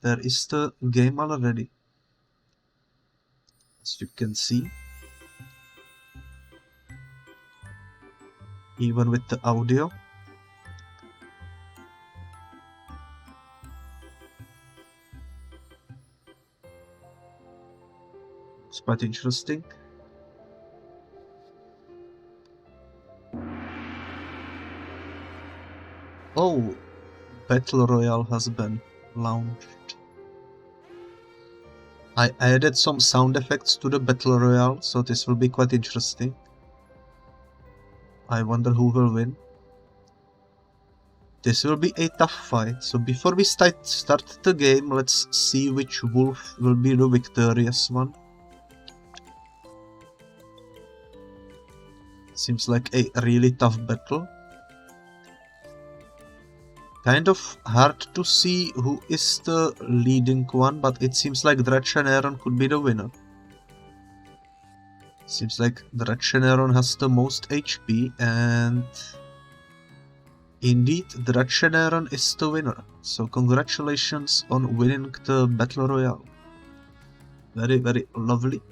there is the game already. As you can see. Even with the audio. It's quite interesting. Oh, Battle Royale has been launched. I added some sound effects to the Battle Royale, so this will be quite interesting. I wonder who will win. This will be a tough fight, so before we start the game, let's see which wolf will be the victorious one. Seems like a really tough battle. Kind of hard to see who is the leading one, but it seems like Dracheneron could be the winner. Seems like Dracheneron has the most HP, and indeed Dracheneron is the winner. So congratulations on winning the Battle Royale. Very, very lovely.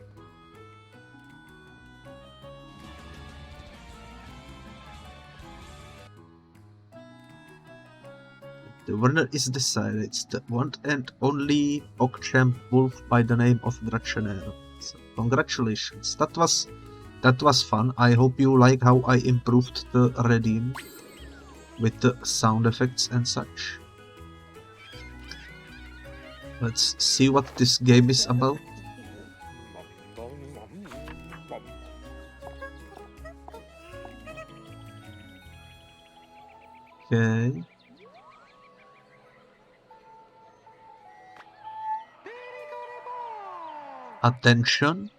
The winner is decided. It's the one and only PogChamp wolf by the name of Dracheneron. So congratulations. That was fun. I hope you like how I improved the redeem with the sound effects and such. Let's see what this game is about. Okay. Attention.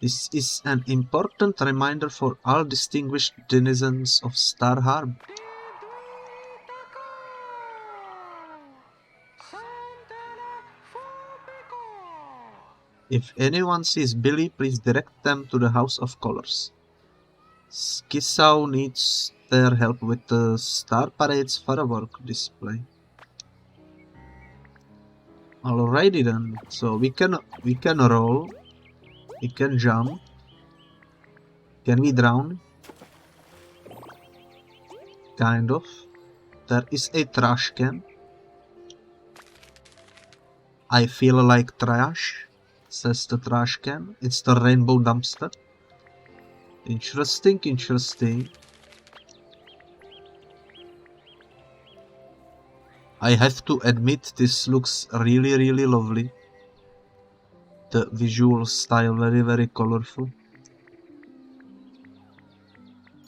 This is an important reminder for all distinguished denizens of Star Harbor. If anyone sees Billy, please direct them to the House of Colors. Skissau needs their help with the Star Parade's firework display. Alrighty then, so we can roll, we can jump. Can we drown? Kind of. There is a trash can. I feel like trash, says the trash can. It's the rainbow dumpster. Interesting, interesting. I have to admit, this looks really, really lovely. The visual style very, very colorful.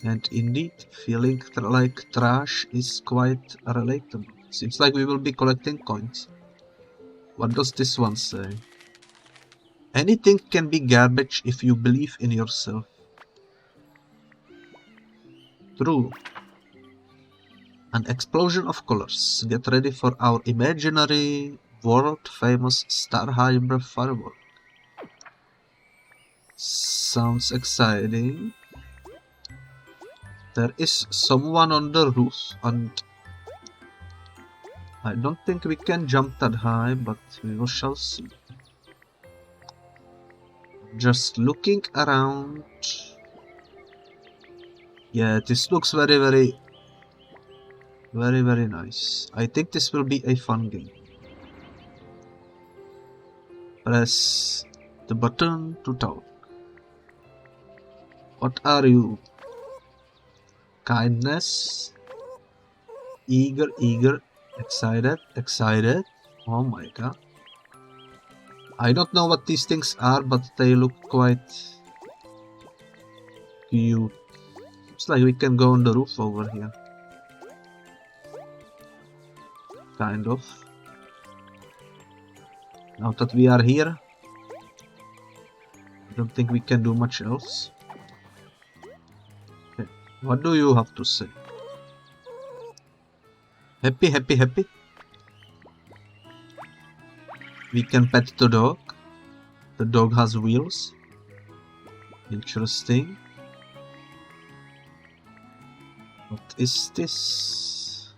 And indeed, feeling like trash is quite relatable. Seems like we will be collecting coins. What does this one say? Anything can be garbage if you believe in yourself. True. An explosion of colors. Get ready for our imaginary, world-famous Star Harbor firework. Sounds exciting. There is someone on the roof, and I don't think we can jump that high, but we shall see. Just looking around. Yeah, this looks very, very nice. I think this will be a fun game. Press the button to talk. What are you? Kindness. Eager, excited. Oh my god. I don't know what these things are, but they look quite cute. Looks like we can go on the roof over here. Kind of. Now that we are here, I don't think we can do much else. Okay. What do you have to say? Happy. We can pet the dog. The dog has wheels. Interesting. What is this?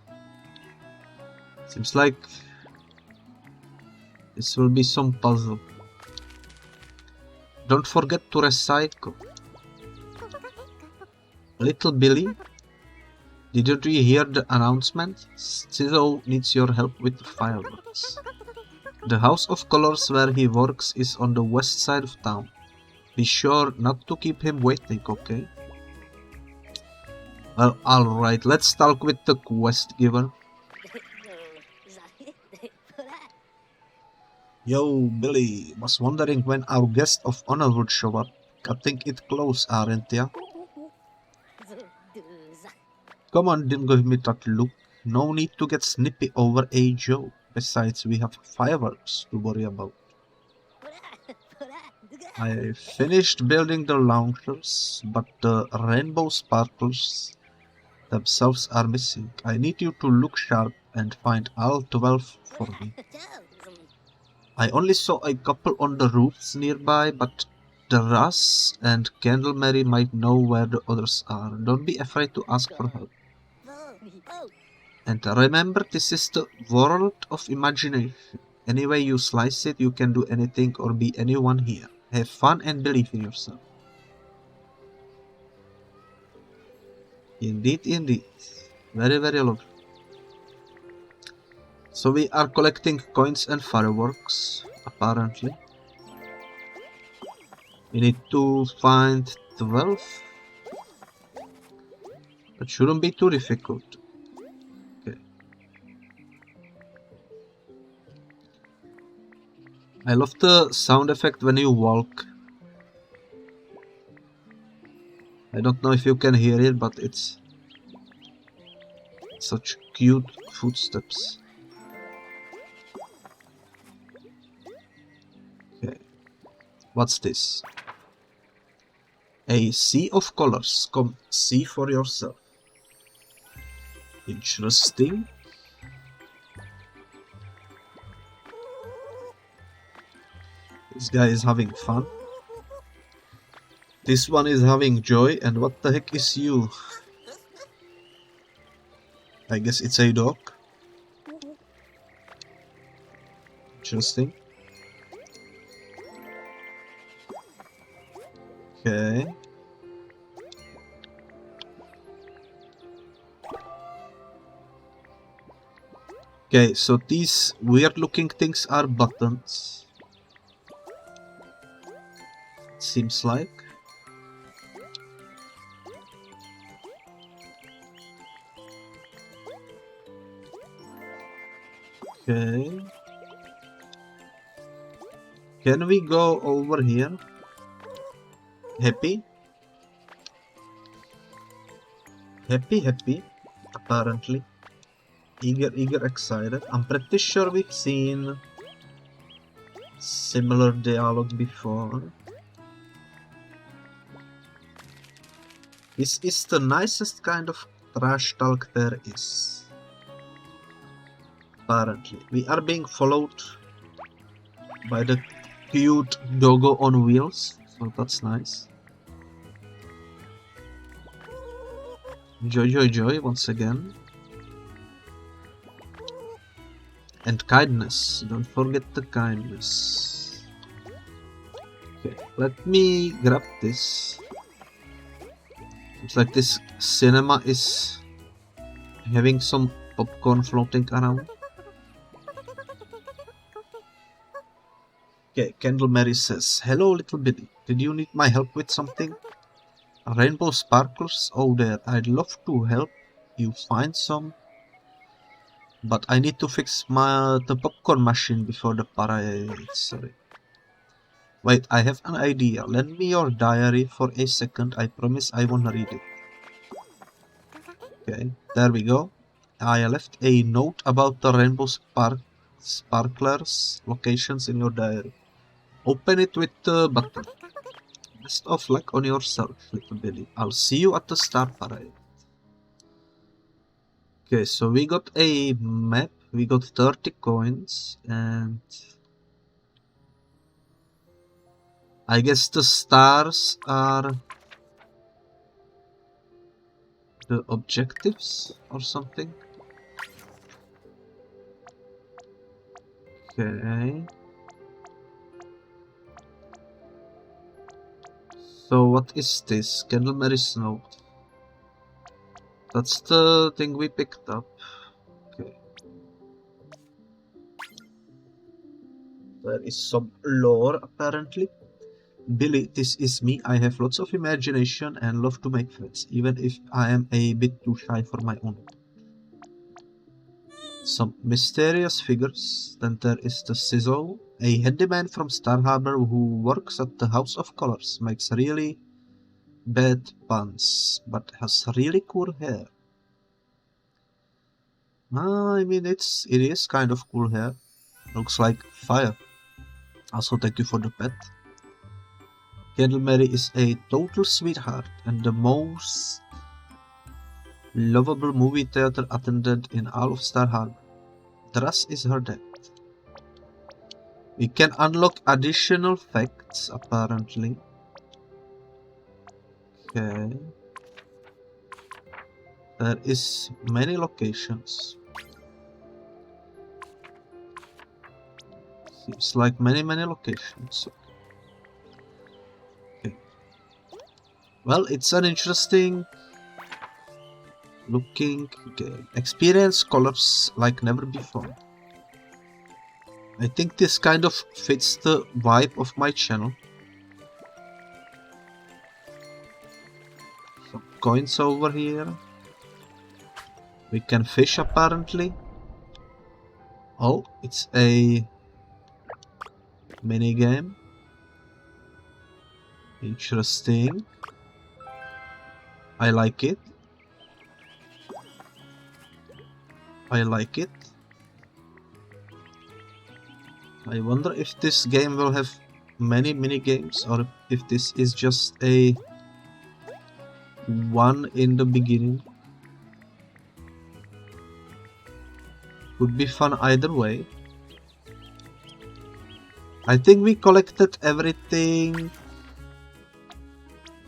Seems like this will be some puzzle. Don't forget to recycle. Little Billy, didn't you hear the announcement? Cizzo needs your help with the fireworks. The House of Colors where he works is on the west side of town. Be sure not to keep him waiting, okay? Well, alright, let's talk with the quest giver. Yo, Billy, was wondering when our guest of honor would show up. Cutting it close, aren't ya? Come on, don't give me that look. No need to get snippy over a joke. Besides, we have fireworks to worry about. I finished building the launchers, but the rainbow sparkles themselves are missing. I need you to look sharp and find all 12 for me. I only saw a couple on the roofs nearby, but the Russ and Candleberry might know where the others are. Don't be afraid to ask for help. And remember, this is the world of imagination. Any way you slice it, you can do anything or be anyone here. Have fun and believe in yourself. Indeed, indeed. Very, very lovely. So we are collecting coins and fireworks, apparently. We need to find 12. That shouldn't be too difficult. Okay. I love the sound effect when you walk. I don't know if you can hear it, but it's such cute footsteps. Okay. What's this? A sea of colors. Come see for yourself. Interesting. This guy is having fun. This one is having joy, and what the heck is you? I guess it's a dog. Interesting. Okay. Okay, so these weird looking things are buttons. It seems like. Okay. Can we go over here? Happy? Happy, apparently. Eager, excited. I'm pretty sure we've seen similar dialogue before. This is the nicest kind of trash talk there is. Apparently. We are being followed by the cute doggo on wheels, so that's nice. Joy once again. And kindness, don't forget the kindness. Okay, let me grab this. Looks like this cinema is having some popcorn floating around. Okay, Candle Mary says, hello little Billy, did you need my help with something? Rainbow sparklers? Oh there, I'd love to help you find some. But I need to fix the popcorn machine before the parade. Sorry. Wait, I have an idea. Lend me your diary for a second. I promise I won't read it. Okay, there we go. I left a note about the rainbow sparklers locations in your diary. Open it with the button. Best of luck on yourself, little Billy. I'll see you at the star parade. Okay, so we got a map. We got 30 coins and I guess the stars are the objectives or something. Okay. So what is this? Candlemary's note. That's the thing we picked up. Okay. There is some lore apparently. Billy, this is me. I have lots of imagination and love to make friends, even if I am a bit too shy for my own. Some mysterious figures. Then there is the Sizzle, a handyman from Star Harbor who works at the House of Colors, makes really bad puns, but has really cool hair. I mean, it is kind of cool hair. Looks like fire. Also, thank you for the pet. Candlemary is a total sweetheart and the most lovable movie theater attendant in all of Star Harbor. The rest is her dad. We can unlock additional facts apparently. Okay. There is many locations. Seems like many locations. Okay. Well, it's an interesting looking game. Experience colors like never before. I think this kind of fits the vibe of my channel. Some coins over here. We can fish apparently. Oh, it's a mini game. Interesting. I like it. I like it. I wonder if this game will have many mini games or if this is just a one in the beginning. Could be fun either way. I think we collected everything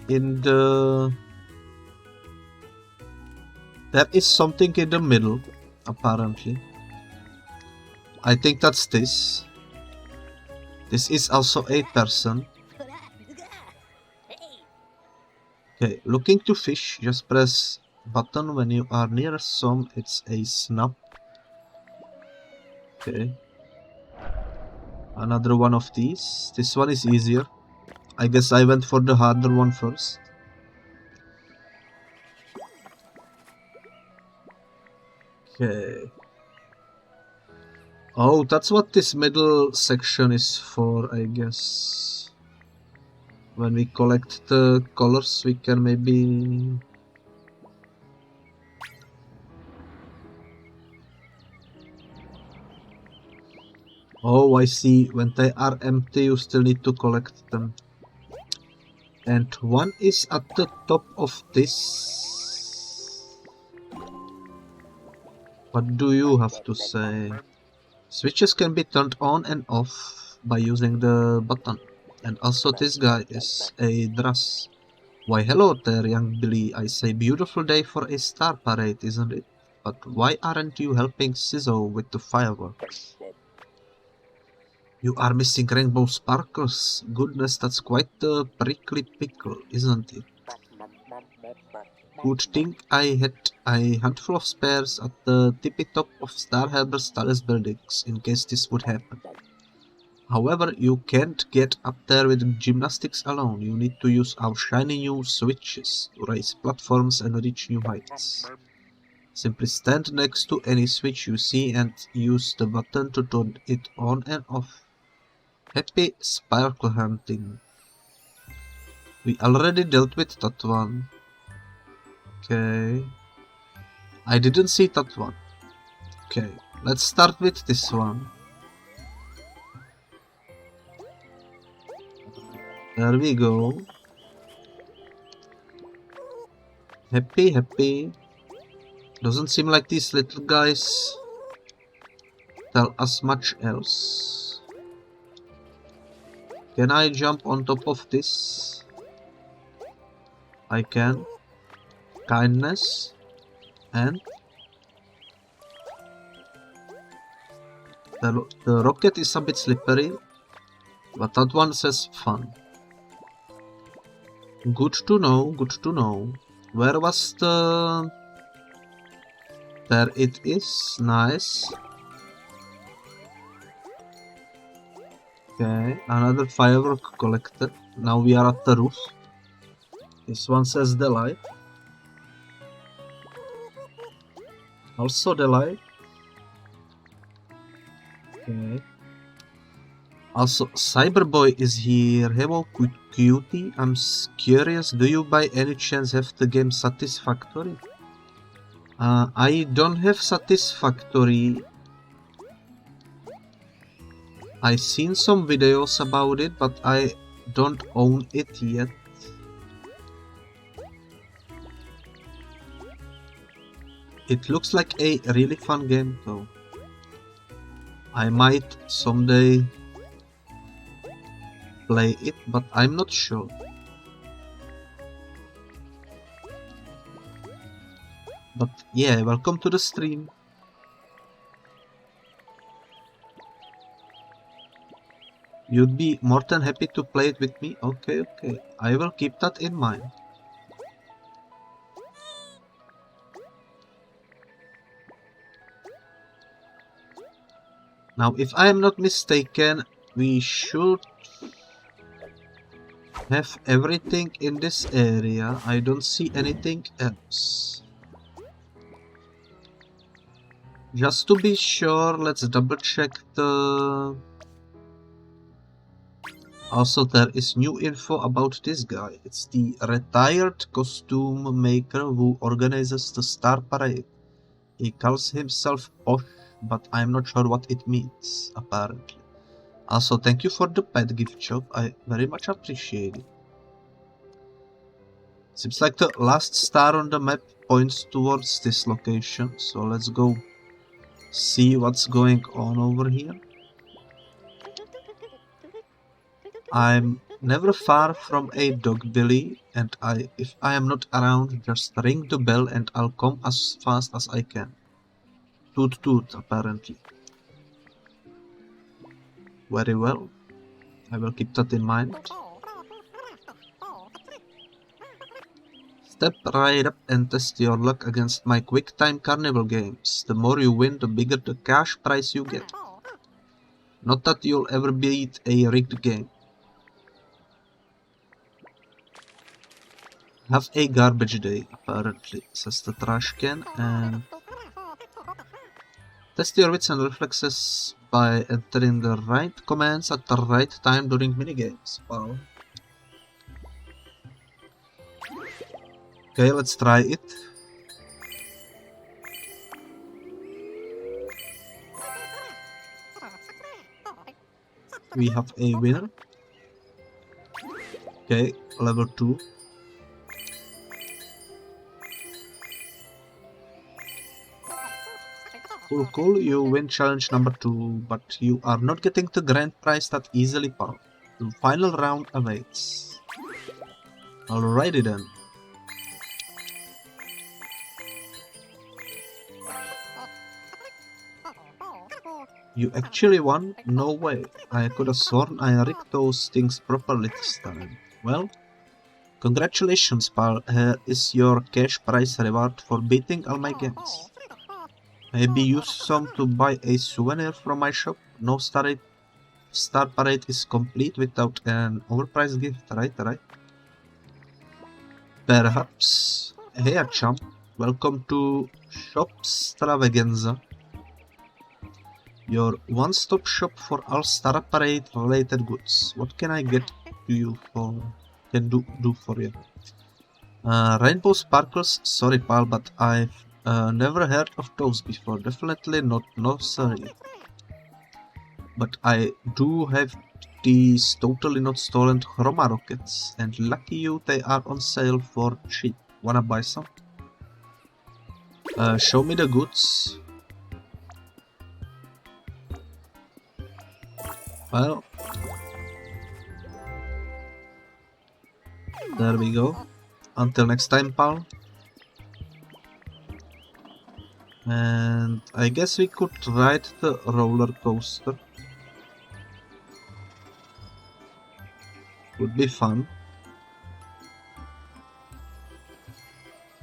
in the... There is something in the middle, apparently. I think that's this. This is also a person. Okay, looking to fish, just press button when you are near some. It's a snap. Okay. Another one of these. This one is easier. I guess I went for the harder one first. Okay. Oh, that's what this middle section is for, I guess. When we collect the colors, we can maybe... Oh, I see. When they are empty, you still need to collect them. And one is at the top of this. What do you have to say? Switches can be turned on and off by using the button. And also this guy is a Drass. Why hello there, young Billy. I say beautiful day for a star parade, isn't it? But why aren't you helping Sizzo with the fireworks? You are missing rainbow sparkles. Goodness, that's quite the prickly pickle, isn't it? Good thing I had a handful of spares at the tippy top of Star Harbor's tallest buildings, in case this would happen. However, you can't get up there with gymnastics alone. You need to use our shiny new switches to raise platforms and reach new heights. Simply stand next to any switch you see and use the button to turn it on and off. Happy sparkle hunting. We already dealt with that one. Okay. I didn't see that one. Okay, let's start with this one. There we go. Happy. Doesn't seem like these little guys tell us much else. Can I jump on top of this? I can. Kindness. And The rocket is a bit slippery, but that one says fun. Good to know, good to know. Where was the... There it is, nice. Okay, another firework collected. Now we are at the roof. This one says delight. Also delight. Okay. Also, Cyberboy is here. Hello, cutie. I'm curious. Do you by any chance have the game Satisfactory? I don't have Satisfactory. I've seen some videos about it, but I don't own it yet. It looks like a really fun game though. I might someday play it, but I'm not sure. But yeah, welcome to the stream. You'd be more than happy to play it with me? Okay, okay. I will keep that in mind. Now, if I am not mistaken, we should have everything in this area. I don't see anything else. Just to be sure, let's double check the... Also, there is new info about this guy. It's the retired costume maker who organizes the Star Parade. He calls himself Posh, but I'm not sure what it means, apparently. Also, thank you for the pet gift shop. I very much appreciate it. Seems like the last star on the map points towards this location, so let's go see what's going on over here. I'm never far from a dog, Billy, and if I am not around, just ring the bell and I'll come as fast as I can. Toot toot, apparently. Very well. I will keep that in mind. Step right up and test your luck against my quick-time carnival games. The more you win, the bigger the cash prize you get. Not that you'll ever beat a rigged game. Have a garbage day, apparently, says the trash can, and test your wits and reflexes by entering the right commands at the right time during minigames. Wow. Okay, let's try it. We have a winner. Okay, level 2. Cool, you win challenge number 2, but you are not getting the grand prize that easily, pal. The final round awaits. Alrighty then. You actually won? No way. I could have sworn I rigged those things properly this time. Well, congratulations, pal. Here is your cash prize reward for beating all my games. Maybe use some to buy a souvenir from my shop. No Star Parade is complete without an overpriced gift, right? Perhaps. Hey, chump. Welcome to Shopstravaganza. Your one-stop shop for all Star Parade related goods. What can I get to you for? Do for you? Rainbow sparkles. Sorry, pal, but I've never heard of those before. Definitely not. No, sorry. But I do have these totally not stolen chroma rockets, and lucky you, they are on sale for cheap. Wanna buy some? Show me the goods. Well, there we go. Until next time, pal. And I guess we could ride the roller coaster. Would be fun.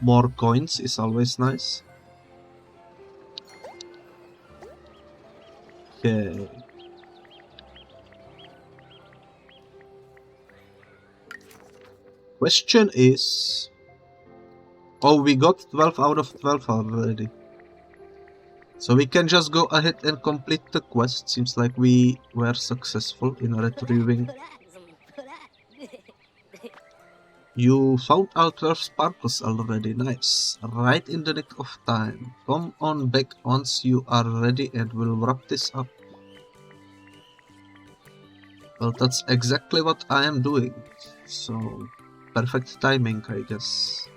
More coins is always nice. Okay. Question is... Oh, we got 12 out of 12 already. So we can just go ahead and complete the quest. Seems like we were successful in retrieving. You found all 12 sparkles already. Nice. Right in the nick of time. Come on back once you are ready and we'll wrap this up. Well, that's exactly what I am doing. So, perfect timing, I guess.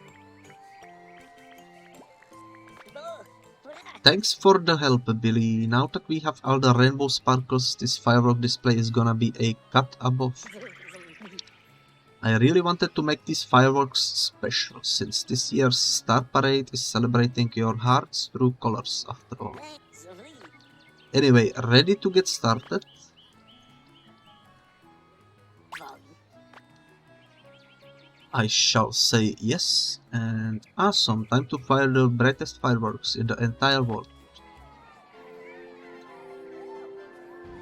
Thanks for the help, Billy. Now that we have all the rainbow sparkles, this firework display is gonna be a cut above. I really wanted to make these fireworks special, since this year's Star Parade is celebrating your heart's true colors after all. Anyway, ready to get started? I shall say yes, and awesome, time to fire the brightest fireworks in the entire world.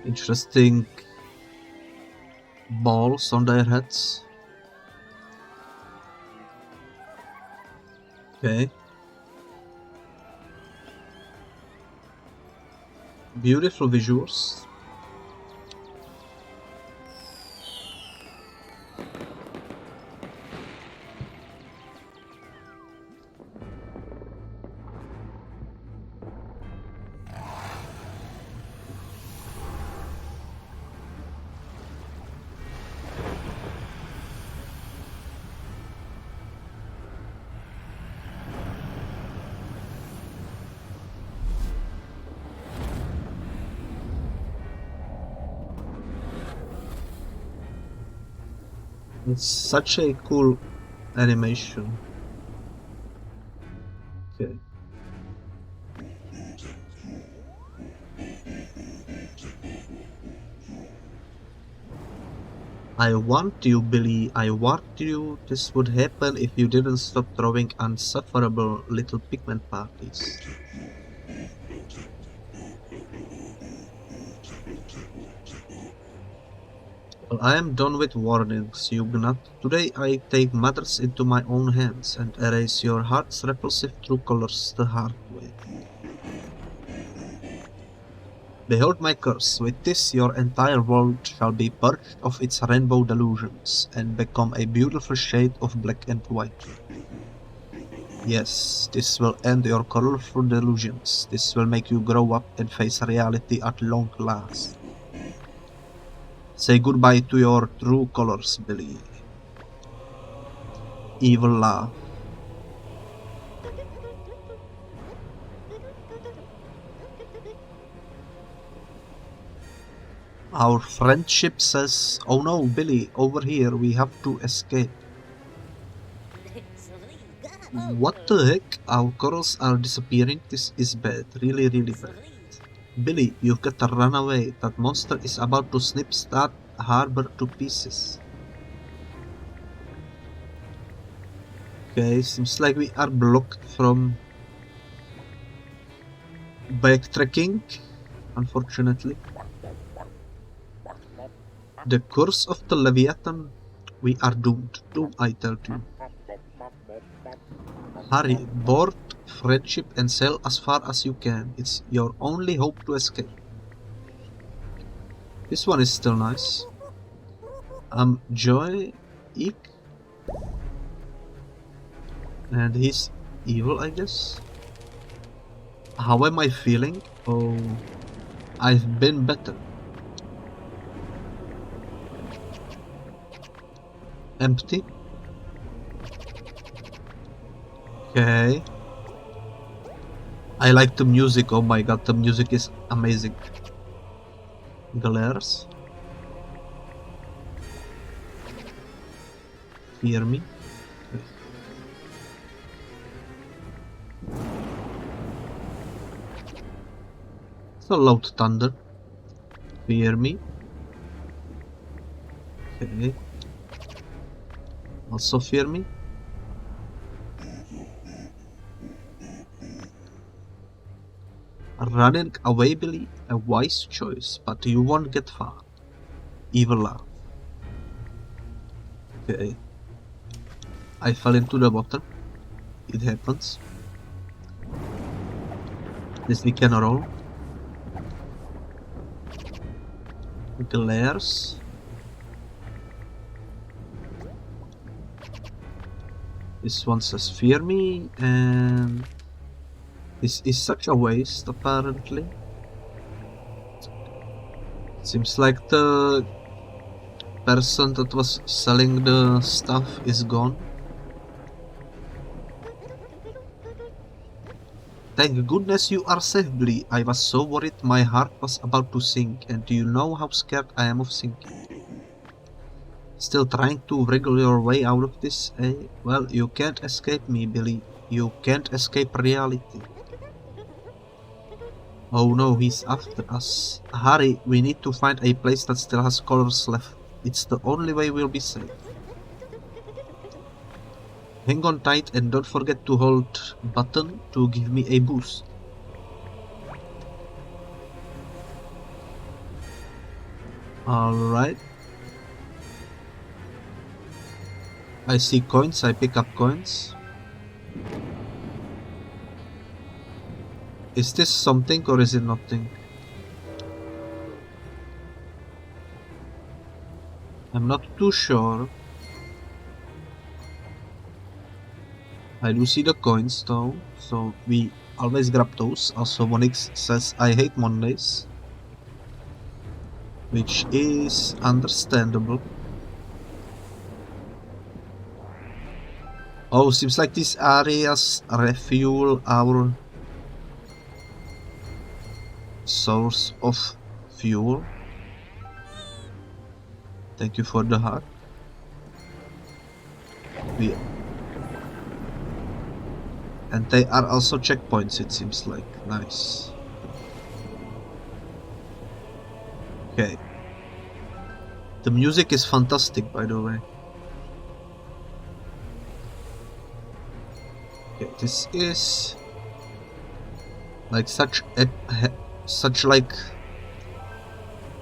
Interesting balls on their heads. Okay. Beautiful visuals. It's such a cool animation. Okay. I warned you, Billy. I warned you this would happen if you didn't stop throwing unsufferable little pigment parties. Well, I am done with warnings, Huguenot. Today I take matters into my own hands and erase your heart's repulsive true colors the hard way. Behold my curse. With this your entire world shall be purged of its rainbow delusions and become a beautiful shade of black and white. Yes, this will end your colorful delusions. This will make you grow up and face reality at long last. Say goodbye to your true colors, Billy. Evil laugh. Our friendship says, oh no, Billy, over here, we have to escape. What the heck? Our corals are disappearing. This is bad. Really, really bad. Billy, you've got to run away. That monster is about to snip that harbor to pieces. Okay, seems like we are blocked from backtracking, unfortunately. The curse of the Leviathan. We are doomed. Doomed, I tell you. Hurry, board, friendship, and sail as far as you can. It's your only hope to escape. This one is still nice. Joy, Eek. And he's evil, I guess. How am I feeling? Oh, I've been better. Empty. Okay. I like the music. Oh my god, the music is amazing. Glares. Fear me. So loud thunder. Fear me. Okay. Also fear me. Running away, Billy, a wise choice, but you won't get far. Evil laugh. Okay. I fell into the water. It happens. This we can roll. Glares. This one says fear me, and this is such a waste apparently. Seems like the person that was selling the stuff is gone. Thank goodness you are safe, Blee. I was so worried my heart was about to sink, and do you know how scared I am of sinking? Still trying to wriggle your way out of this, eh? Well, you can't escape me, Billy. You can't escape reality. Oh no, he's after us. Hurry, we need to find a place that still has colors left. It's the only way we'll be safe. Hang on tight and don't forget to hold button to give me a boost. Alright. I see coins, I pick up coins. Is this something or is it nothing? I'm not too sure. I do see the coins though, so we always grab those. Also, Monix says I hate Mondays, which is understandable. Oh, seems like these areas refuel our source of fuel. Thank you for the heart. And they are also checkpoints, it seems like. Nice. Okay. The music is fantastic, by the way. Okay, this is like such like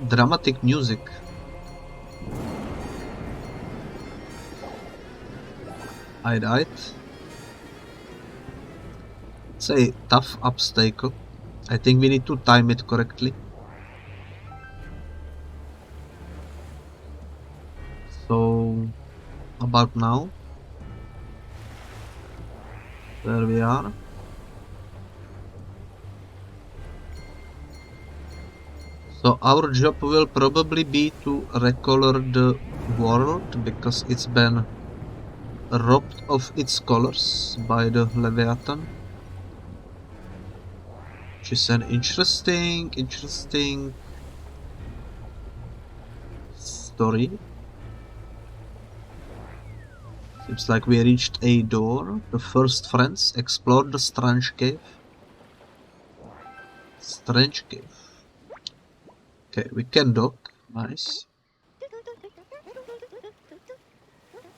dramatic music. I died. It's a tough obstacle. I think we need to time it correctly. So, about now. There we are. So our job will probably be to recolor the world because it's been robbed of its colors by the Leviathan. Which is an interesting story. Seems like we reached a door. The first friends explored the strange cave. Strange cave. Okay, we can dock. Nice.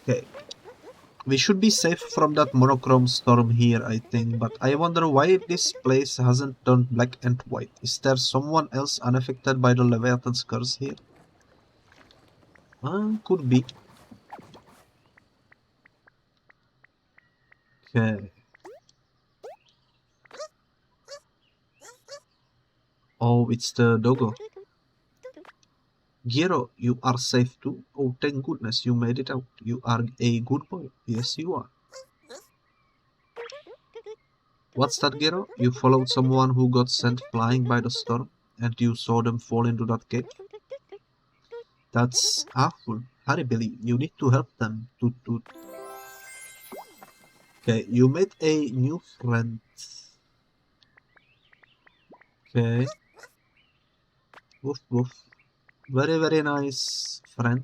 Okay. We should be safe from that monochrome storm here, I think, but I wonder why this place hasn't turned black and white. Is there someone else unaffected by the Leviathan's curse here? Could be. Okay. Oh, it's the doggo. Gero, you are safe too? Oh, thank goodness you made it out. You are a good boy. Yes, you are. What's that, Gero? You followed someone who got sent flying by the storm, and you saw them fall into that cave? That's awful. Hurry, Billy, you need to help them. Toot toot. Okay, you made a new friend. Okay. Woof woof. Very nice friend.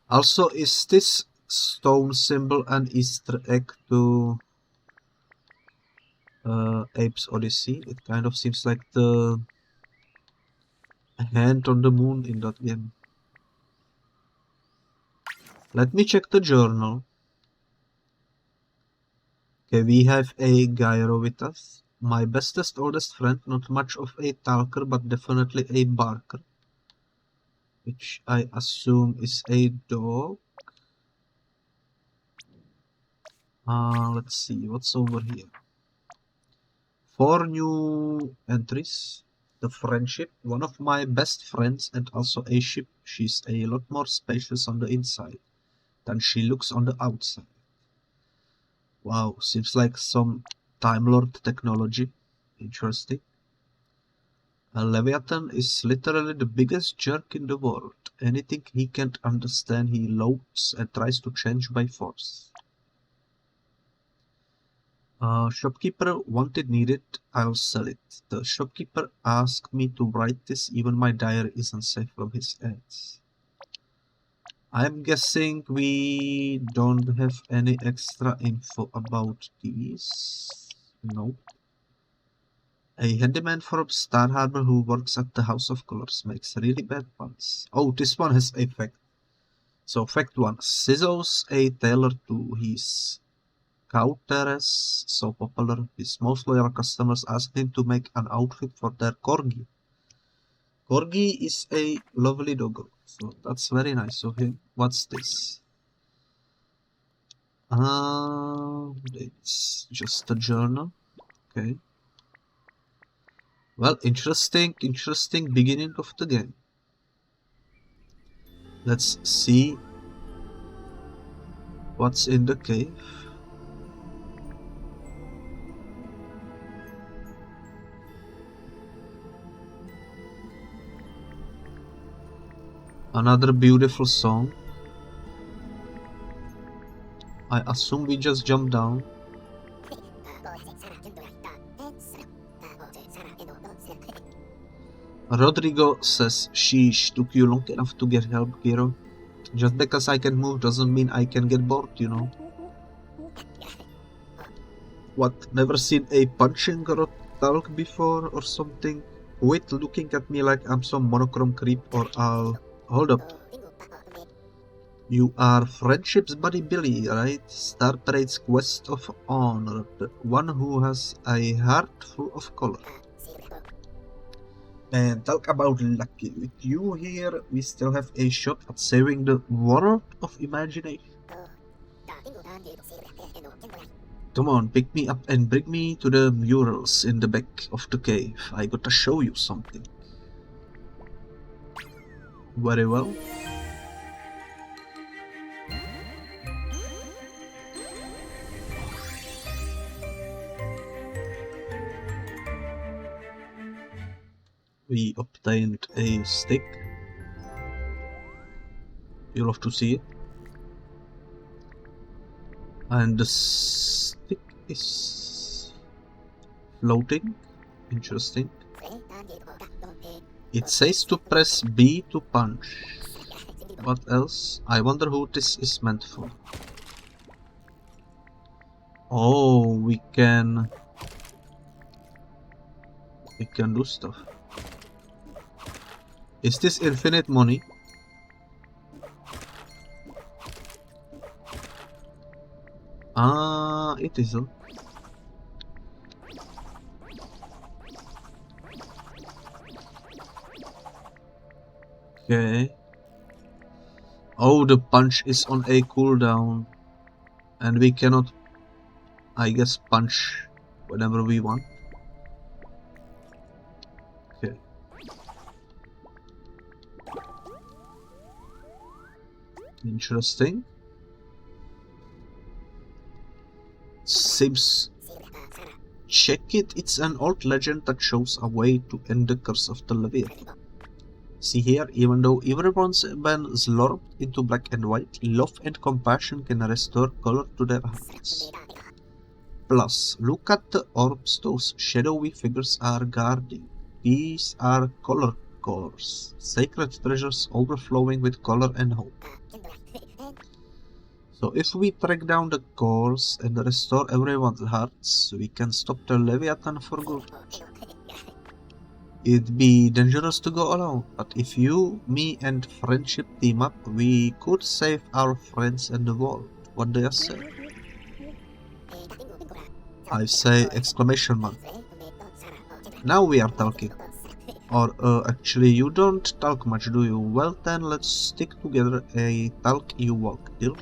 Also, is this stone symbol an Easter egg to Abe's Odyssey? It kind of seems like the a hand on the moon in that game. Let me check the journal. Okay, we have a gyro with us. My bestest oldest friend, not much of a talker, but definitely a barker. Which I assume is a dog. Let's see, what's over here? 4 new entries. The friendship, one of my best friends and also a ship. She's a lot more spacious on the inside than she looks on the outside. Wow, seems like some Time Lord technology. Interesting. Leviathan is literally the biggest jerk in the world. Anything he can't understand he loathes and tries to change by force. Shopkeeper wanted needed, I'll sell it. The shopkeeper asked me to write this, even my diary isn't safe from his hands. I'm guessing we don't have any extra info about these. No. A handyman from Star Harbor who works at the House of Colors makes really bad puns. Oh, this one has a fact. So fact 1. Sizzo's a tailor to his Cauteres, so popular, his most loyal customers asked him to make an outfit for their corgi. Corgi is a lovely dog, so that's very nice of him. What's this? It's just a journal. Okay. Well, interesting beginning of the game. Let's see what's in the cave. Another beautiful song. I assume we just jump down. Rodrigo says, sheesh, took you long enough to get help, Giro. Just because I can move doesn't mean I can get bored, you know. What, never seen a punching rod talk before or something? Quit looking at me like I'm some monochrome creep or I'll... Hold up. You are Friendship's buddy Billy, right? Star Parade's quest of honor, the one who has a heart full of color. And talk about lucky. With you here, we still have a shot at saving the world of imagination. Come on, pick me up and bring me to the murals in the back of the cave. I gotta show you something. Very well. We obtained a stick. You'll have to see it. And the stick is floating. Interesting. It says to press B to punch. What else? I wonder who this is meant for. Oh, we can do stuff. Is this infinite money? It isn't. Okay. Oh, the punch is on a cooldown. And we cannot, I guess, punch whenever we want. Okay. Interesting. Seems... Check it, it's an old legend that shows a way to end the curse of the Leviathan. See here, even though everyone's been slurped into black and white, love and compassion can restore color to their hearts. Plus, look at the orbs those shadowy figures are guarding. These are color cores, sacred treasures overflowing with color and hope. So if we track down the cores and restore everyone's hearts, we can stop the Leviathan for good. It'd be dangerous to go alone, but if you, me, and Friendship team up, we could save our friends and the world. What do you say? I say exclamation mark. Now we are talking. Or, actually, you don't talk much, do you? Well then, let's stick together a talk you walk, deal?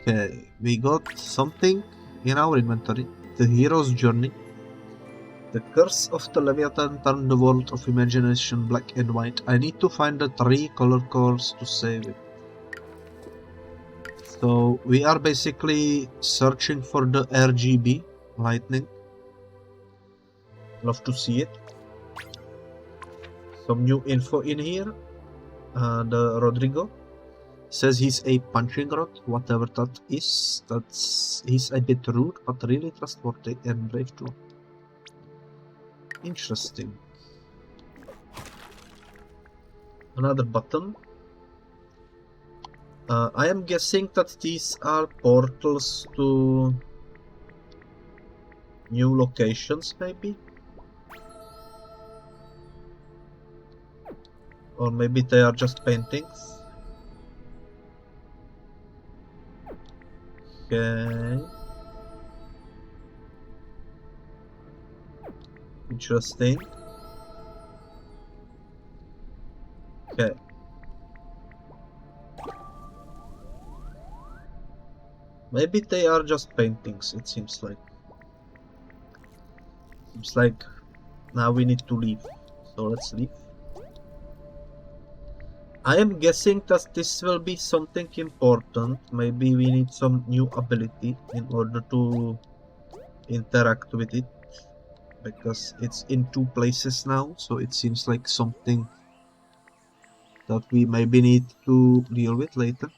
Okay, we got something in our inventory. The hero's journey. The curse of the Leviathan turned the world of imagination black and white. I need to find the 3 color cores to save it. So we are basically searching for the RGB lightning. Love to see it. Some new info in here. The Rodrigo says he's a punching rod, whatever that is. He's a bit rude, but really trustworthy and brave too. Interesting. Another button. I am guessing that these are portals to new locations, maybe? Or maybe they are just paintings. Okay. Interesting. Okay. Maybe they are just paintings, it seems like. Seems like now we need to leave. So let's leave. I am guessing that this will be something important. Maybe we need some new ability in order to interact with it. Because it's in 2 places now, so it seems like something that we maybe need to deal with later.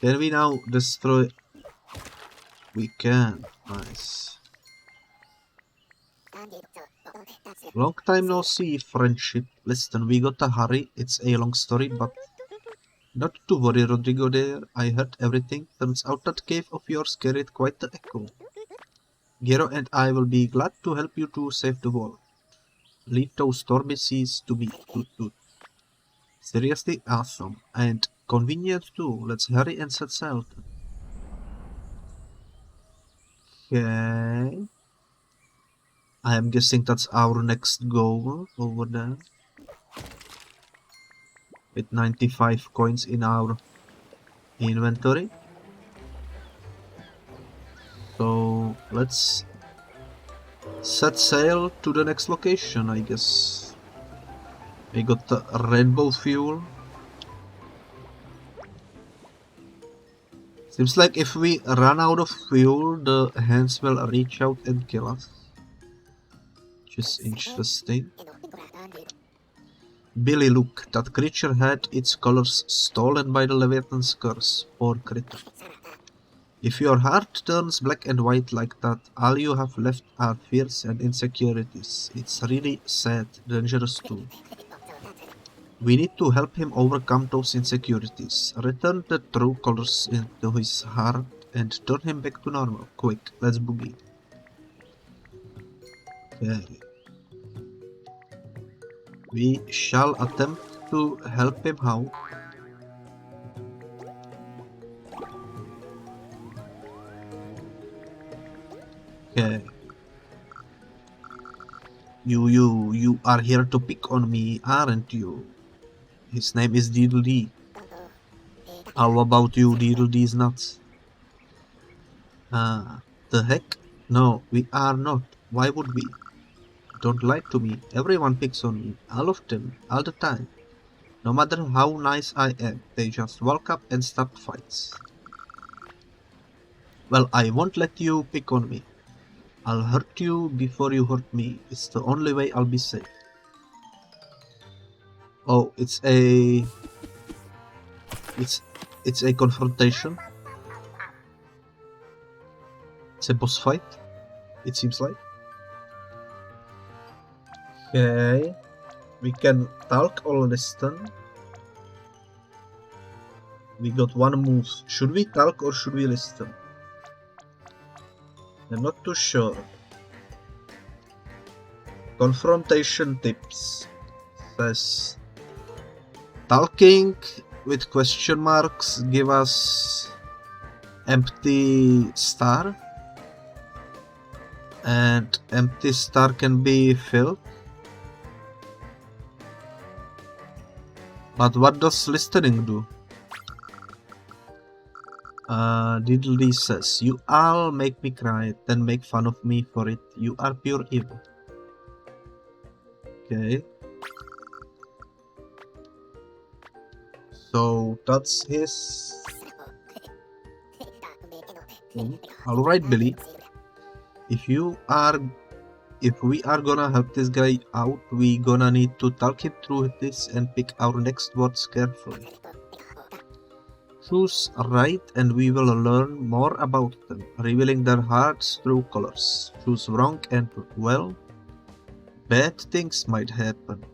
Can we now destroy? We can. Nice. Long time no see, Friendship. Listen, we gotta hurry. It's a long story, but not to worry, Rodrigo there. I heard everything. Turns out that cave of yours carried quite the echo. Gero and I will be glad to help you to save the world. Leave those stormy seas to me. Seriously awesome. And convenient too. Let's hurry and set sail. Okay. I am guessing that's our next goal over there. With 95 coins in our inventory. So let's set sail to the next location, I guess. We got the rainbow fuel. Seems like if we run out of fuel, the hands will reach out and kill us. Which is interesting. Billy, look, that creature had its colors stolen by the Leviathan's curse. Poor critter. If your heart turns black and white like that, all you have left are fears and insecurities. It's really sad, dangerous too. We need to help him overcome those insecurities. Return the true colors into his heart and turn him back to normal. Quick, let's boogie. Okay. We shall attempt to help him out. Okay. You are here to pick on me, aren't you? His name is Deedle D. How about you, Deedle D's nuts? The heck? No, we are not. Why would we? Don't lie to me. Everyone picks on me. All of them. All the time. No matter how nice I am, they just walk up and start fights. Well, I won't let you pick on me. I'll hurt you before you hurt me. It's the only way I'll be safe. Oh, it's a confrontation. It's a boss fight, it seems like. Okay. We can talk or listen. We got one move. Should we talk or should we listen? I'm not too sure. Confrontation tips says talking with question marks give us empty star, and empty star can be filled. But what does listening do? Diddly says, you all make me cry, then make fun of me for it. You are pure evil. Okay. So that's his thing. Alright, Billy. If we are gonna help this guy out, we gonna need to talk him through this and pick our next words carefully. Choose right and we will learn more about them, revealing their hearts through colors. Choose wrong and, well, bad things might happen.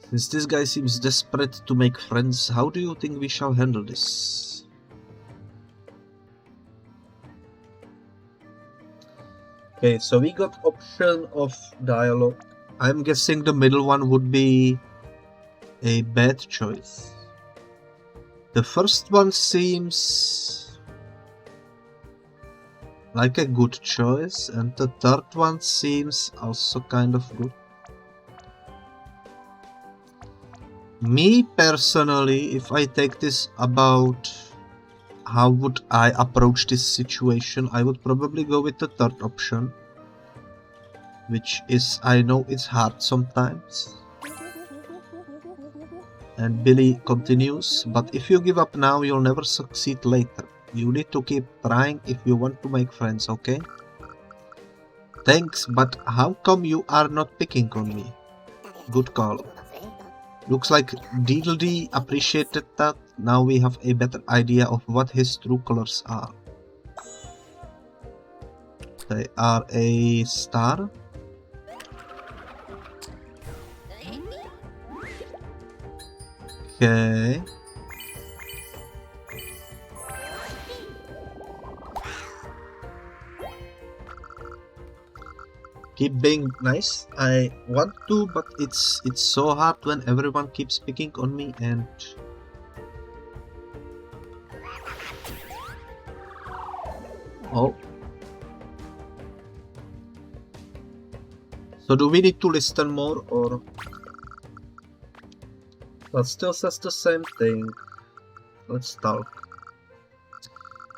Since this guy seems desperate to make friends, how do you think we shall handle this? Okay, so we got option of dialogue. I'm guessing the middle one would be a bad choice. The first one seems like a good choice, and the third one seems also kind of good. Me personally, if I take this about how would I approach this situation, I would probably go with the third option. Which is, I know it's hard sometimes. And Billy continues, but if you give up now, you'll never succeed later. You need to keep trying if you want to make friends, okay? Thanks, but how come you are not picking on me? Good call. Looks like Deedledee appreciated that. Now we have a better idea of what his true colors are. They are a star. Okay. Keep being nice. I want to, but it's so hard when everyone keeps picking on me and oh. So do we need to listen more, or that still says the same thing? Let's talk.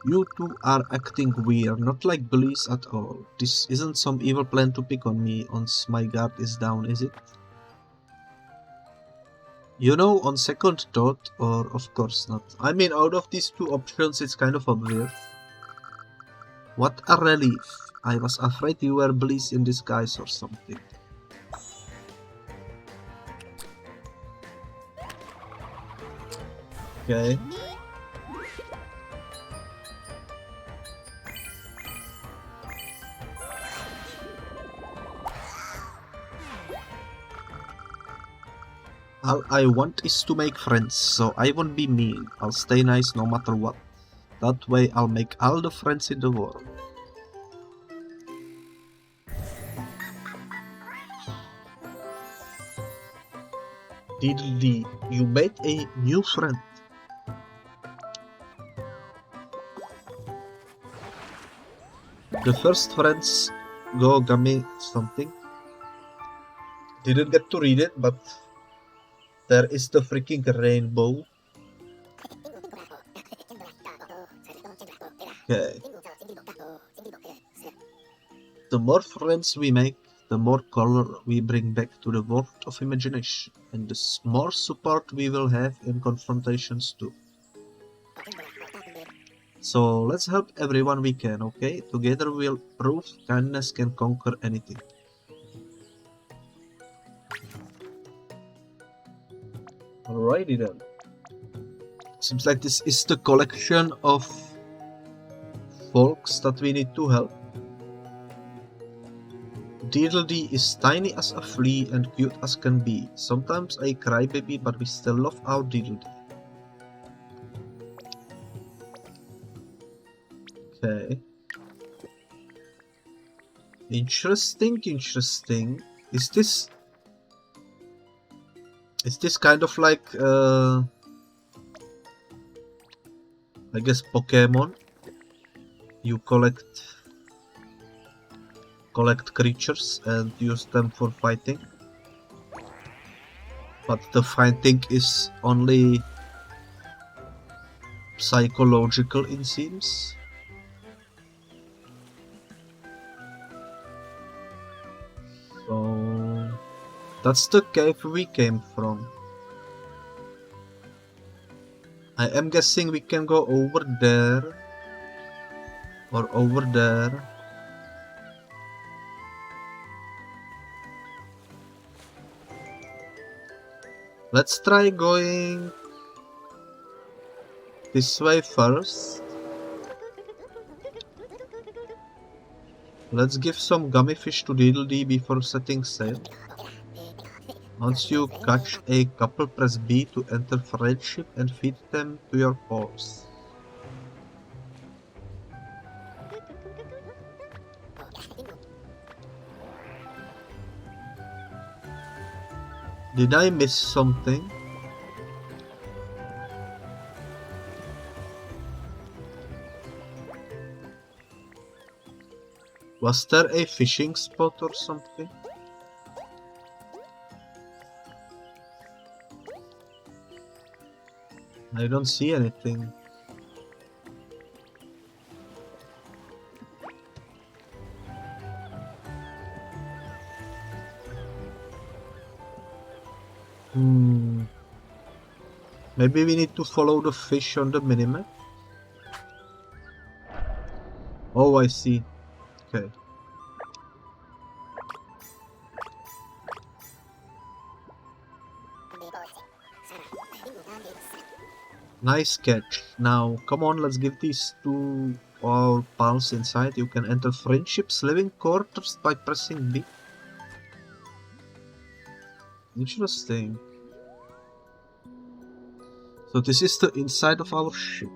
You two are acting weird, not like bullies at all. This isn't some evil plan to pick on me once my guard is down, is it? You know, on second thought, or of course not. I mean, out of these two options, it's kind of obvious. What a relief. I was afraid you were bullies in disguise or something. Okay. All I want is to make friends, so I won't be mean. I'll stay nice no matter what. That way I'll make all the friends in the world. Diddly, you made a new friend. The first friends go gummy something. Didn't get to read it, but there is the freaking rainbow. Okay. The more friends we make, the more color we bring back to the world of imagination, and the more support we will have in confrontations too. So let's help everyone we can, okay? Together we'll prove kindness can conquer anything. Alrighty then. Seems like this is the collection of folks that we need to help. Deedledee is tiny as a flea and cute as can be. Sometimes a crybaby, but we still love our Deedledee. Okay. Interesting, interesting. Is this kind of like I guess Pokemon? You collect creatures and use them for fighting, but the fighting is only psychological, it seems. So that's the cave we came from. I am guessing we can go over there or over there. Let's try going this way first. Let's give some gummy fish to Diddle-Dee before setting sail. Once you catch a couple, press B to enter friendship and feed them to your paws. Did I miss something? Was there a fishing spot or something? I don't see anything. Maybe we need to follow the fish on the minimap? Oh, I see. Okay. Nice catch. Now, come on, let's give these to our pals inside. You can enter friendships living quarters by pressing B. Interesting. So this is the inside of our ship.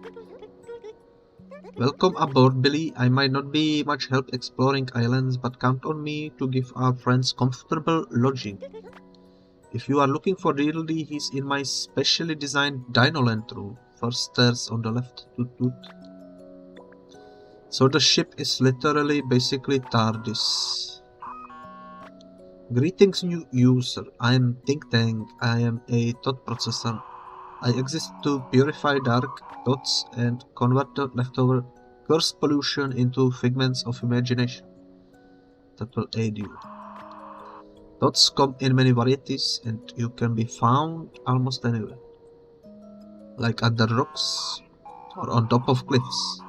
Welcome aboard, Billy. I might not be much help exploring islands, but count on me to give our friends comfortable lodging. If you are looking for Diddle-Dee, he's in my specially designed Dinoland room. First stairs on the left. Toot toot. So the ship is literally basically TARDIS. Greetings, new user. I am Think Tank. I am a thought processor. I exist to purify dark thoughts and convert the leftover cursed pollution into figments of imagination that will aid you. Thoughts come in many varieties and you can be found almost anywhere. Like under rocks or on top of cliffs.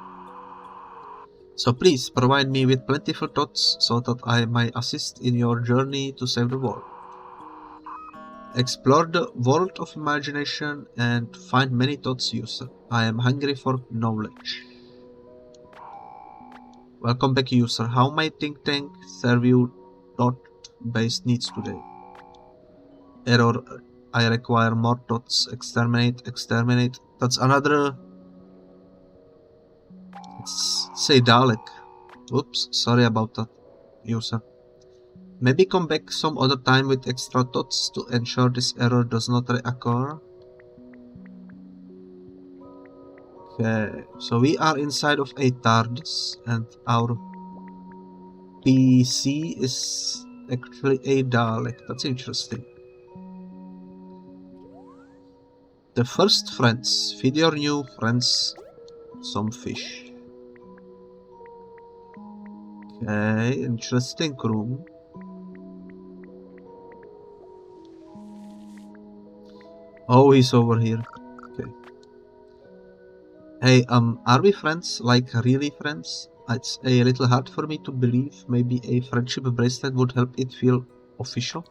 So please provide me with plentiful thoughts so that I may assist in your journey to save the world. Explore the world of imagination and find many thoughts, user. I am hungry for knowledge. Welcome back, user. How may Think Tank serve you thought-based needs today? Error. I require more thoughts. Exterminate. Exterminate. That's another... Let's say Dalek. Oops, sorry about that, user. Maybe come back some other time with extra thoughts to ensure this error does not reoccur. Okay, so we are inside of a TARDIS and our PC is actually a Dalek. That's interesting. The first friends. Feed your new friends some fish. Okay, interesting room. Oh, he's over here. Okay. Hey, are we friends? Like, really friends? It's a little hard for me to believe. Maybe a friendship bracelet would help it feel official.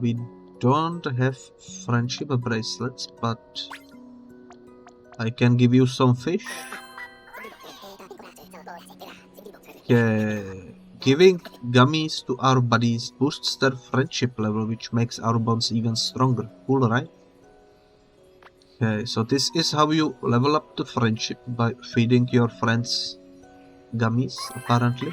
We don't have friendship bracelets, but I can give you some fish. Okay. Giving gummies to our buddies boosts their friendship level, which makes our bonds even stronger. Cool, right? Okay, so this is how you level up the friendship, by feeding your friends gummies, apparently.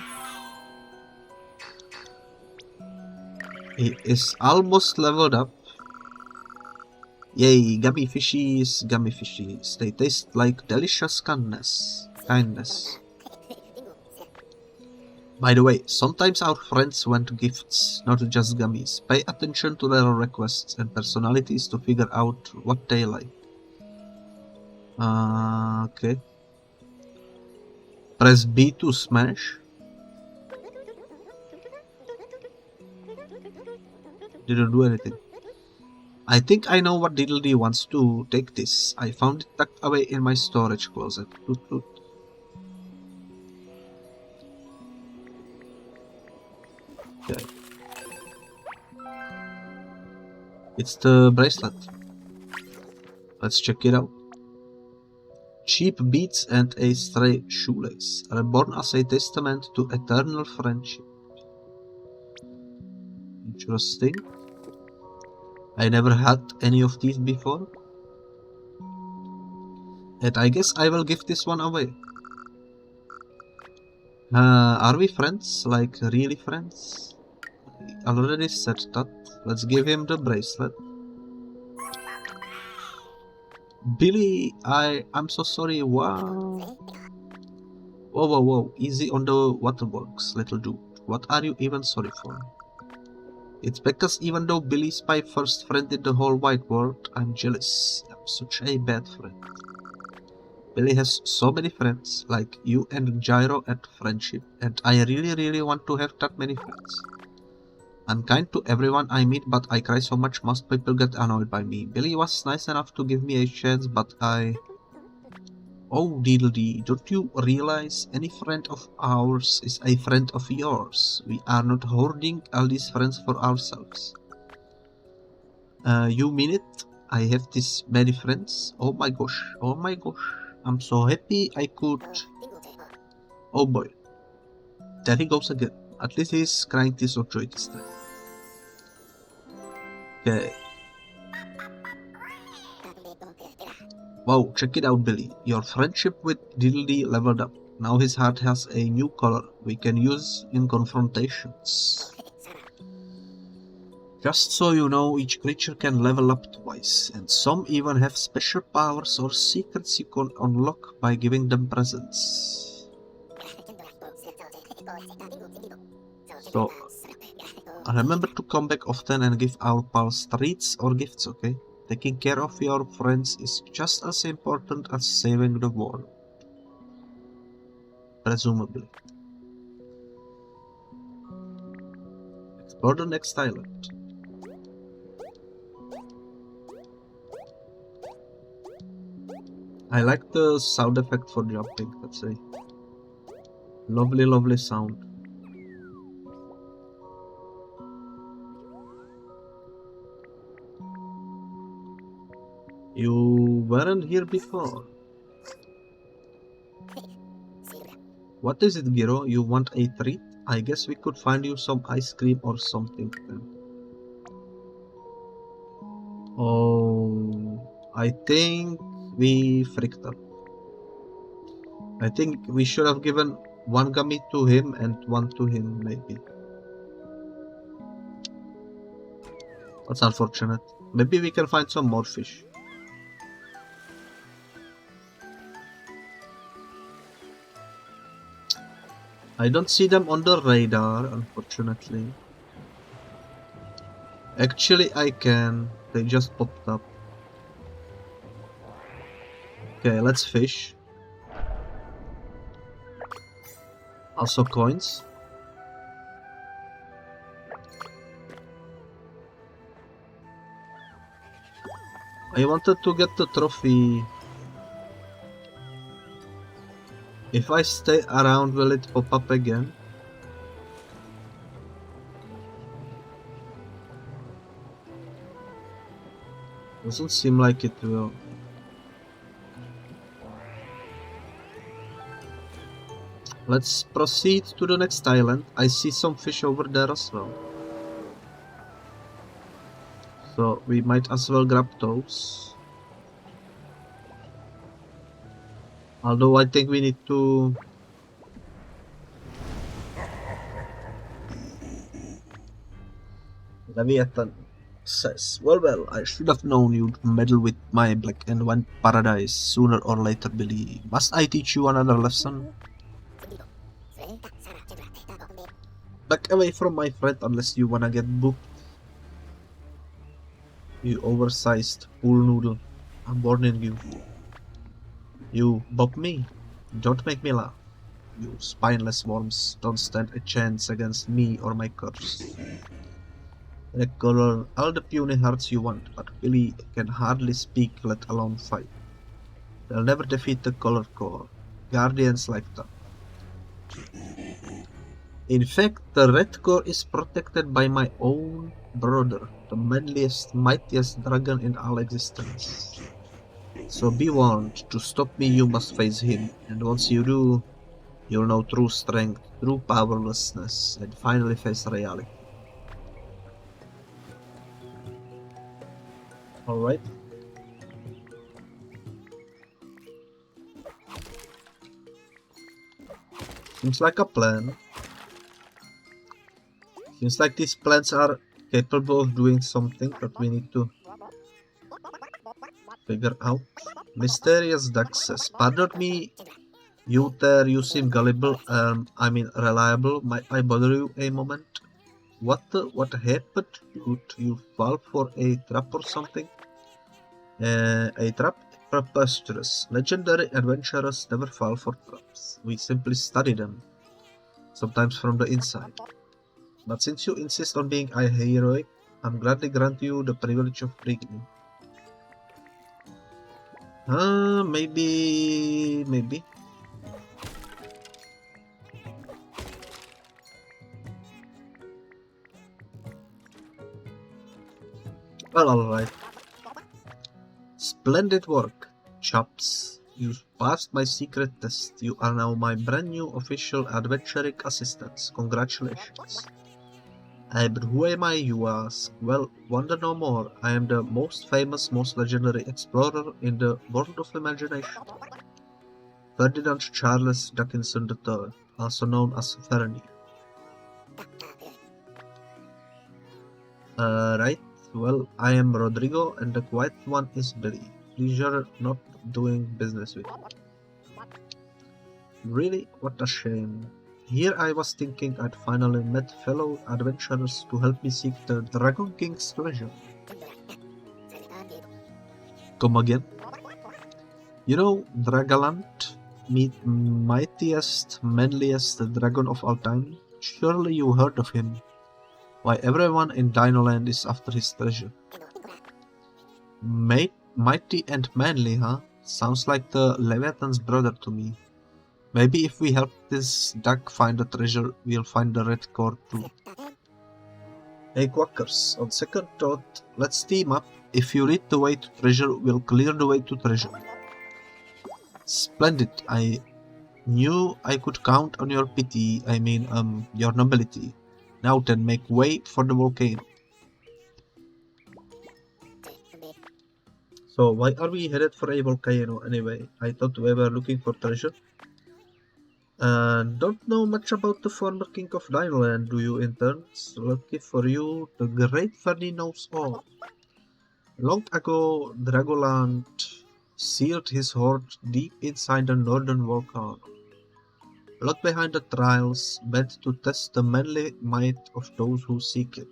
He is almost leveled up. Yay, gummy fishies, gummy fishies. They taste like delicious kindness. By the way, sometimes our friends want gifts, not just gummies. Pay attention to their requests and personalities to figure out what they like. Okay. Press B to smash. Didn't do anything. I think I know what Diddle D wants to. Take this. I found it tucked away in my storage closet. Toot toot. Okay. It's the bracelet. Let's check it out. Cheap beads and a stray shoelace, reborn as a testament to eternal friendship. Interesting. I never had any of these before. And I guess I will give this one away. Are we friends? Like, really friends? I already said that. Let's give him the bracelet. Billy, I'm so sorry. Wow. Whoa. Easy on the waterworks, little dude. What are you even sorry for? It's because even though Billy's my first friend in the whole wide world, I'm jealous. I'm such a bad friend. Billy has so many friends, like you and Gyro at Friendship, and I really want to have that many friends. I'm kind to everyone I meet, but I cry so much most people get annoyed by me. Billy was nice enough to give me a chance, but Oh, Diddle-dee, don't you realize any friend of ours is a friend of yours? We are not hoarding all these friends for ourselves. You mean it? I have this many friends? Oh my gosh. I'm so happy I could... Oh boy. There he goes again. At least he's crying tears of joy this time. Okay. Wow, check it out, Billy. Your friendship with Diddle-dee leveled up. Now his heart has a new color we can use in confrontations. Just so you know, each creature can level up twice, and some even have special powers or secrets you can unlock by giving them presents. So, remember to come back often and give our pals treats or gifts, okay? Taking care of your friends is just as important as saving the world. Presumably. Explore the next island. I like the sound effect for jumping, let's say. Lovely sound. You weren't here before. What is it, Giro? You want a treat? I guess we could find you some ice cream or something then. Oh, I think we freaked up. I think we should have given one gummy to him and one to him, maybe. That's unfortunate. Maybe we can find some more fish. I don't see them on the radar, unfortunately. Actually, I can. They just popped up. Okay, let's fish. Also coins. I wanted to get the trophy. If I stay around, will it pop up again? Doesn't seem like it will. Let's proceed to the next island. I see some fish over there as well. So we might as well grab those. Although I think we need to... Leviathan says, well, I should have known you'd meddle with my black and white paradise sooner or later, Billy. Must I teach you another lesson? Back away from my friend unless you wanna get booked. You oversized pool noodle. I'm warning you. You bop me. Don't make me laugh. You spineless worms don't stand a chance against me or my curse. Color all the puny hearts you want, but Billy can hardly speak, let alone fight. They'll never defeat the Color Core. Guardians like that. In fact, the Red Core is protected by my own brother, the manliest, mightiest dragon in all existence. So be warned, to stop me you must face him, and once you do, you'll know true strength, true powerlessness, and finally face reality. Alright. Seems like a plan. Seems like these plans are capable of doing something that we need to figure out. Mysterious Duck says, pardon me, you there, you seem gullible, I mean reliable. Might I bother you a moment? What happened? Did you fall for a trap or something? A trap? Preposterous. Legendary adventurers never fall for traps. We simply study them. Sometimes from the inside. But since you insist on being heroic, I'm gladly grant you the privilege of breaking. Maybe. Well, alright. Splendid work, chaps. You passed my secret test. You are now my brand new official adventuring assistants. Congratulations. But who am I, you ask? Well, wonder no more. I am the most famous, most legendary explorer in the world of imagination. Ferdinand Charles Dickinson III, also known as Fernie. Right? Well, I am Rodrigo, and the quiet one is Billy. Pleasure not doing business with you. Really? What a shame. Here I was thinking I'd finally met fellow adventurers to help me seek the Dragon King's treasure. Come again? You know, Dragaland, mightiest, manliest dragon of all time? Surely you heard of him. Why, everyone in Dinoland is after his treasure. Mighty and manly, huh? Sounds like the Leviathan's brother to me. Maybe if we help this duck find the treasure, we'll find the red core too. Hey Quackers, on second thought, let's team up. If you lead the way to treasure, we'll clear the way to treasure. Splendid. I knew I could count on your pity, your nobility. Now then, make way for the volcano. So, why are we headed for a volcano anyway? I thought we were looking for treasure. Don't know much about the former king of Dinoland, do you, interns? Lucky for you, the great Fernie knows all. Long ago, Dragoland sealed his hoard deep inside the northern volcano. Locked behind the trials, meant to test the manly might of those who seek it.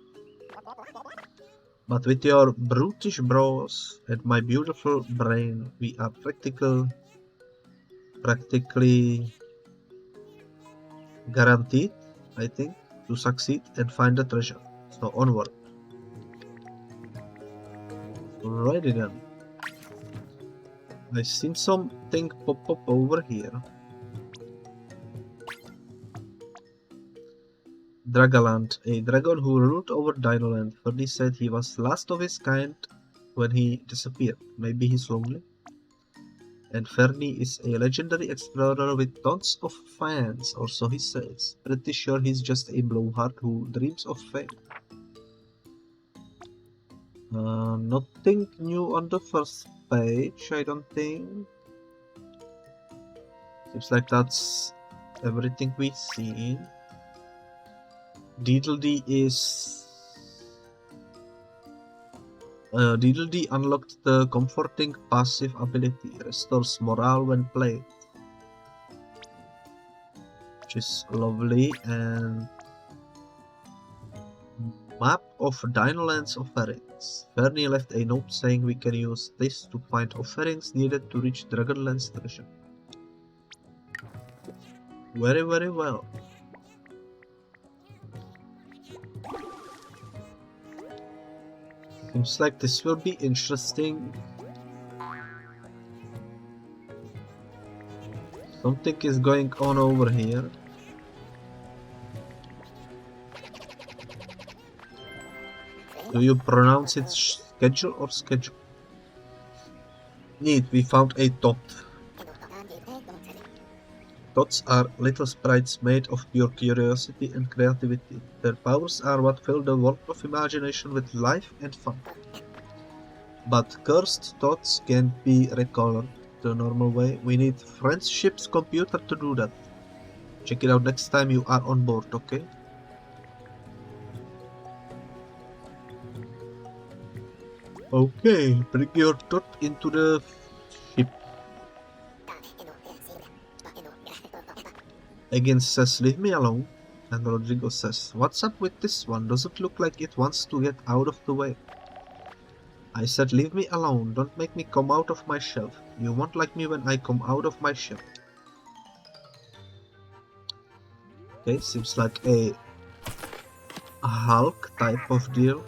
But with your brutish brows and my beautiful brain, we are practically guaranteed, I think, to succeed and find the treasure. So onward. Alrighty then. I seen something pop up over here. Dragaland, a dragon who ruled over Dinoland. Fernie said he was last of his kind when he disappeared. Maybe he's lonely? And Fernie is a legendary explorer with tons of fans, or so he says. Pretty sure he's just a blowhard who dreams of fame. Nothing new on the first page, I don't think. Seems like that's everything we see. Deedledee is... Deedledee unlocked the comforting passive ability, restores morale when played, which is lovely, and map of Dinoland's offerings. Fernie left a note saying we can use this to find offerings needed to reach Dragonland's treasure. Very, very well. Seems like this will be interesting. Something is going on over here. Do you pronounce it schedule or schedule? Neat, we found a tot. Tots are little sprites made of pure curiosity and creativity. Their powers are what fill the world of imagination with life and fun. But cursed tots can't be recolored the normal way. We need Friendship's computer to do that. Check it out next time you are on board, okay? Okay, bring your tot into the ship. Again says, leave me alone. And Rodrigo says, what's up with this one? Does it look like it wants to get out of the way? I said, leave me alone. Don't make me come out of my shell. You won't like me when I come out of my shell. Okay, seems like a Hulk type of deal.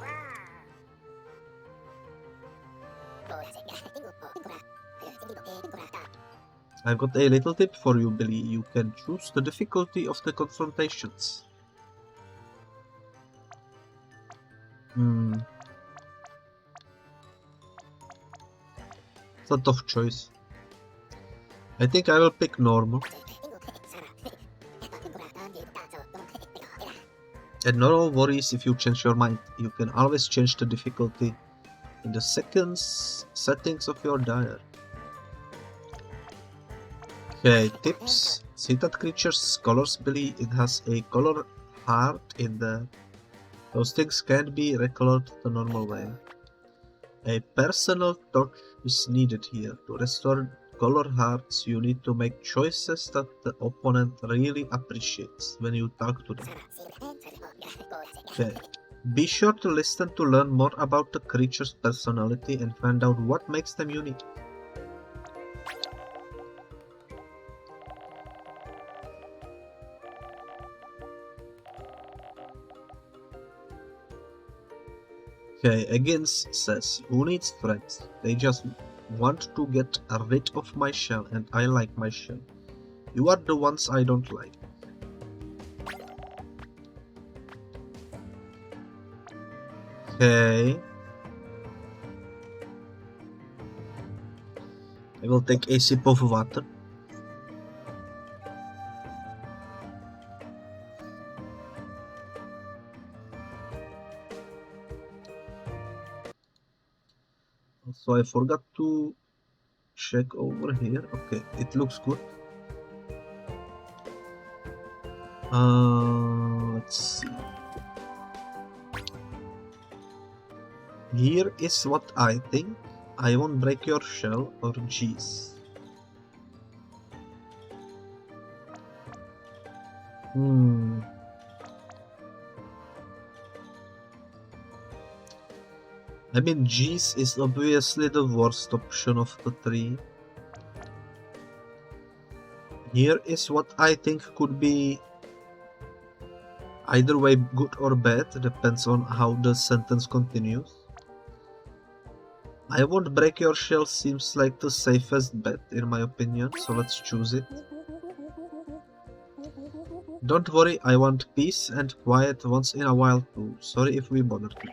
I've got a little tip for you, Billy. You can choose the difficulty of the confrontations. It's a tough choice. I think I will pick normal. And no worries if you change your mind. You can always change the difficulty in the settings of your diary. Okay, tips. See that creature's colors, Billy? It has a color heart in there. Those things can't be recolored the normal way. A personal touch is needed here. To restore color hearts, you need to make choices that the opponent really appreciates when you talk to them. Okay. Be sure to listen to learn more about the creature's personality and find out what makes them unique. Okay, Higgins says, who needs friends? They just want to get rid of my shell, and I like my shell. You are the ones I don't like. Okay. I will take a sip of water. So I forgot to check over here. Okay, it looks good. Let's see. Here is what I think. I won't break your shell or G's. I mean, G's is obviously the worst option of the three. Here is what I think could be either way good or bad, depends on how the sentence continues. I won't break your shell seems like the safest bet in my opinion, so let's choose it. Don't worry, I want peace and quiet once in a while too. Sorry if we bothered you.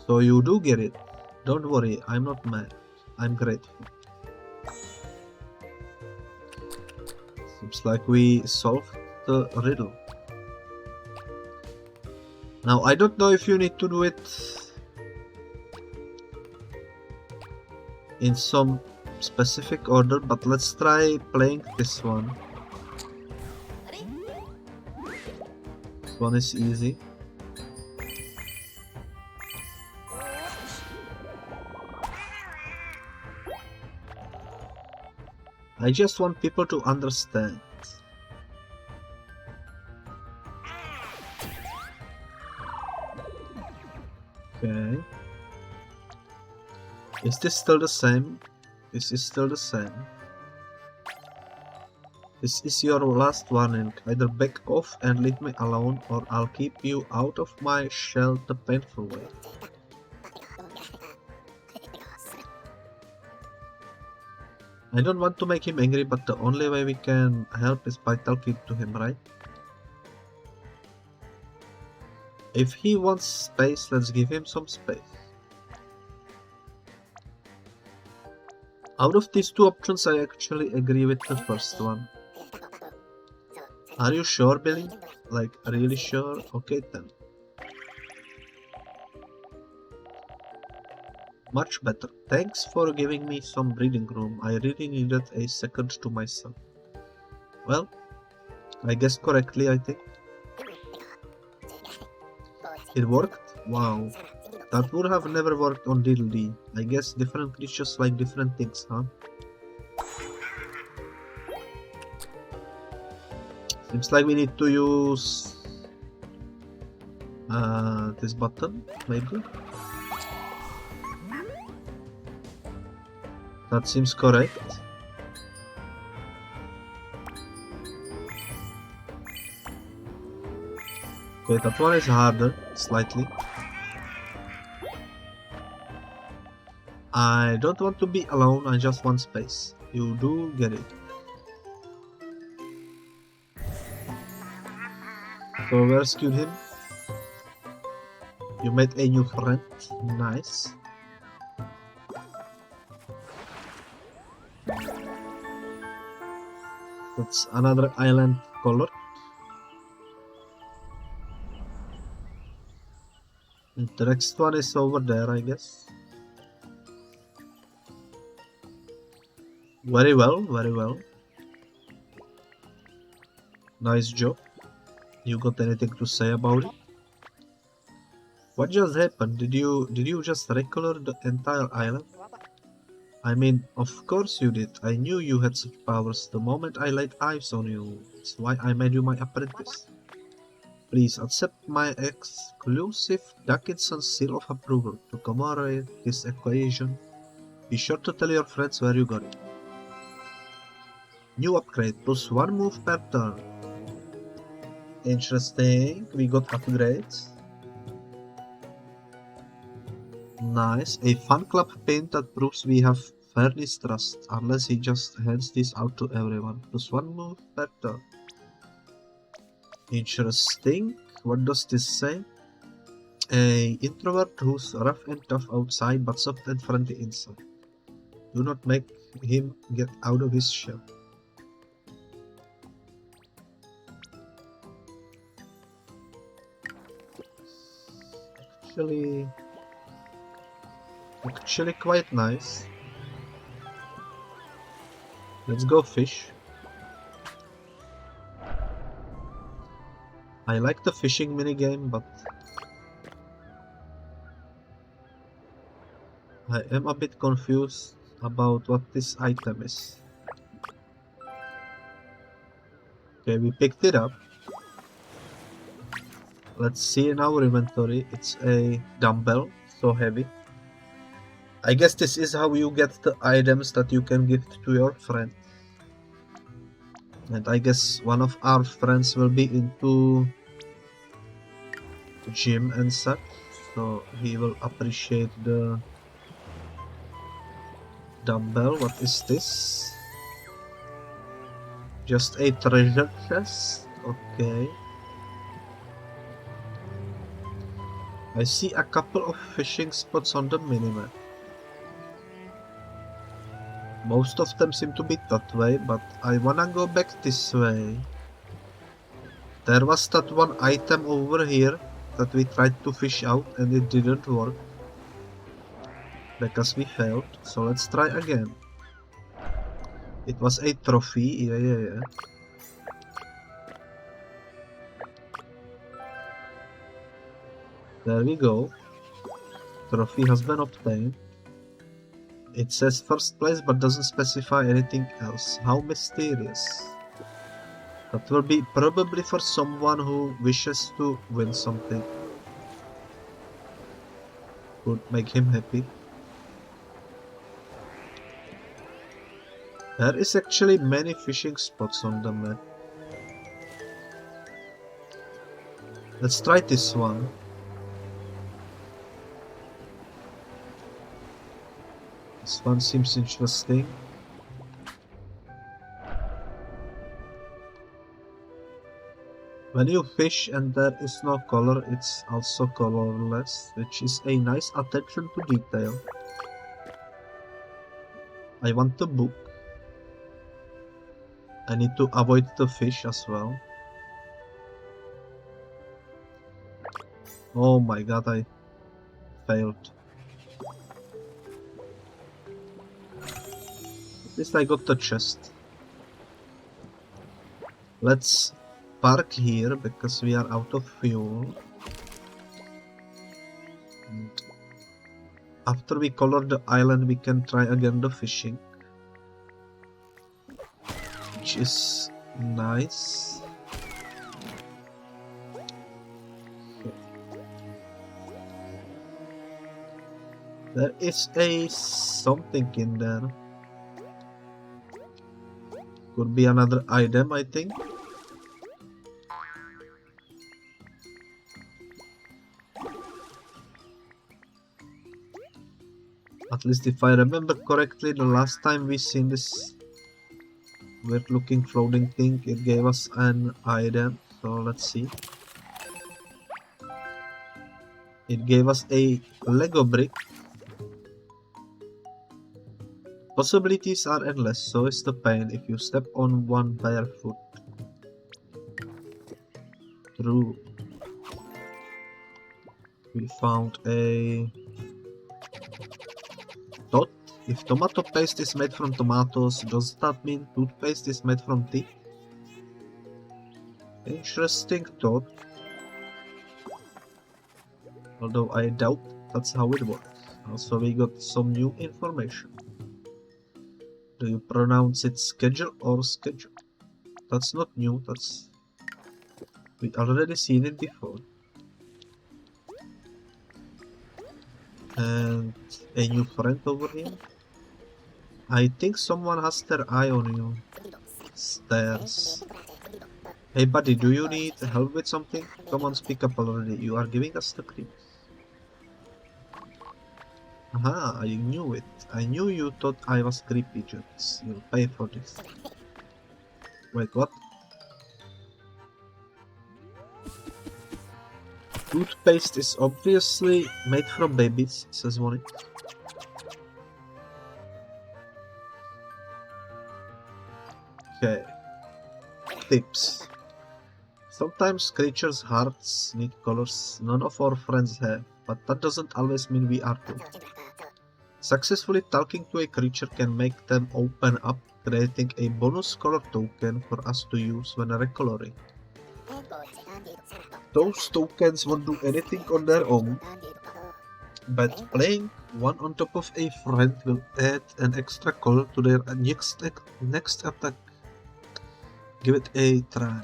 So you do get it. Don't worry, I'm not mad. I'm grateful. Seems like we solved the riddle. Now I don't know if you need to do it in some specific order, but let's try playing this one. This one is easy. I just want people to understand. Okay. Is this still the same? This is still the same. This is your last warning. Either back off and leave me alone, or I'll keep you out of my shell the painful way. I don't want to make him angry, but the only way we can help is by talking to him, right? If he wants space, let's give him some space. Out of these two options, I actually agree with the first one. Are you sure, Billy? Like, really sure? Okay then. Much better. Thanks for giving me some breathing room. I really needed a second to myself. Well, I guessed correctly, I think. It worked? Wow. That would have never worked on Diddle D. I guess different creatures like different things, huh? Seems like we need to use this button, maybe? That seems correct. Okay, that one is harder, slightly. I don't want to be alone, I just want space. You do get it. So we rescued him. You made a new friend. Nice. That's another island color. And the next one is over there, I guess. Very well, very well. Nice job. You got anything to say about it? What just happened? Did you just recolor the entire island? I mean, of course you did. I knew you had such powers the moment I laid eyes on you. That's why I made you my apprentice. Please accept my exclusive Dickinson seal of approval. To commemorate this occasion, be sure to tell your friends where you got it. New upgrade, plus 1 move per turn. Interesting, we got upgrades. Nice, a fan club pin that proves we have Fernie's trust, unless he just hands this out to everyone. Plus 1 move per turn. Interesting, what does this say? A introvert who's rough and tough outside but soft and friendly inside. Do not make him get out of his shell. Actually quite nice. Let's go fish. I like the fishing minigame, but I am a bit confused about what this item is. Okay, we picked it up. Let's see in our inventory. It's a dumbbell, so heavy. I guess this is how you get the items that you can gift to your friend. And I guess one of our friends will be into gym and such, so he will appreciate the dumbbell. What is this? Just a treasure chest? Okay. I see a couple of fishing spots on the minimap. Most of them seem to be that way, but I wanna go back this way. There was that one item over here that we tried to fish out and it didn't work. Because we failed, so let's try again. It was a trophy, yeah. There we go. Trophy has been obtained. It says first place but doesn't specify anything else. How mysterious. That will be probably for someone who wishes to win something. Would make him happy. There is actually many fishing spots on the map. Let's try this one. This one seems interesting. When you fish and there is no color, it's also colorless, which is a nice attention to detail. I want the book. I need to avoid the fish as well. Oh my god, I failed. At least I got the chest. Let's park here because we are out of fuel. And after we color the island, we can try again the fishing, which is nice. There is a something in there. Could be another item, I think. At least if I remember correctly, the last time we seen this weird looking floating thing, it gave us an item. So let's see. It gave us a Lego brick. Possibilities are endless, so is the pain if you step on one barefoot. True. We found a dot. If tomato paste is made from tomatoes, does that mean toothpaste is made from teeth? Interesting thought. Although I doubt that's how it works. Also, we got some new information. Do you pronounce it schedule or schedule? That's not new, that's... we already seen it before. And a new friend over here. I think someone has their eye on you. Stairs. Hey buddy, do you need help with something? Come on, speak up already. You are giving us the creeps. Aha, I knew it. I knew you thought I was creepy, Jets. You'll pay for this. Wait, what? Toothpaste is obviously made from babies, says one. Okay. Tips. Sometimes creatures' hearts need colors none of our friends have, but that doesn't always mean we are too. Successfully talking to a creature can make them open up, creating a bonus color token for us to use when recoloring. Those tokens won't do anything on their own, but playing one on top of a friend will add an extra color to their next attack. Give it a try.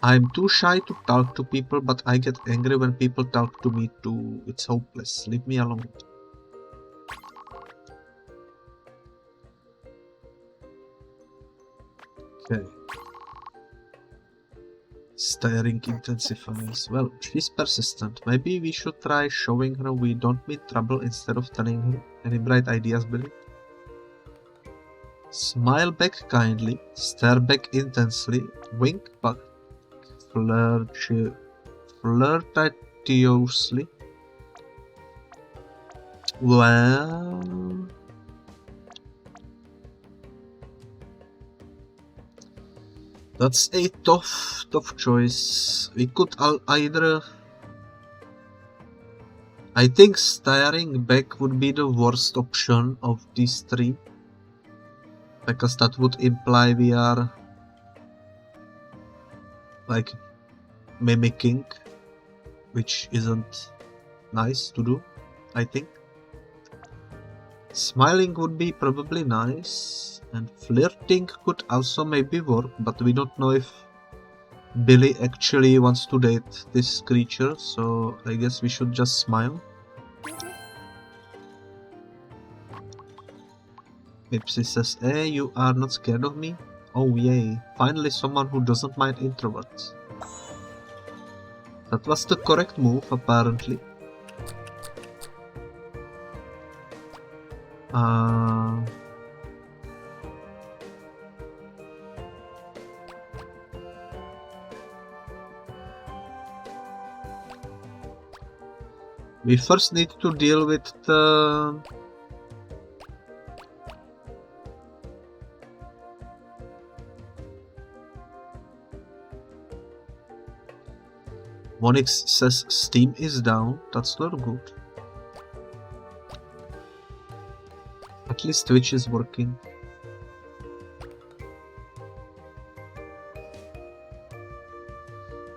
I'm too shy to talk to people, but I get angry when people talk to me too. It's hopeless. Leave me alone. Okay. Staring intensifies. Well, she's persistent. Maybe we should try showing her we don't mean trouble instead of telling her. Any bright ideas, Billy? Smile back kindly, stare back intensely, wink back flirtatiously. Well... that's a tough choice. We could either I think staring back would be the worst option of these three, because that would imply we are like mimicking, which isn't nice to do, I think. Smiling would be probably nice, and flirting could also maybe work, but we don't know if Billy actually wants to date this creature, so I guess we should just smile. Ipsy says, hey, you are not scared of me? Oh yay, finally someone who doesn't mind introverts. That was the correct move, apparently. We first need to deal with the... Monix says Steam is down, that's not good. At least Twitch is working.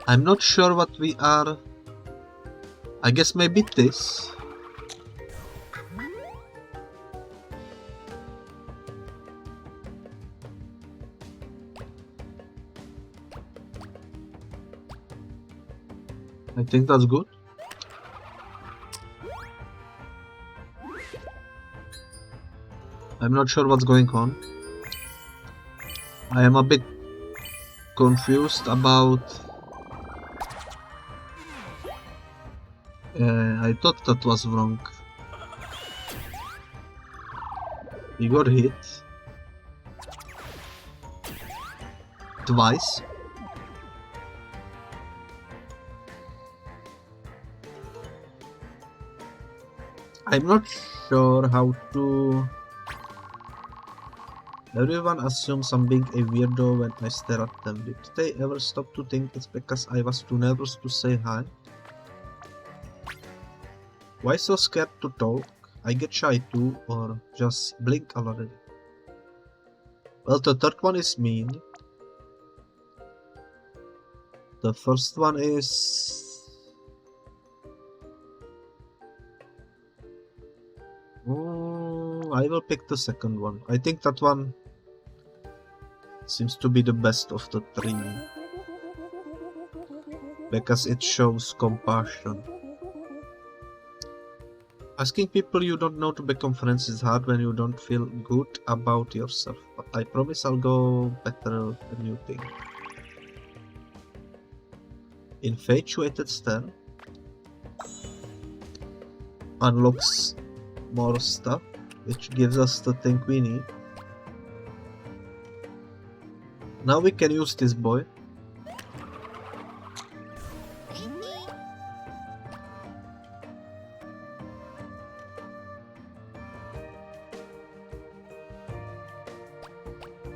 I'm not sure what we are... I guess maybe this. I think that's good. I'm not sure what's going on. I am a bit confused about... I thought that was wrong. We got hit. Twice. I'm not sure how to... Everyone assumes I'm being a weirdo when I stare at them. Did they ever stop to think it's because I was too nervous to say hi? Why so scared to talk? I get shy too, or just blink already. Well, the third one is mean. The first one is... I will pick the second one. I think that one seems to be the best of the three, because it shows compassion. Asking people you don't know to become friends is hard when you don't feel good about yourself, but I promise I'll go better than you think. Infatuated stare unlocks more stuff, which gives us the thing we need. Now we can use this boy.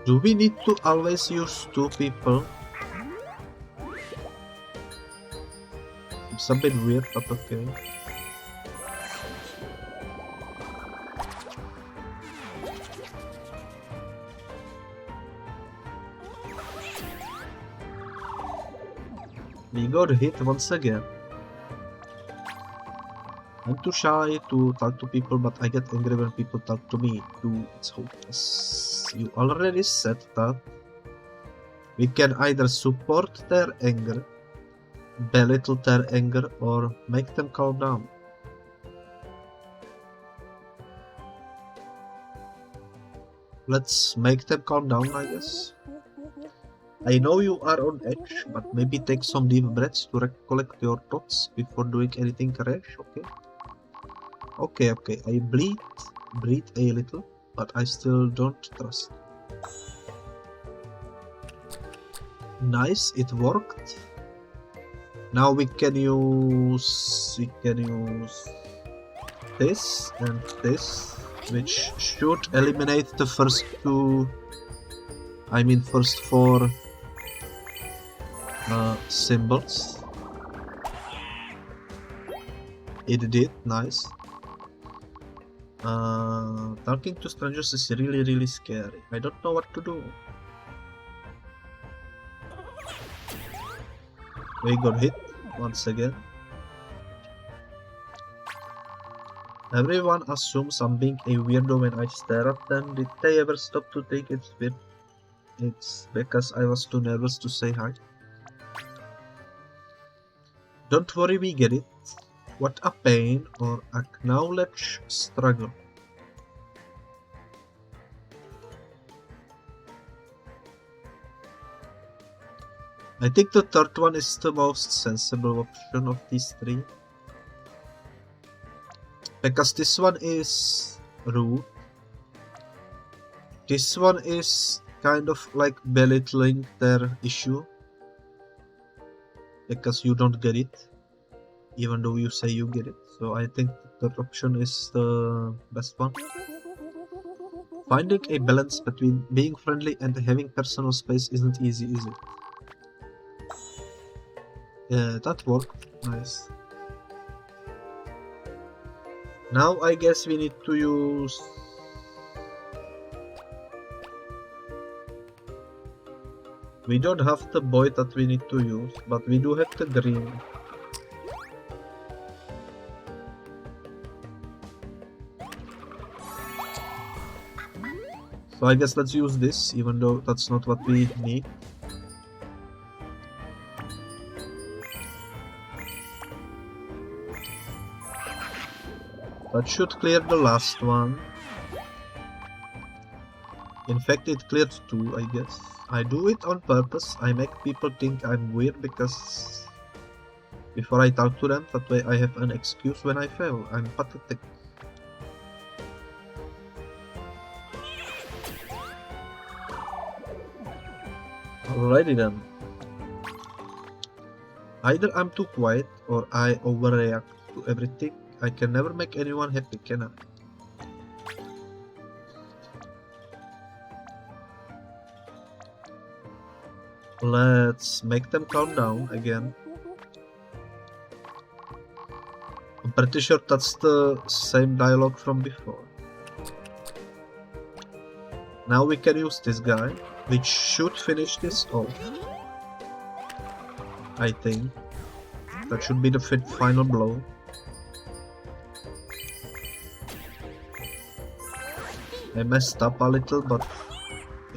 Do we need to always use two people? It's a bit weird, but okay. We got hit once again. I'm too shy to talk to people, but I get angry when people talk to me too. It's hopeless. You already said that. We can either support their anger, belittle their anger, or make them calm down. Let's make them calm down, I guess. I know you are on edge, but maybe take some deep breaths to recollect your thoughts before doing anything rash, okay? Okay, I breathe a little, but I still don't trust. Nice, it worked. Now we can use this and this, which should eliminate the first two, first four symbols. It did, nice. Talking to strangers is really scary. I don't know what to do. We got hit once again. Everyone assumes I'm being a weirdo when I stare at them. Did they ever stop to think it's weird? It's because I was too nervous to say hi. Don't worry, we get it. What a pain, or acknowledge struggle. I think the third one is the most sensible option of these three. Because this one is rude. This one is kind of like belittling their issue. Because you don't get it. Even though you say you get it. So I think the third option is the best one. Finding a balance between being friendly and having personal space isn't easy, is it? Yeah, that worked. Nice. Now I guess we need to use... We don't have the boy that we need to use, but we do have the green. So I guess let's use this, even though that's not what we need. That should clear the last one. In fact, it cleared 2, I guess. I do it on purpose. I make people think I'm weird because before I talk to them, that way I have an excuse when I fail. I'm pathetic. Alrighty then. Either I'm too quiet or I overreact to everything. I can never make anyone happy, can I? Let's make them calm down again. I'm pretty sure that's the same dialogue from before. Now we can use this guy, which should finish this off. I think. That should be the final blow. I messed up a little, but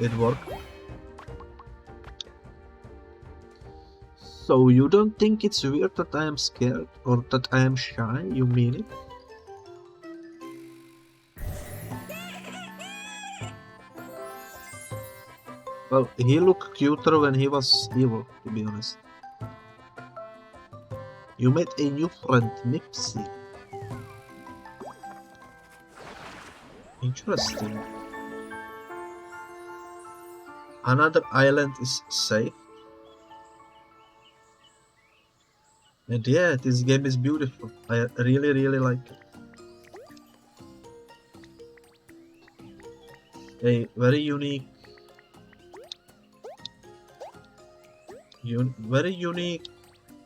it worked. So you don't think it's weird that I am scared or that I am shy? You mean it? Well, he looked cuter when he was evil, to be honest. You made a new friend, Nipsey. Interesting. Another island is safe. And yeah, this game is beautiful. I really like it. A very unique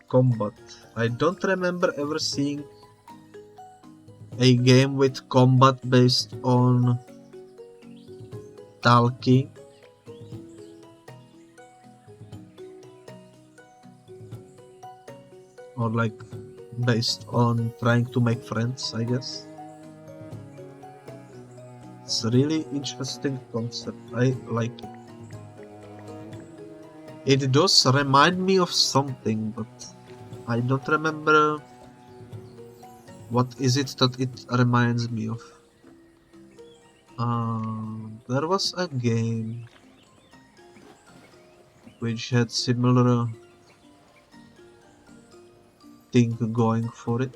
combat. I don't remember ever seeing a game with combat based on talking. Or like based on trying to make friends, I guess. It's a really interesting concept. I like it. It does remind me of something, but I don't remember what is it that it reminds me of. There was a game which had similar thing going for it.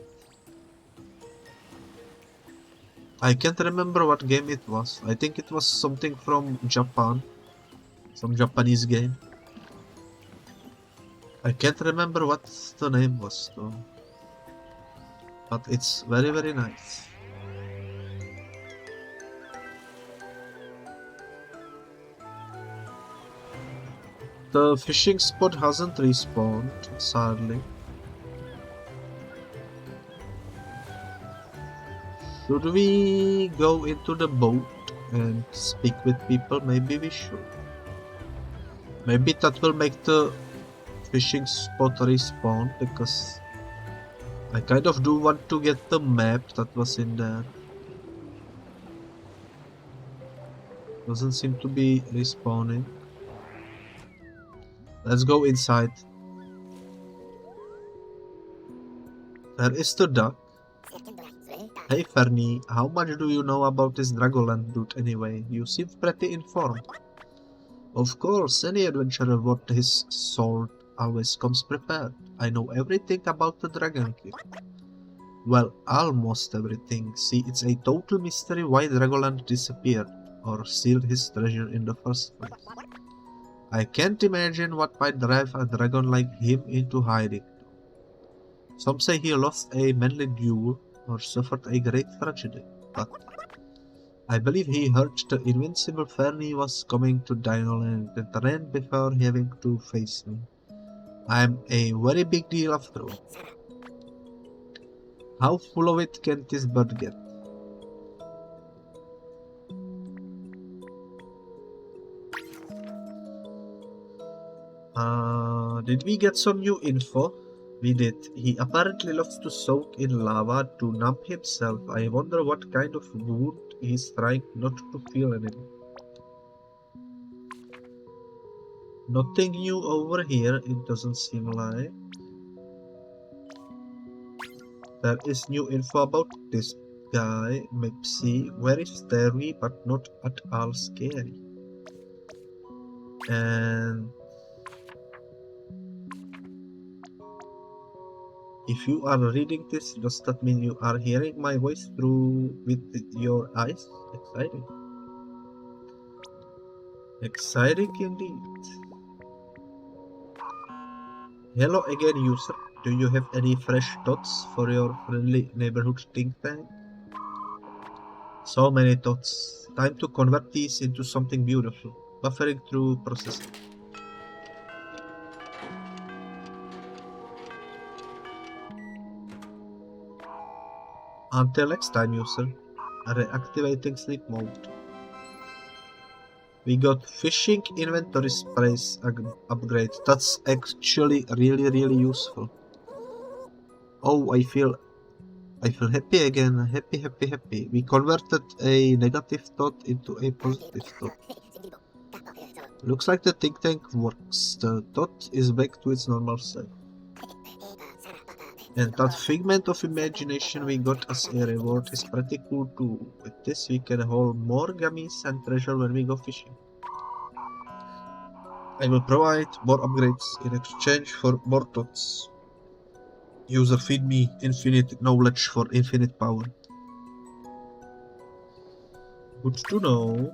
I can't remember what game it was. I think it was something from Japan. Some Japanese game. I can't remember what the name was though. But it's very nice. The fishing spot hasn't respawned, sadly. Should we go into the boat and speak with people? Maybe we should. Maybe that will make the fishing spot respawn, because I kind of do want to get the map that was in there. Doesn't seem to be respawning. Let's go inside. There is the duck. Hey Fernie, how much do you know about this Dragoland dude anyway? You seem pretty informed. Of course, any adventurer worth his salt always comes prepared. I know everything about the Dragon King. Well, almost everything. See, it's a total mystery why Dragoland disappeared, or sealed his treasure in the first place. I can't imagine what might drive a dragon like him into hiding. Some say he lost a manly duel, or suffered a great tragedy, but I believe he heard the invincible Fernie was coming to Dinoland and ran before having to face me. I'm a very big deal after all. How full of it can this bird get? Did we get some new info? We did. He apparently loves to soak in lava to numb himself. I wonder what kind of wound he's trying not to feel anymore. Nothing new over here, it doesn't seem like. There is new info about this guy, Mipsy. Very scary, but not at all scary. And if you are reading this, does that mean you are hearing my voice through with your eyes? Exciting. Exciting indeed. Hello again, user. Do you have any fresh thoughts for your friendly neighborhood think tank? So many thoughts. Time to convert these into something beautiful. Buffering through processing. Until next time, user. Reactivating sleep mode. We got fishing inventory space upgrade. That's actually really useful. Oh, I feel happy again. Happy. We converted a negative thought into a positive thought. Looks like the think tank works. The thought is back to its normal self. And that figment of imagination we got as a reward is pretty cool too. With this we can haul more gummies and treasure when we go fishing. I will provide more upgrades in exchange for more thoughts. User, feed me infinite knowledge for infinite power. Good to know.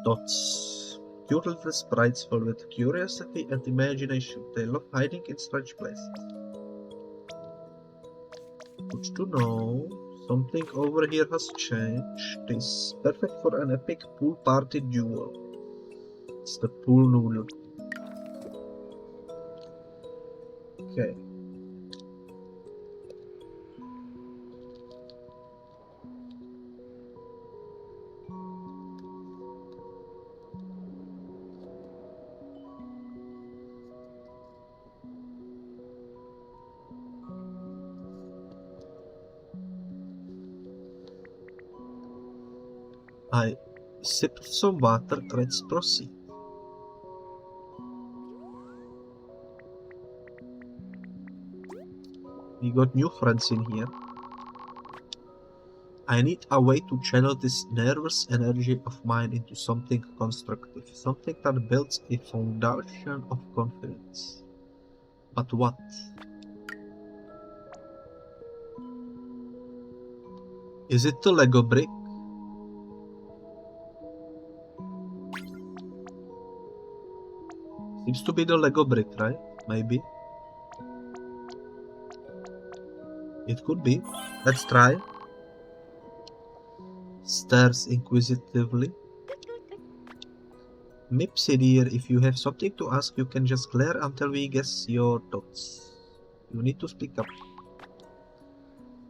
Thoughts. Cute little sprites filled with curiosity and imagination. They love hiding in strange places. Good to know. Something over here has changed. It's perfect for an epic pool party duel. It's the pool noodle. Okay. I sipped some water. Let's proceed. We got new friends in here. I need a way to channel this nervous energy of mine into something constructive, something that builds a foundation of confidence. But what? Is it the Lego brick? Seems to be the Lego brick, right? Maybe. It could be. Let's try. Stares inquisitively. Mipsy dear, if you have something to ask, you can just glare until we guess your thoughts. You need to speak up.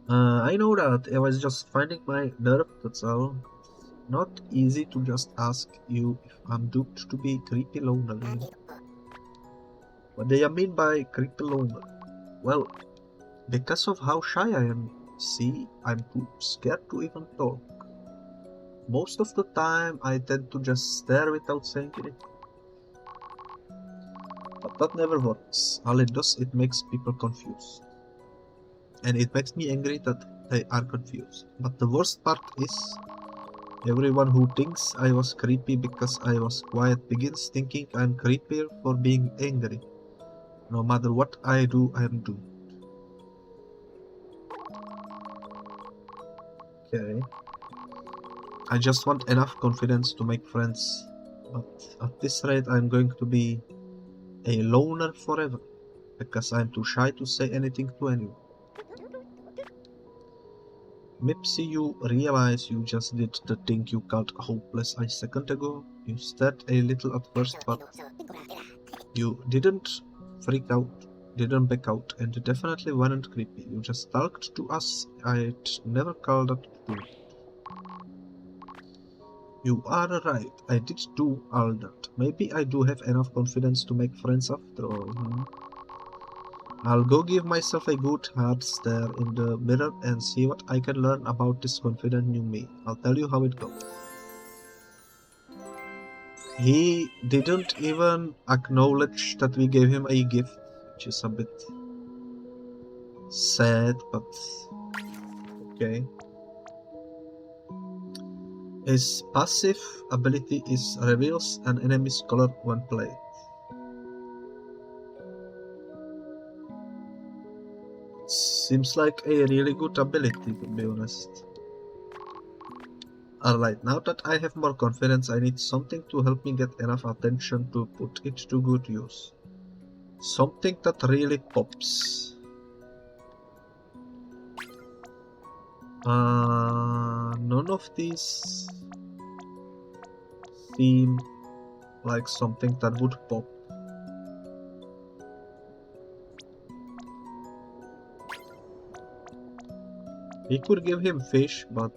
I know that. I was just finding my nerve, that's all. Not easy to just ask you if I'm doomed to be creepy lonely. What do you mean by creepy lonely? Well, because of how shy I am. See, I'm too scared to even talk. Most of the time, I tend to just stare without saying anything. But that never works. All it does, it makes people confused. And it makes me angry that they are confused. But the worst part is, everyone who thinks I was creepy because I was quiet begins thinking I'm creepier for being angry. No matter what I do, I'm doomed. Okay. I just want enough confidence to make friends. But at this rate, I'm going to be a loner forever. Because I'm too shy to say anything to anyone. Mipsy, you realize you just did the thing you called hopeless a second ago? You stared a little at first, but you didn't freak out, didn't back out, and definitely weren't creepy. You just talked to us. I'd never call that rude. You are right, I did do all that. Maybe I do have enough confidence to make friends after all. I'll go give myself a good hard stare in the mirror and see what I can learn about this confident new me. I'll tell you how it goes. He didn't even acknowledge that we gave him a gift, which is a bit sad, but okay. His passive ability is reveals an enemy's color when played. Seems like a really good ability, to be honest. Alright, now that I have more confidence, I need something to help me get enough attention to put it to good use. Something that really pops. None of these seem like something that would pop. We could give him fish, but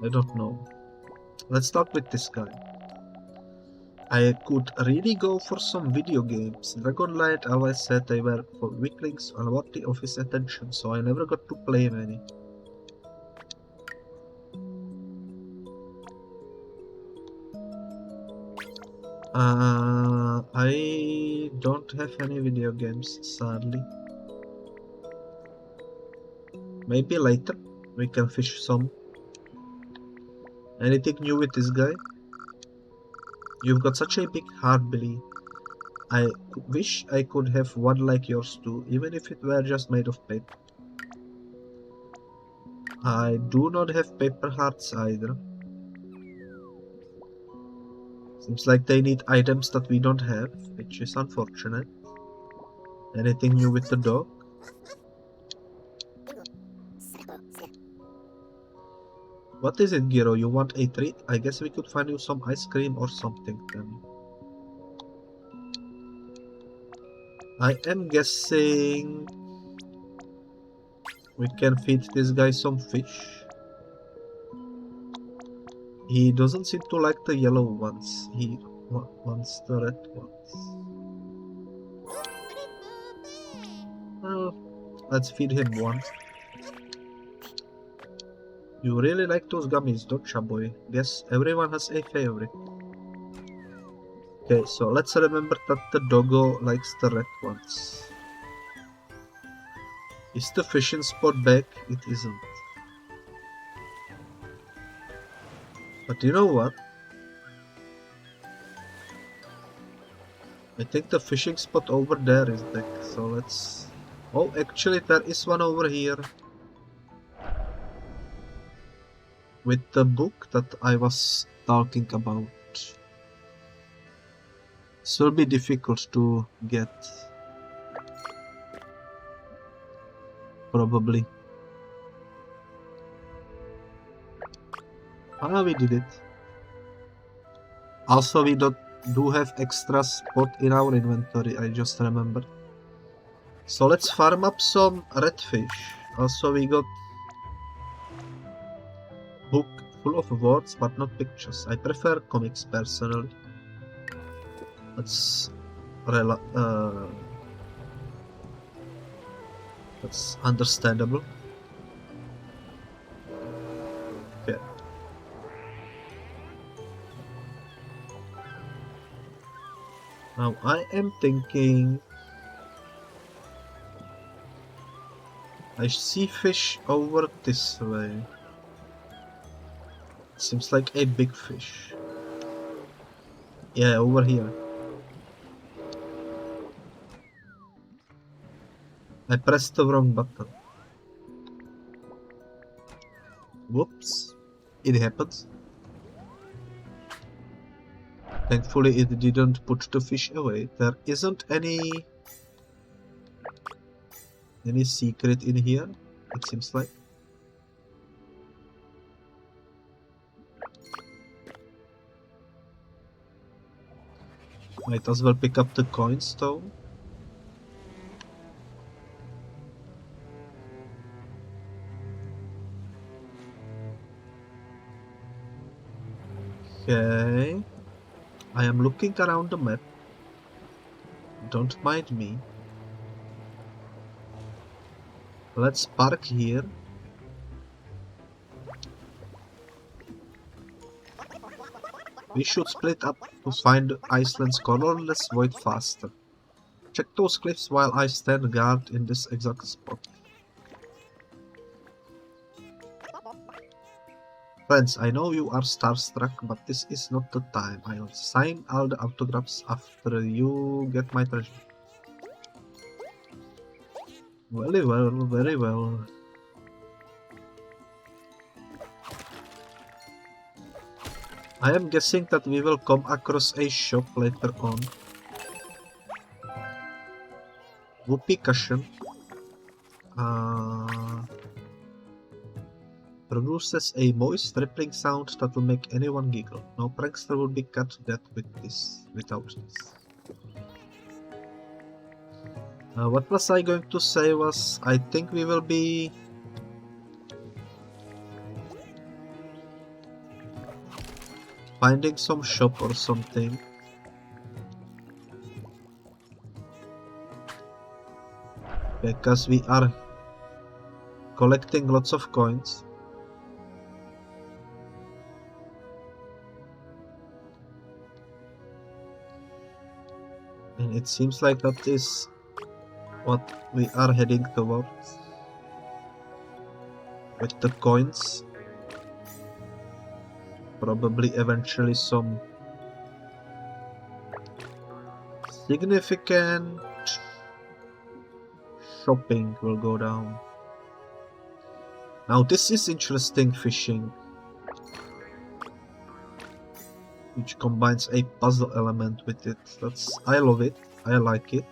I don't know. Let's start with this guy. I could really go for some video games. Dragonlight always said they were for weaklings and worthy of his attention, so I never got to play many. I don't have any video games, sadly. Maybe later we can fish some. Anything new with this guy? You've got such a big heart, Billy. I wish I could have one like yours too, even if it were just made of paper. I do not have paper hearts either. Seems like they need items that we don't have, which is unfortunate. Anything new with the dog? What is it, Giro? You want a treat? I guess we could find you some ice cream or something then. I am guessing we can feed this guy some fish. He doesn't seem to like the yellow ones. He wants the red ones. Well, let's feed him one. You really like those gummies, don't you, boy? Guess everyone has a favorite. Okay, so let's remember that the doggo likes the red ones. Is the fishing spot back? It isn't. But you know what? I think the fishing spot over there is back, so let's... Oh, actually there is one over here. With the book that I was talking about. This will be difficult to get. Probably. Ah, we did it. Also, we don't do have extra spot in our inventory, I just remembered. So let's farm up some redfish. Also we got book full of words but not pictures. I prefer comics personally. That's understandable. Okay. Now I am thinking I see fish over this way. Seems like a big fish. Yeah, over here. I pressed the wrong button. Whoops. It happens. Thankfully it didn't put the fish away. There isn't any secret in here, it seems like. Might as well pick up the coins though. Okay. I am looking around the map. Don't mind me. Let's park here. We should split up to find Iceland's colorless void faster. Check those cliffs while I stand guard in this exact spot. Friends, I know you are starstruck, but this is not the time. I'll sign all the autographs after you get my treasure. Very well, very well. I am guessing that we will come across a shop later on. Whoopee cushion. Produces a moist rippling sound that will make anyone giggle. No prankster would be cut dead without this. What was I going to say was, I think we will be finding some shop or something. Because we are collecting lots of coins. And it seems like that is what we are heading towards. With the coins. Probably eventually some significant shopping will go down. Now this is interesting fishing, which combines a puzzle element with it. I love it. I like it.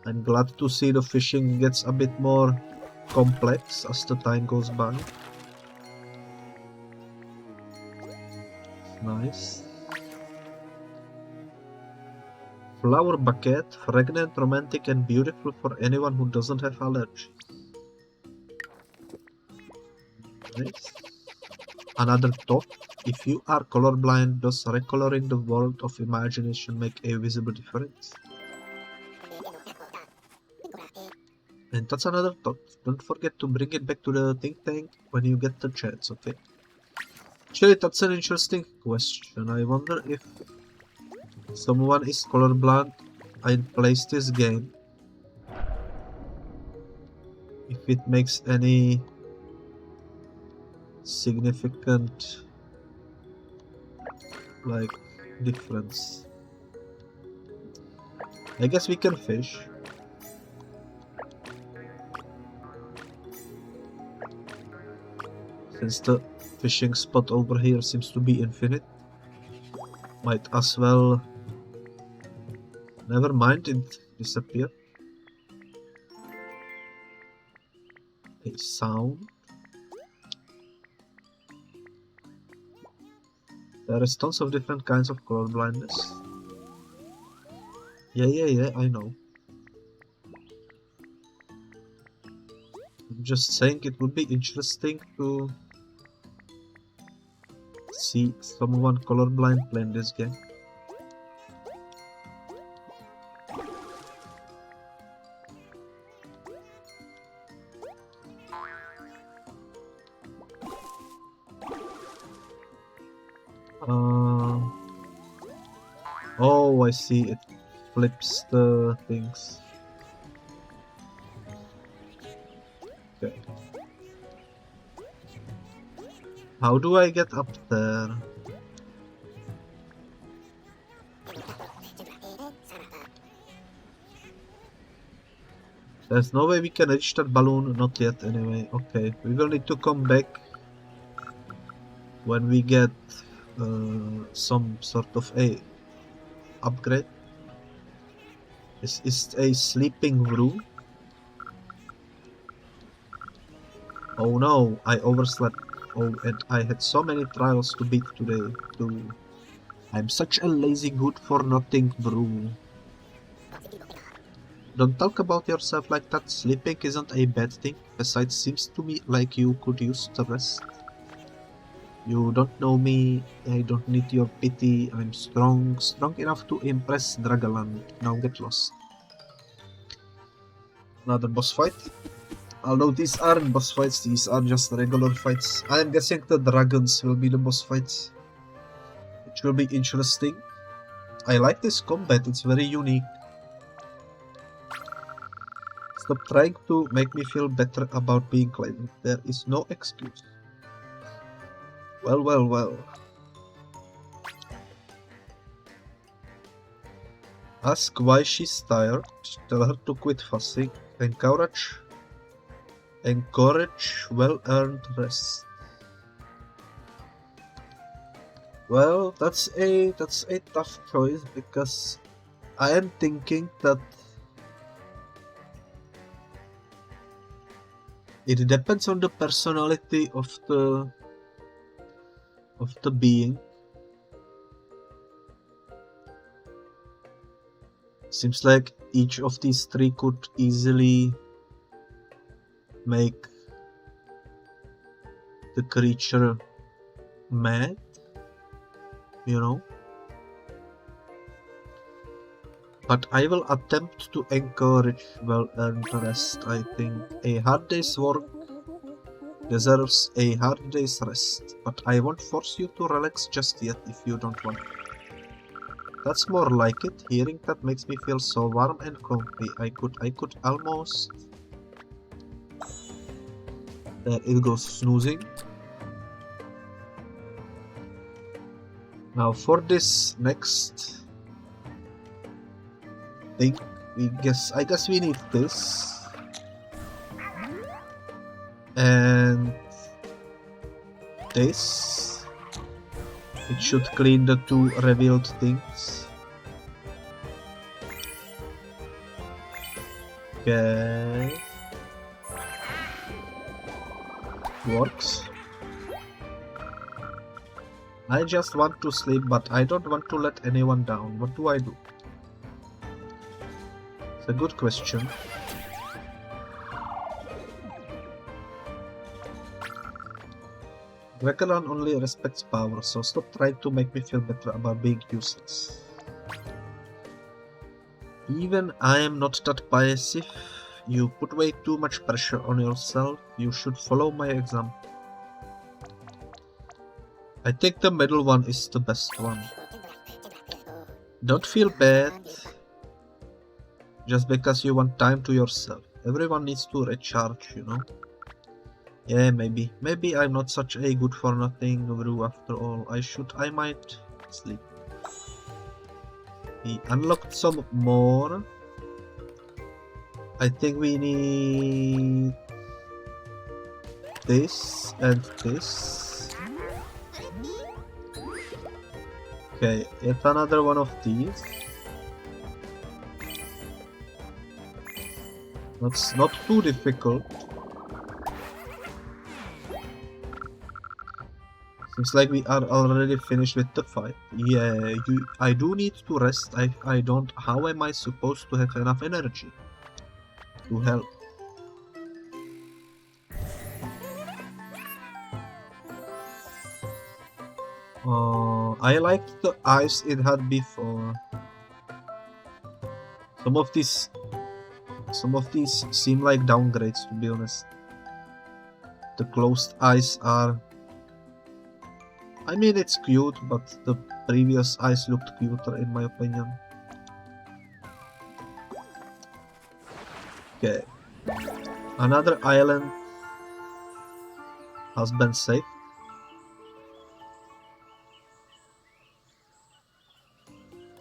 I'm glad to see the fishing gets a bit more complex as the time goes by. Nice. Flower bucket, fragrant, romantic and beautiful for anyone who doesn't have allergies. Nice. Another thought, if you are colorblind, does recoloring the world of imagination make a visible difference? And that's another thought. Don't forget to bring it back to the think tank when you get the chance, okay? Actually, that's an interesting question. I wonder if someone is colorblind and plays this game, if it makes any significant difference. I guess we can fish. Since the fishing spot over here seems to be infinite, might as well. Never mind, it disappeared. A sound. There is tons of different kinds of color blindness. Yeah, I know. I'm just saying it would be interesting to see someone colorblind playing this game. Oh, I see, it flips the things. Okay. How do I get up there? There's no way we can reach that balloon, not yet anyway. Okay, we will need to come back when we get some sort of a upgrade. This is a sleeping room. Oh no, I overslept. Oh, and I had so many trials to beat today too. I'm such a lazy good for nothing brew. Don't talk about yourself like that. Sleeping isn't a bad thing. Besides, seems to me like you could use the rest. You don't know me. I don't need your pity. I'm strong enough to impress Dragaland. Now get lost. Another boss fight. Although these aren't boss fights, these are just regular fights. I'm guessing the dragons will be the boss fights. It will be interesting. I like this combat, it's very unique. Stop trying to make me feel better about being clever. There is no excuse. Well. Ask why she's tired. Tell her to quit fussing. Encourage well-earned rest. Well, that's a tough choice because I am thinking that it depends on the personality of the being. Seems like each of these three could easily make the creature mad, you know. But I will attempt to encourage well-earned rest. I think a hard day's work deserves a hard day's rest, but I won't force you to relax just yet if you don't want. That's more like it. Hearing that makes me feel so warm and comfy. I could almost... There it goes, snoozing. Now for this next thing, I guess we need this. And this. It should clean the two revealed things. Okay. Works. I just want to sleep, but I don't want to let anyone down. What do I do? It's a good question. Dragaland only respects power, so stop trying to make me feel better about being useless. Even I am not that passive. You put way too much pressure on yourself. You should follow my example. I think the middle one is the best one. Don't feel bad just because you want time to yourself. Everyone needs to recharge, you know. Yeah, maybe I'm not such a good for nothing brew after all. I might sleep. We unlocked some more. I think we need this and this. Okay, yet another one of these. That's not too difficult. Seems like we are already finished with the fight. Yeah, I do need to rest. I don't... How am I supposed to have enough energy to help? I liked the eyes it had before. Some of these seem like downgrades, to be honest. The closed eyes are... I mean, it's cute, but the previous eyes looked cuter in my opinion. Okay. Another island has been saved.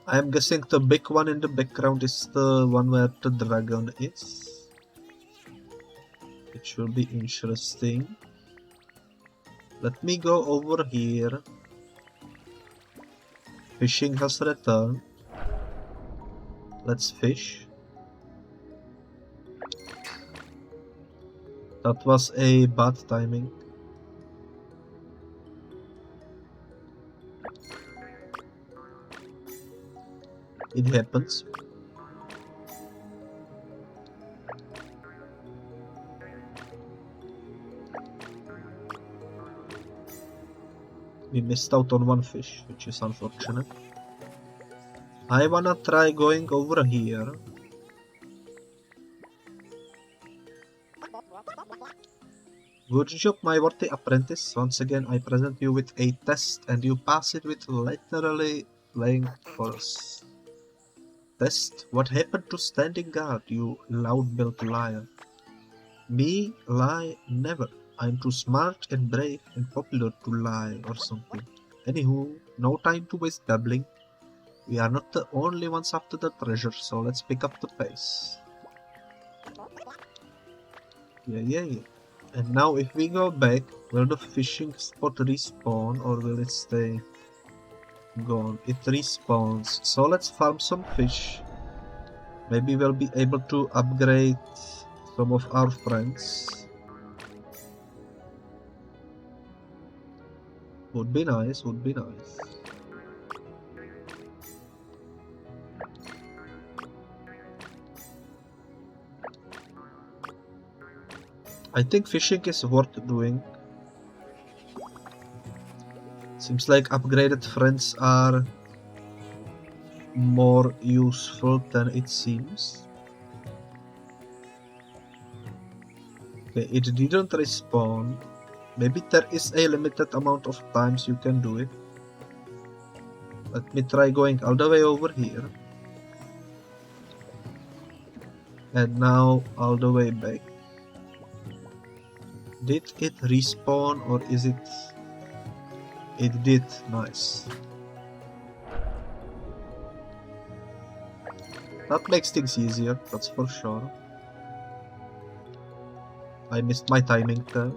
I am guessing the big one in the background is the one where the dragon is. It should be interesting. Let me go over here. Fishing has returned. Let's fish. That was a bad timing. It happens. We missed out on one fish, which is unfortunate. I wanna try going over here. Good job, my worthy apprentice. Once again, I present you with a test, and you pass it with literally flying colors. Test? What happened to standing guard, you loud-built liar? Me? Lie? Never. I'm too smart and brave and popular to lie or something. Anywho, no time to waste babbling. We are not the only ones after the treasure, so let's pick up the pace. Yeah. And now if we go back, will the fishing spot respawn or will it stay gone? It respawns. So let's farm some fish. Maybe we'll be able to upgrade some of our friends. Would be nice, would be nice. I think fishing is worth doing. Seems like upgraded friends are more useful than it seems. Okay, it didn't respawn. Maybe there is a limited amount of times you can do it. Let me try going all the way over here. And now all the way back. Did it respawn or is it... It did, nice. That makes things easier, that's for sure. I missed my timing there.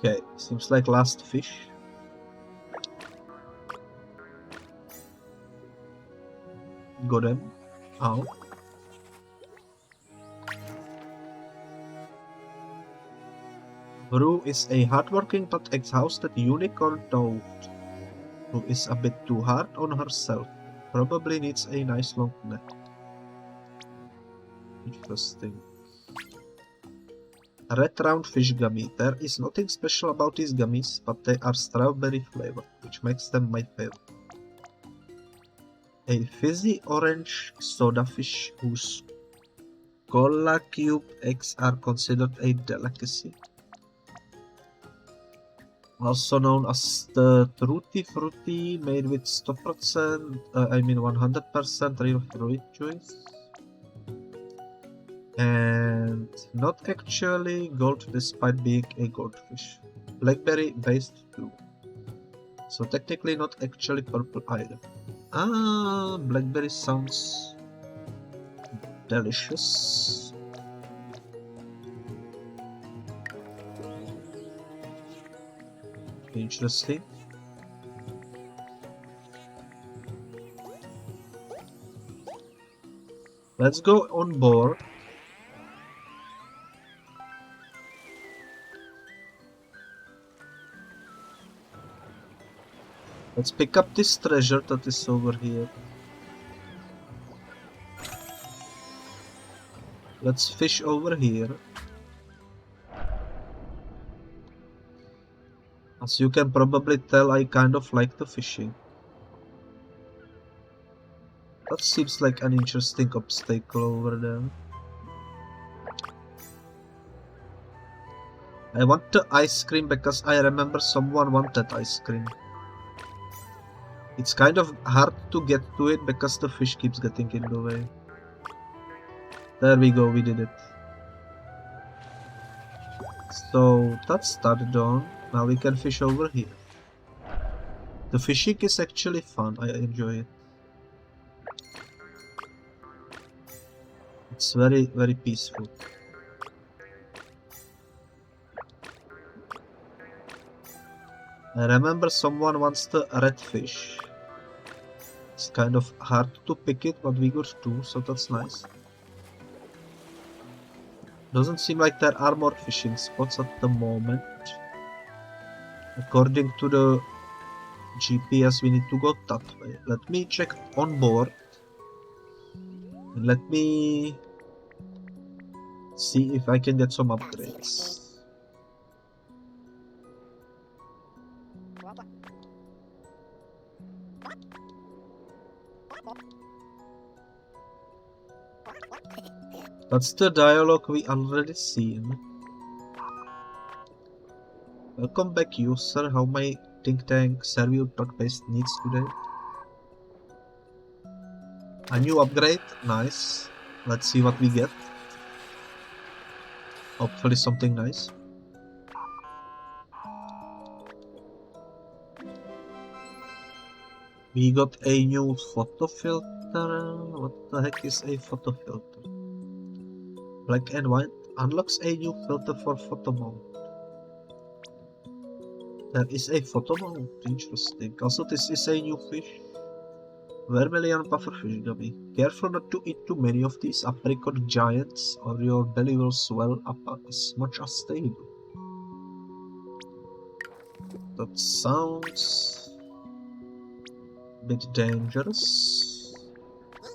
Okay, seems like last fish. Got him. Ow. Vroid is a hardworking but exhausted unicorn toad who is a bit too hard on herself. Probably needs a nice long nap. Interesting. A red round fish gummy. There is nothing special about these gummies, but they are strawberry flavored, which makes them my favorite. A fizzy orange soda fish whose cola cube eggs are considered a delicacy. Also known as the Tutti Frutti, made with 100% real fruit juice. And not actually gold despite being a goldfish. Blackberry based too. So technically not actually purple either. Ah, blackberry sounds delicious. Interesting. Let's go on board. Let's pick up this treasure that is over here. Let's fish over here. As you can probably tell, I kind of like the fishing. That seems like an interesting obstacle over there. I want the ice cream because I remember someone wanted ice cream. It's kind of hard to get to it because the fish keeps getting in the way. There we go, we did it. So that's that done. Now we can fish over here. The fishing is actually fun, I enjoy it. It's very, very peaceful. I remember someone wants the red fish. It's kind of hard to pick it, but we got two, so that's nice. Doesn't seem like there are more fishing spots at the moment. According to the GPS, we need to go that way. Let me check on board. And let me see if I can get some upgrades. That's the dialogue we already seen. Welcome back, user. How may think tank serve you talk-based needs today? A new upgrade, nice. Let's see what we get. Hopefully something nice. We got a new photo filter. What the heck is a photo filter? Black and white unlocks a new filter for photo mode. There is a photo mode, interesting. Also, this is a new fish. Vermilion pufferfish gummy. Careful not to eat too many of these apricot giants or your belly will swell up as much as they do. That sounds a bit dangerous.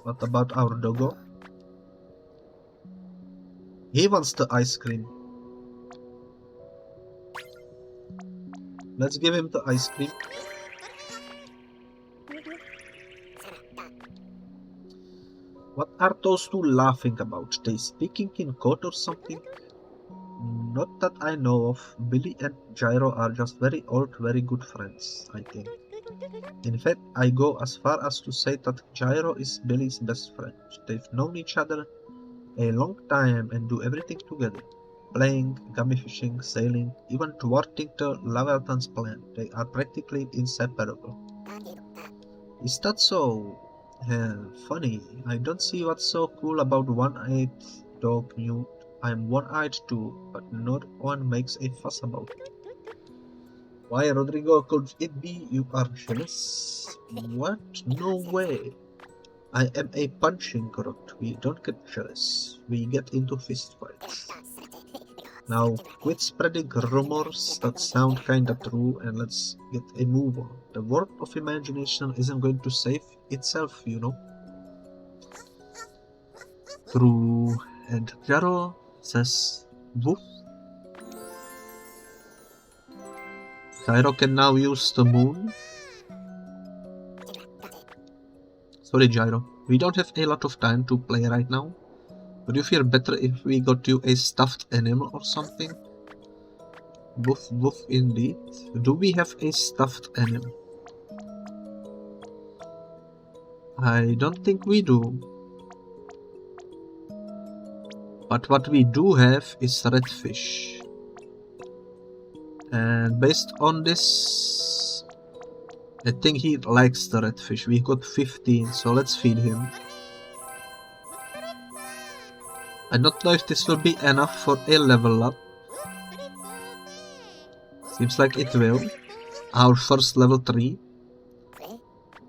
What about our doggo? He wants the ice cream. Let's give him the ice cream. What are those two laughing about? They speaking in code or something? Not that I know of. Billy and Gyro are just very old, very good friends, I think. In fact, I go as far as to say that Gyro is Billy's best friend. They've known each other a long time and do everything together. Playing, gummy fishing, sailing, even thwarting the Leviathan's plan. They are practically inseparable. Is that so? Funny. I don't see what's so cool about one-eyed dog Newt. I'm one-eyed too, but no one makes a fuss about it. Why, Rodrigo, could it be you are jealous? What? No way. I am a punching rod. We don't get jealous. We get into fistfights. Now, quit spreading rumors that sound kinda true and let's get a move on. The world of imagination isn't going to save itself, you know. True. And Jaro says, woof. Gyro can now use the moon. Sorry, Gyro. We don't have a lot of time to play right now. Would you feel better if we got you a stuffed animal or something? Woof woof indeed. Do we have a stuffed animal? I don't think we do. But what we do have is redfish. And based on this, I think he likes the redfish. We got 15, so let's feed him. I don't know if this will be enough for a level up. Seems like it will. Our first level 3.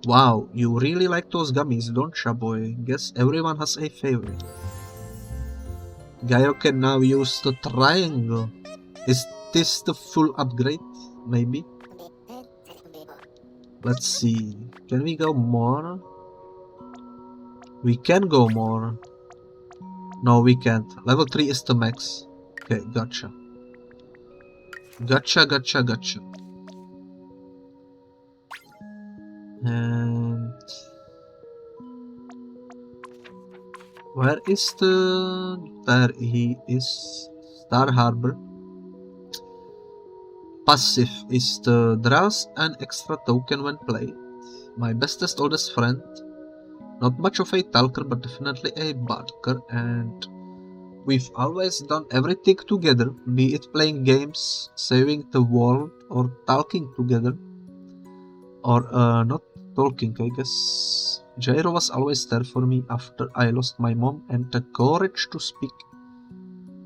Wow, you really like those gummies, don't ya, boy? Guess everyone has a favorite. Gyro can now use the triangle. Is this the full upgrade? Maybe? Let's see. Can we go more? We can go more. No, we can't. Level 3 is the max. Okay, gotcha. Gotcha. And where is the... There he is. Star Harbor. Passive is the draws an extra token when played. My bestest oldest friend. Not much of a talker, but definitely a barker, and we've always done everything together, be it playing games, saving the world, or talking together. Or not talking, I guess. Jairo was always there for me after I lost my mom and the courage to speak.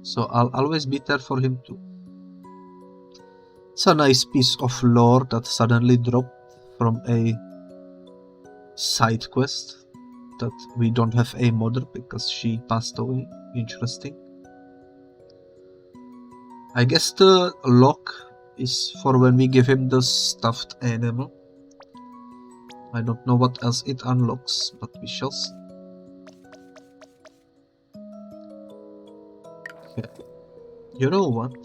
So I'll always be there for him too. It's a nice piece of lore that suddenly dropped from a side quest. That we don't have a mother because she passed away. Interesting. I guess the lock is for when we give him the stuffed animal. I don't know what else it unlocks, but we shall see. Okay. You know what?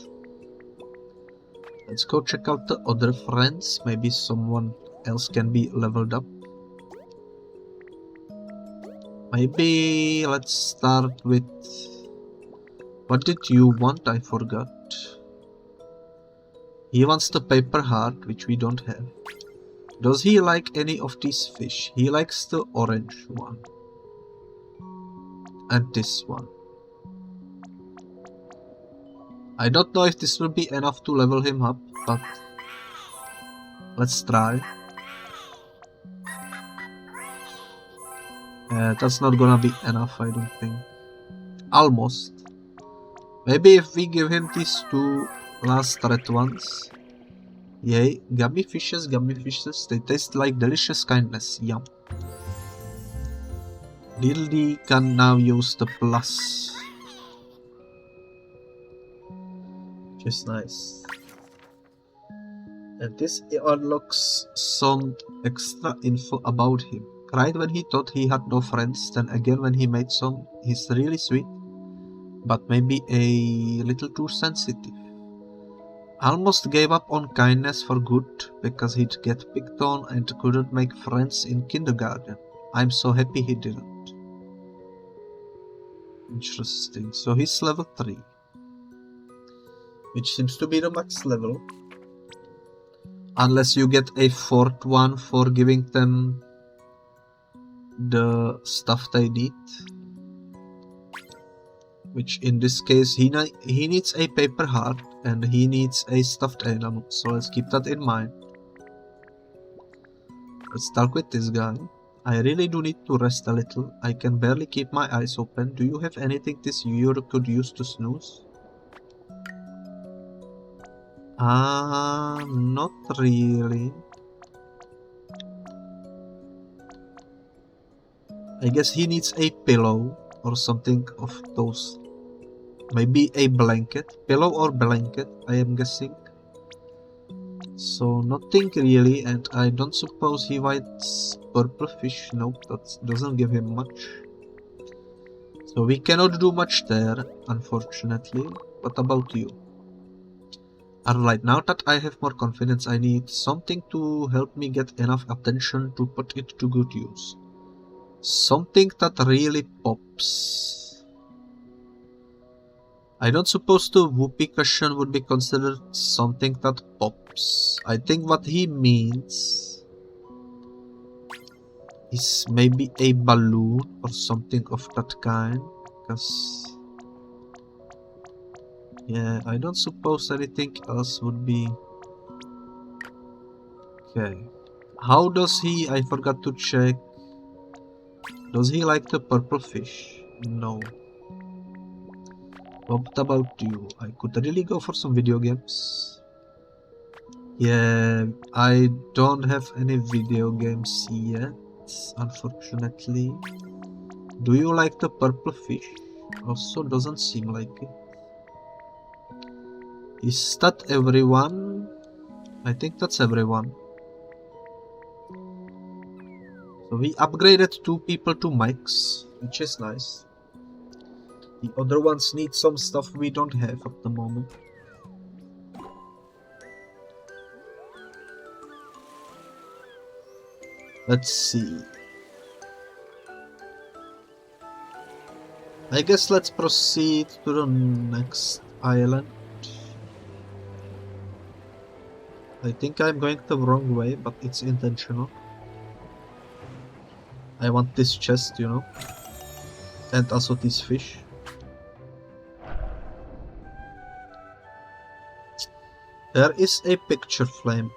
Let's go check out the other friends. Maybe someone else can be leveled up. Maybe let's start with... What did you want? I forgot. He wants the paper heart, which we don't have. Does he like any of these fish? He likes the orange one. And this one. I don't know if this will be enough to level him up, but... Let's try. That's not gonna be enough, I don't think. Almost. Maybe if we give him these two last red ones. Yay, gummy fishes, they taste like delicious kindness, yum. Dildy can now use the plus. Which is nice. And this unlocks some extra info about him. Cried when he thought he had no friends, then again when he made some. He's really sweet, but maybe a little too sensitive. Almost gave up on kindness for good because he'd get picked on and couldn't make friends in kindergarten. I'm so happy he didn't. Interesting. So he's level 3, which seems to be the max level. Unless you get a 4th one for giving them the stuff they need, which in this case he needs a paper heart and he needs a stuffed animal, so let's keep that in mind. Let's talk with this guy. I really do need to rest a little. I can barely keep my eyes open. Do you have anything this year could use to snooze? Not really. I guess he needs a pillow or something of those. Maybe a blanket. Pillow or blanket, I am guessing. So nothing really, and I don't suppose he wants purple fish. Nope, that doesn't give him much. So we cannot do much there, unfortunately. What about you? Alright, now that I have more confidence, I need something to help me get enough attention to put it to good use. Something that really pops. I don't suppose the whoopee cushion would be considered something that pops. I think what he means is maybe a balloon or something of that kind. Because, yeah, I don't suppose anything else would be. Okay. How does he? I forgot to check. Does he like the purple fish? No. What about you? I could really go for some video games. Yeah, I don't have any video games yet, unfortunately. Do you like the purple fish? Also doesn't seem like it. Is that everyone? I think that's everyone. So we upgraded 2 people to mics, which is nice. The other ones need some stuff we don't have at the moment. Let's see. I guess let's proceed to the next island. I think I'm going the wrong way, but it's intentional. I want this chest, you know, and also this fish. There is a picture frame.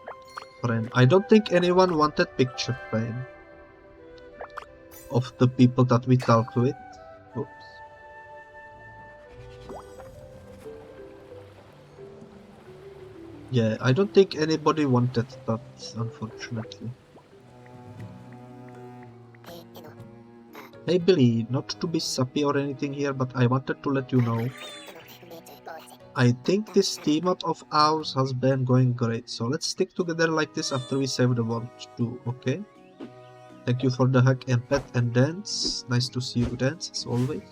I don't think anyone wanted picture frame of the people that we talked with. Oops. Yeah, I don't think anybody wanted that, unfortunately. Hey Billy, not to be sappy or anything here, but I wanted to let you know. I think this team up of ours has been going great, so let's stick together like this after we save the world too, okay? Thank you for the hug and pet and dance. Nice to see you dance as always.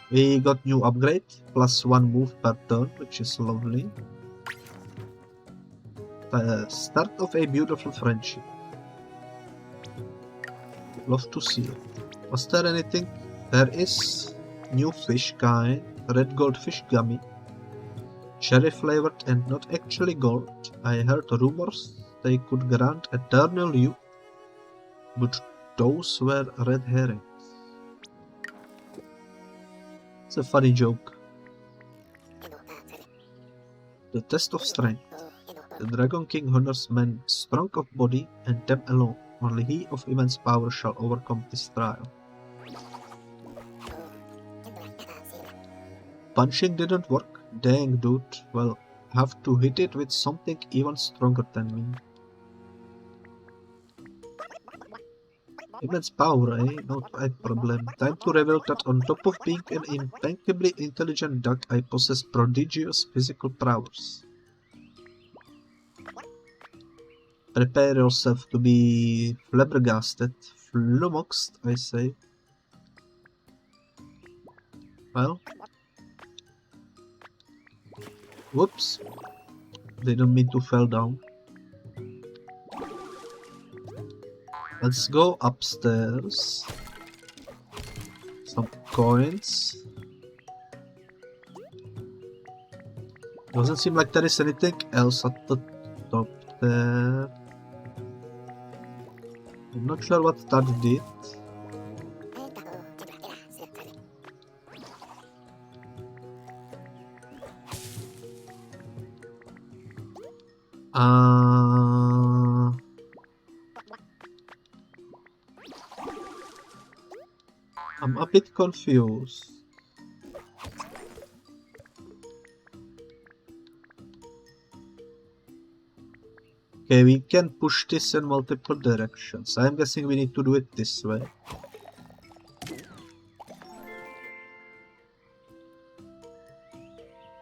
We got new upgrade, +1 move per turn, which is lovely. The start of a beautiful friendship. Love to see it. Was there anything? There is new fish kind, red goldfish gummy. Cherry flavored and not actually gold. I heard rumors they could grant eternal youth, but those were red herrings. It's a funny joke. The test of strength. The Dragon King honors men strong of body and them alone. Only he of immense power shall overcome this trial. Punching didn't work. Dang dude, well, have to hit it with something even stronger than me. Immense power, eh? Not a problem. Time to reveal that on top of being an impeccably intelligent duck, I possess prodigious physical prowess. Prepare yourself to be flabbergasted, flummoxed, I say. Well. Whoops. Didn't mean to fall down. Let's go upstairs. Some coins. Doesn't seem like there is anything else at the top there. I'm not sure what that did. I'm a bit confused. Okay, we can push this in multiple directions. I'm guessing we need to do it this way.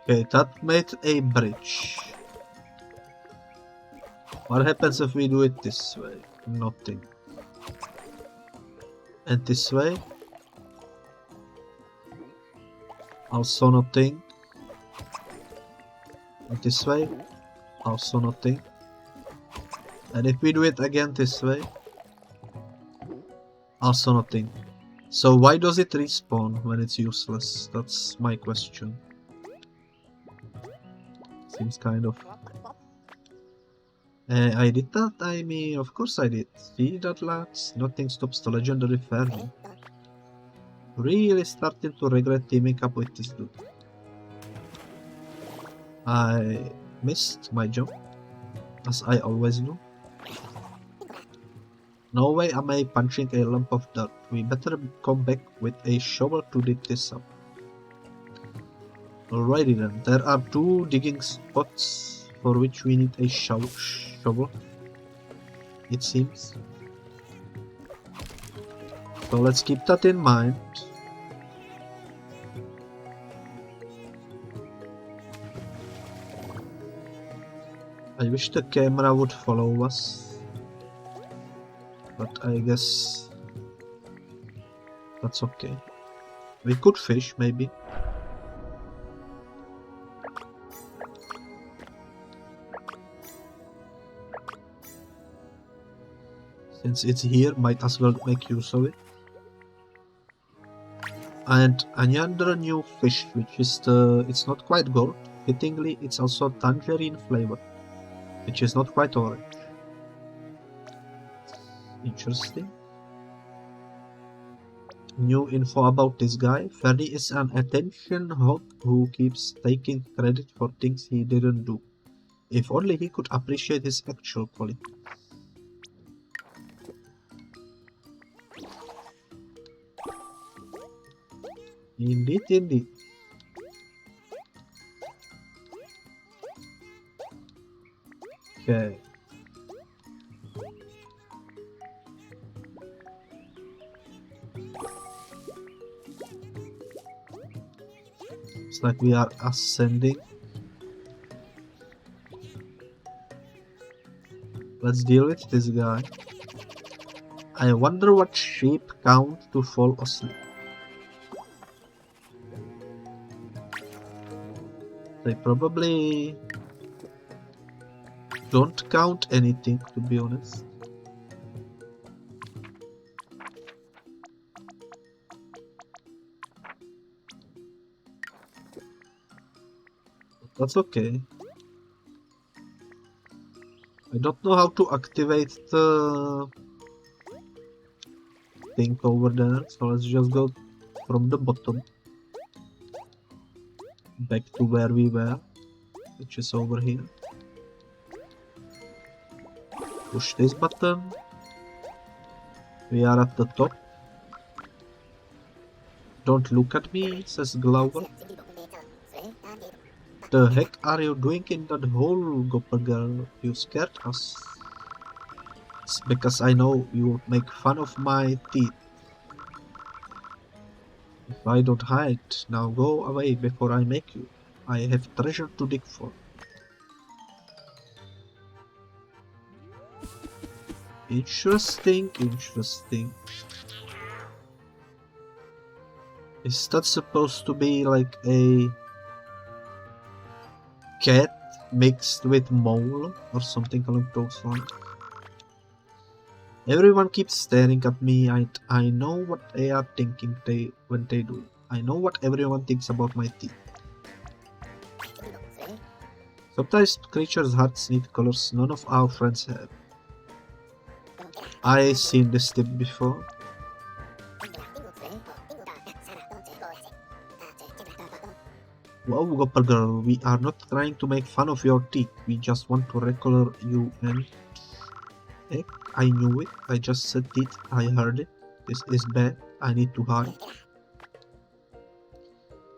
Okay, that made a bridge. What happens if we do it this way? Nothing. And this way? Also nothing. And this way? Also nothing. And if we do it again this way? Also nothing. So why does it respawn when it's useless? That's my question. Seems kind of... I did that, I mean, of course I did. See that, lads? Nothing stops the legendary Fermi. Really starting to regret teaming up with this dude. I missed my jump, as I always do. No way am I punching a lump of dirt. We better come back with a shovel to dig this up. Alrighty then, there are 2 digging spots for which we need a shovel, it seems. So let's keep that in mind. I wish the camera would follow us. but I guess that's okay. We could fish, maybe. Since it's here, might as well make use of it. And another new fish, which is it's not quite gold. Fittingly, it's also tangerine flavor, which is not quite orange. Interesting. New info about this guy. Ferdy is an attention hog who keeps taking credit for things he didn't do. If only he could appreciate his actual quality. Indeed, indeed. Okay. It's like we are ascending. Let's deal with this guy. I wonder what sheep count to fall asleep. They probably don't count anything, to be honest. That's okay. I don't know how to activate the thing over there, so let's just go from the bottom back to where we were, which is over here. Push this button. We are at the top. Don't look at me, says Glover. The heck are you doing in that hole, Gopper girl? You scared us. It's because I know you make fun of my teeth. If I don't hide, now go away before I make you. I have treasure to dig for. Interesting, interesting. Is that supposed to be like a cat mixed with mole or something along those lines? Everyone keeps staring at me. I know what they are thinking when they do it. I know what everyone thinks about my teeth. Sometimes creatures' hearts need colors none of our friends have. I've seen this tip before. Whoa, Gopper girl, we are not trying to make fun of your teeth. We just want to recolor you and... Heck, I knew it. I just said it. I heard it. This is bad. I need to hide.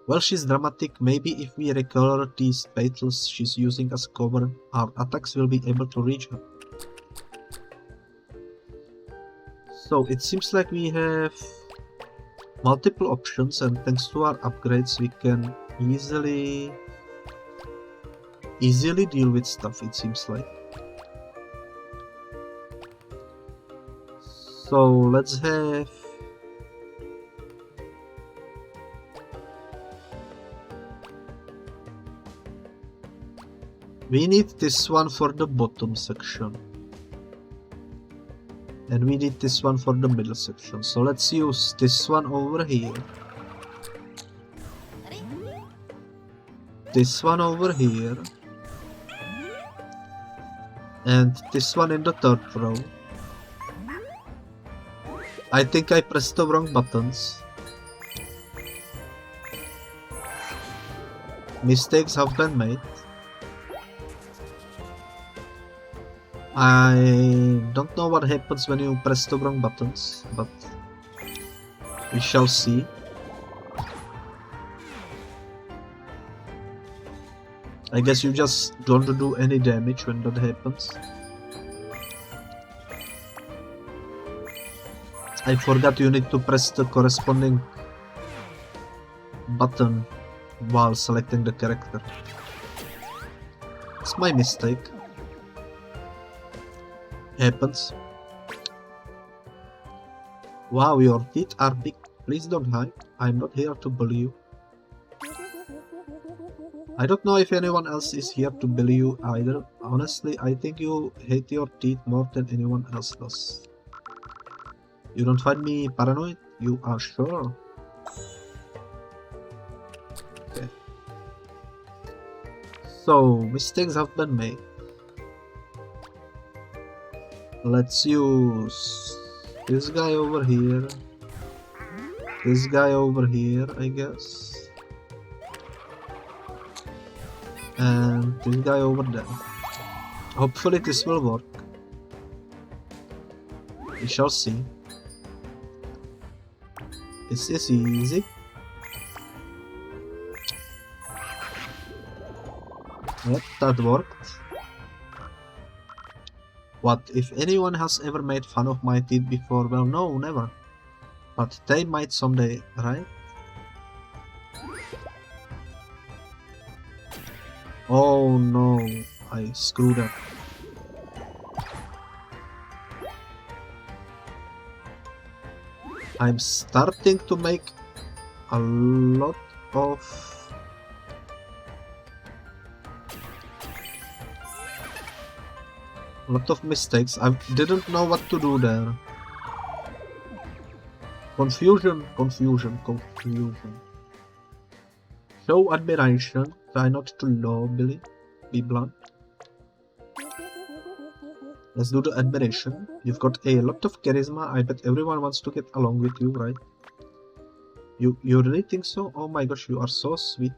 Well, she's dramatic. Maybe if we recolor these petals she's using as cover, our attacks will be able to reach her. So it seems like we have multiple options, and thanks to our upgrades we can easily deal with stuff, it seems like. So let's have we need this one for the bottom section. And we need this one for the middle section. So let's use this one over here. This one over here. And this one in the third row. I think I pressed the wrong buttons. Mistakes have been made. I don't know what happens when you press the wrong buttons, but we shall see. I guess you just don't do any damage when that happens. I forgot you need to press the corresponding button while selecting the character. It's my mistake. Happens. Wow, your teeth are big. Please don't hide. I'm not here to bully you. I don't know if anyone else is here to bully you either. Honestly, I think you hate your teeth more than anyone else does. You don't find me paranoid? You are sure? Okay. So, mistakes have been made. Let's use this guy over here. This guy over here, I guess. And this guy over there. Hopefully this will work. We shall see. This is easy. Yep, that worked. What, if anyone has ever made fun of my teeth before? Well, no, never. But they might someday, right? Oh no, I screwed up. I'm starting to make a lot of mistakes. I didn't know what to do there. Confusion. Show admiration. Try not to low, Billy. Be blunt. Let's do the admiration. You've got a lot of charisma. I bet everyone wants to get along with you, right? You really think so? Oh my gosh, you are so sweet.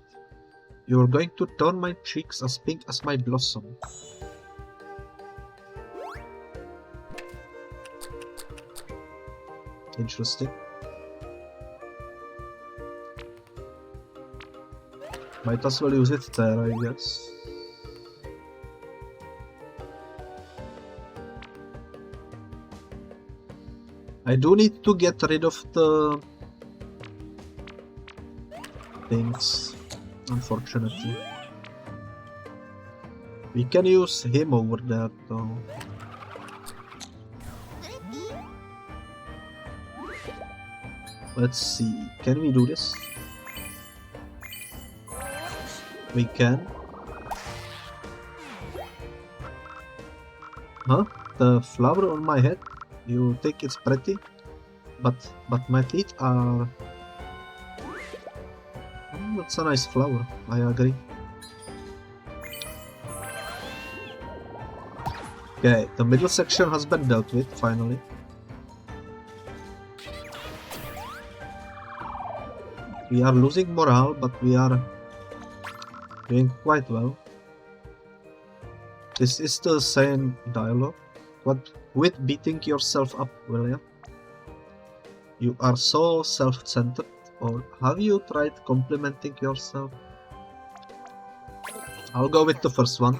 You're going to turn my cheeks as pink as my blossom. Interesting. Might as well use it there, I guess. I do need to get rid of the things, unfortunately. We can use him over there though. Let's see, can we do this? We can. Huh? The flower on my head? You think it's pretty? But my feet are... Oh, that's a nice flower, I agree. Okay, the middle section has been dealt with, finally. We are losing morale, but we are doing quite well. This is the same dialogue. What with beating yourself up, William? You are so self-centered. Or have you tried complimenting yourself? I'll go with the first one.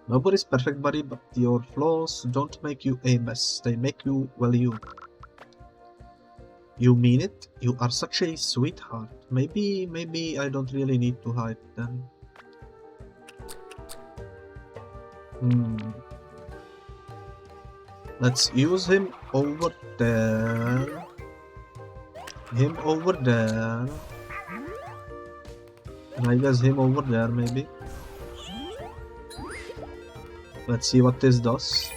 Nobody's perfect, buddy, but your flaws don't make you a mess. They make you, well, you. You mean it? You are such a sweetheart. Maybe I don't really need to hide then. Let's use him over there. Him over there. And I guess him over there, maybe. Let's see what this does.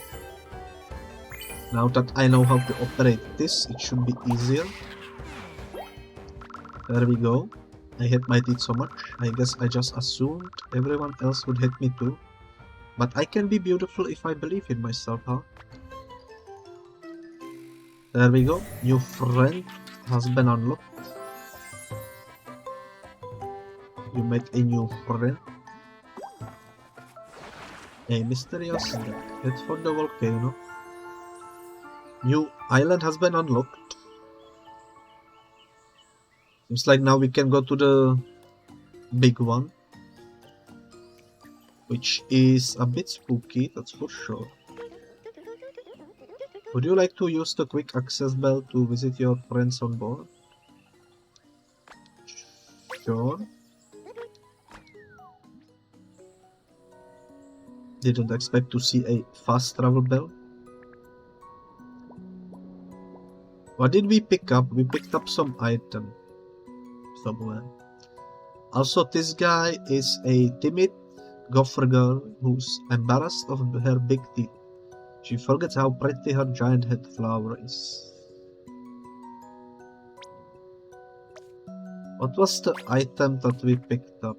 Now that I know how to operate this, it should be easier. There we go. I hate my teeth so much. I guess I just assumed everyone else would hate me too. But I can be beautiful if I believe in myself, huh? There we go. New friend has been unlocked. You met a new friend. A mysterious death. Head for the volcano. New island has been unlocked. Seems like now we can go to the big one. Which is a bit spooky, that's for sure. Would you like to use the quick access bell to visit your friends on board? Sure. Didn't expect to see a fast travel bell. What did we pick up? We picked up some item somewhere. Also, this guy is a timid gopher girl who's embarrassed of her big teeth. She forgets how pretty her giant head flower is. What was the item that we picked up?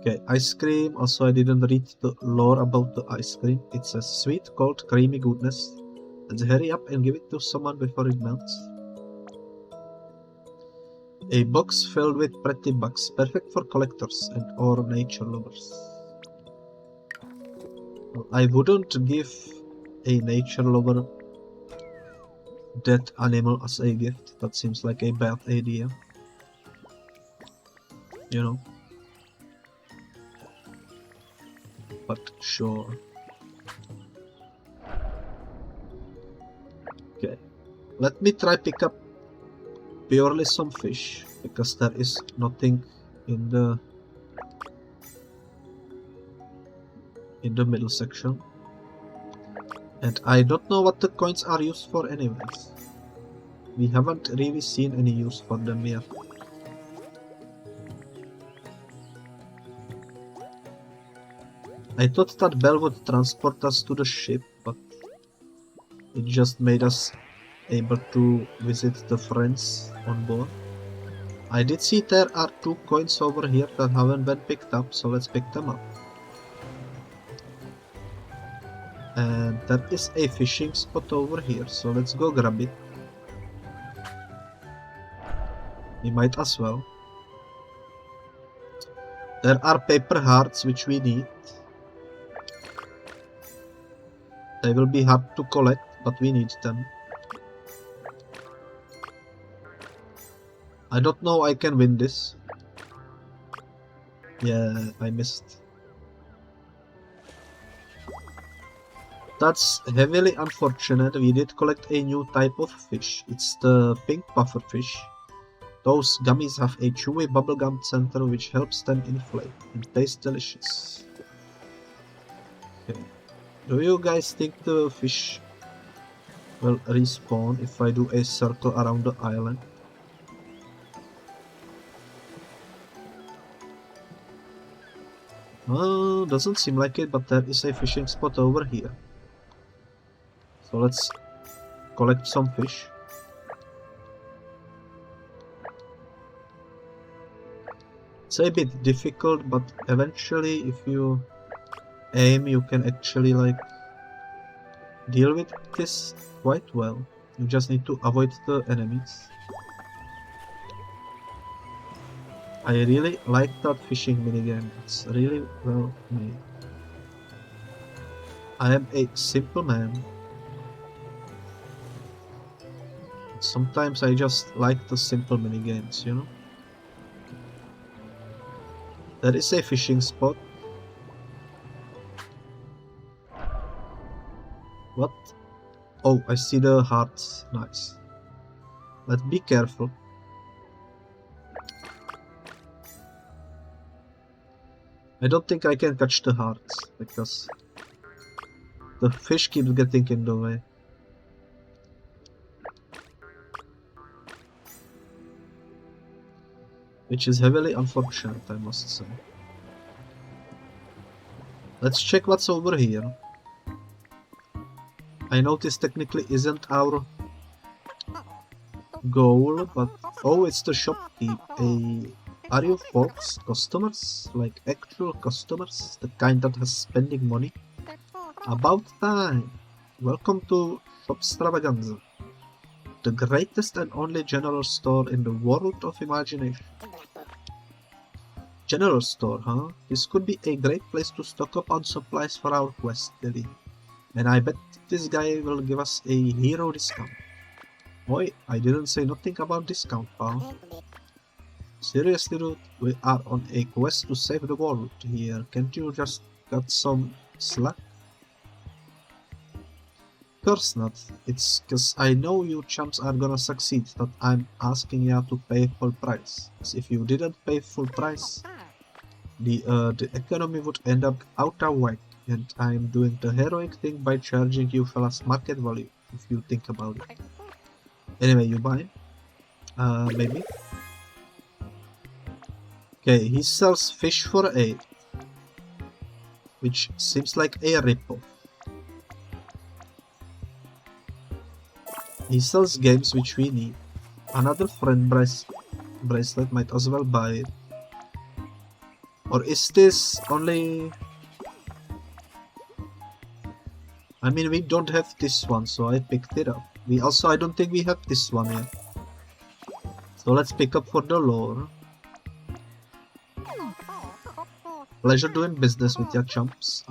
Okay, ice cream. Also, I didn't read the lore about the ice cream. It's a sweet, cold, creamy goodness. Let's hurry up and give it to someone before it melts. A box filled with pretty bugs, perfect for collectors and or nature lovers. Well, I wouldn't give a nature lover that animal as a gift. That seems like a bad idea. You know. But sure. Okay. Let me try pick up purely some fish, because there is nothing in the middle section. And I don't know what the coins are used for anyways. We haven't really seen any use for them yet. I thought that bell would transport us to the ship, but it just made us able to visit the friends on board. I did see there are 2 coins over here that haven't been picked up, so let's pick them up. And there is a fishing spot over here, so let's go grab it. We might as well. There are paper hearts which we need. They will be hard to collect, but we need them. I don't know I can win this. Yeah, I missed. That's heavily unfortunate. We did collect a new type of fish. It's the pink pufferfish. Those gummies have a chewy bubblegum center which helps them inflate and taste delicious. Okay. Do you guys think the fish will respawn if I do a circle around the island? Well, doesn't seem like it, but there is a fishing spot over here. So let's collect some fish. It's a bit difficult, but eventually if you aim you can actually like deal with this quite well. You just need to avoid the enemies. I really like that fishing minigame. It's really well made. I am a simple man. Sometimes I just like the simple minigames, you know? There is a fishing spot. What? Oh, I see the hearts. Nice. Let's be careful. I don't think I can catch the hearts because the fish keeps getting in the way. Which is heavily unfortunate, I must say. Let's check what's over here. I know this technically isn't our goal, but oh, it's the shopkeep. Are you folks customers? Like actual customers? The kind that has spending money? About time! Welcome to Shopstravaganza, the greatest and only general store in the world of imagination. General store, huh? This could be a great place to stock up on supplies for our quest, Lily. And I bet this guy will give us a hero discount. Boy, I didn't say nothing about discount, pal. Seriously, dude, we are on a quest to save the world here. Can't you just cut some slack? Of course not. It's cause I know you chumps are gonna succeed that I'm asking you to pay full price. Cause if you didn't pay full price, the economy would end up out of whack And I'm doing the heroic thing by charging you fellas market value, if you think about it. Anyway, you buy? Maybe? Okay, he sells fish for 8. Which seems like a ripoff. He sells games which we need. Another friend bracelet, might as well buy it. Or is this only... I mean, we don't have this one, so I picked it up. I don't think we have this one yet. So let's pick up for the lore. Pleasure doing business with your chumps.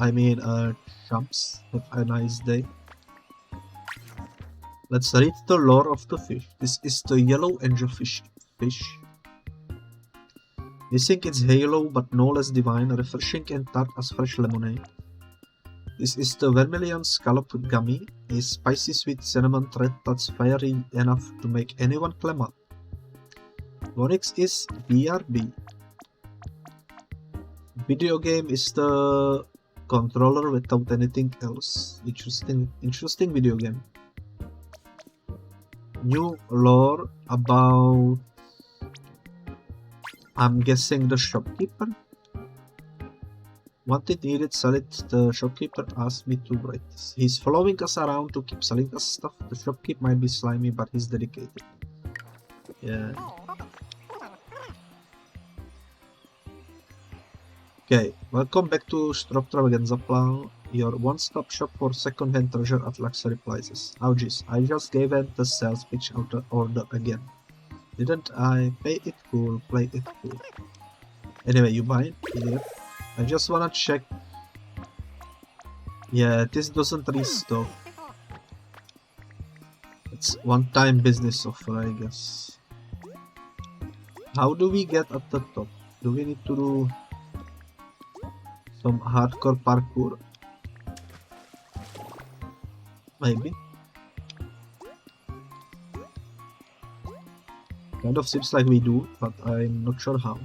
Chumps. Have a nice day. Let's read the lore of the fish. This is the yellow angelfish fish. Missing its halo, but no less divine, refreshing and tart as fresh lemonade. This is the vermilion scallop gummy, a spicy sweet cinnamon thread that's fiery enough to make anyone clam up. Onyx is BRB. Video game is the controller without anything else. Interesting video game. New lore about, I'm guessing, the shopkeeper. Wanted, needed, sell it. The shopkeeper asked me to write this. He's following us around to keep selling us stuff. The shopkeep might be slimy, but he's dedicated. Yeah. Okay, welcome back to Stroptravaganza, your one-stop shop for second-hand treasure at luxury prices. Oh jeez, I just gave him the sales pitch order again. Didn't I? Pay it cool, play it cool. Anyway, you buy it? Idiot. I just wanna check. Yeah, this doesn't restock. It's one-time business offer, I guess. How do we get at the top? Do we need to do some hardcore parkour? Maybe. Kind of seems like we do, but I'm not sure how.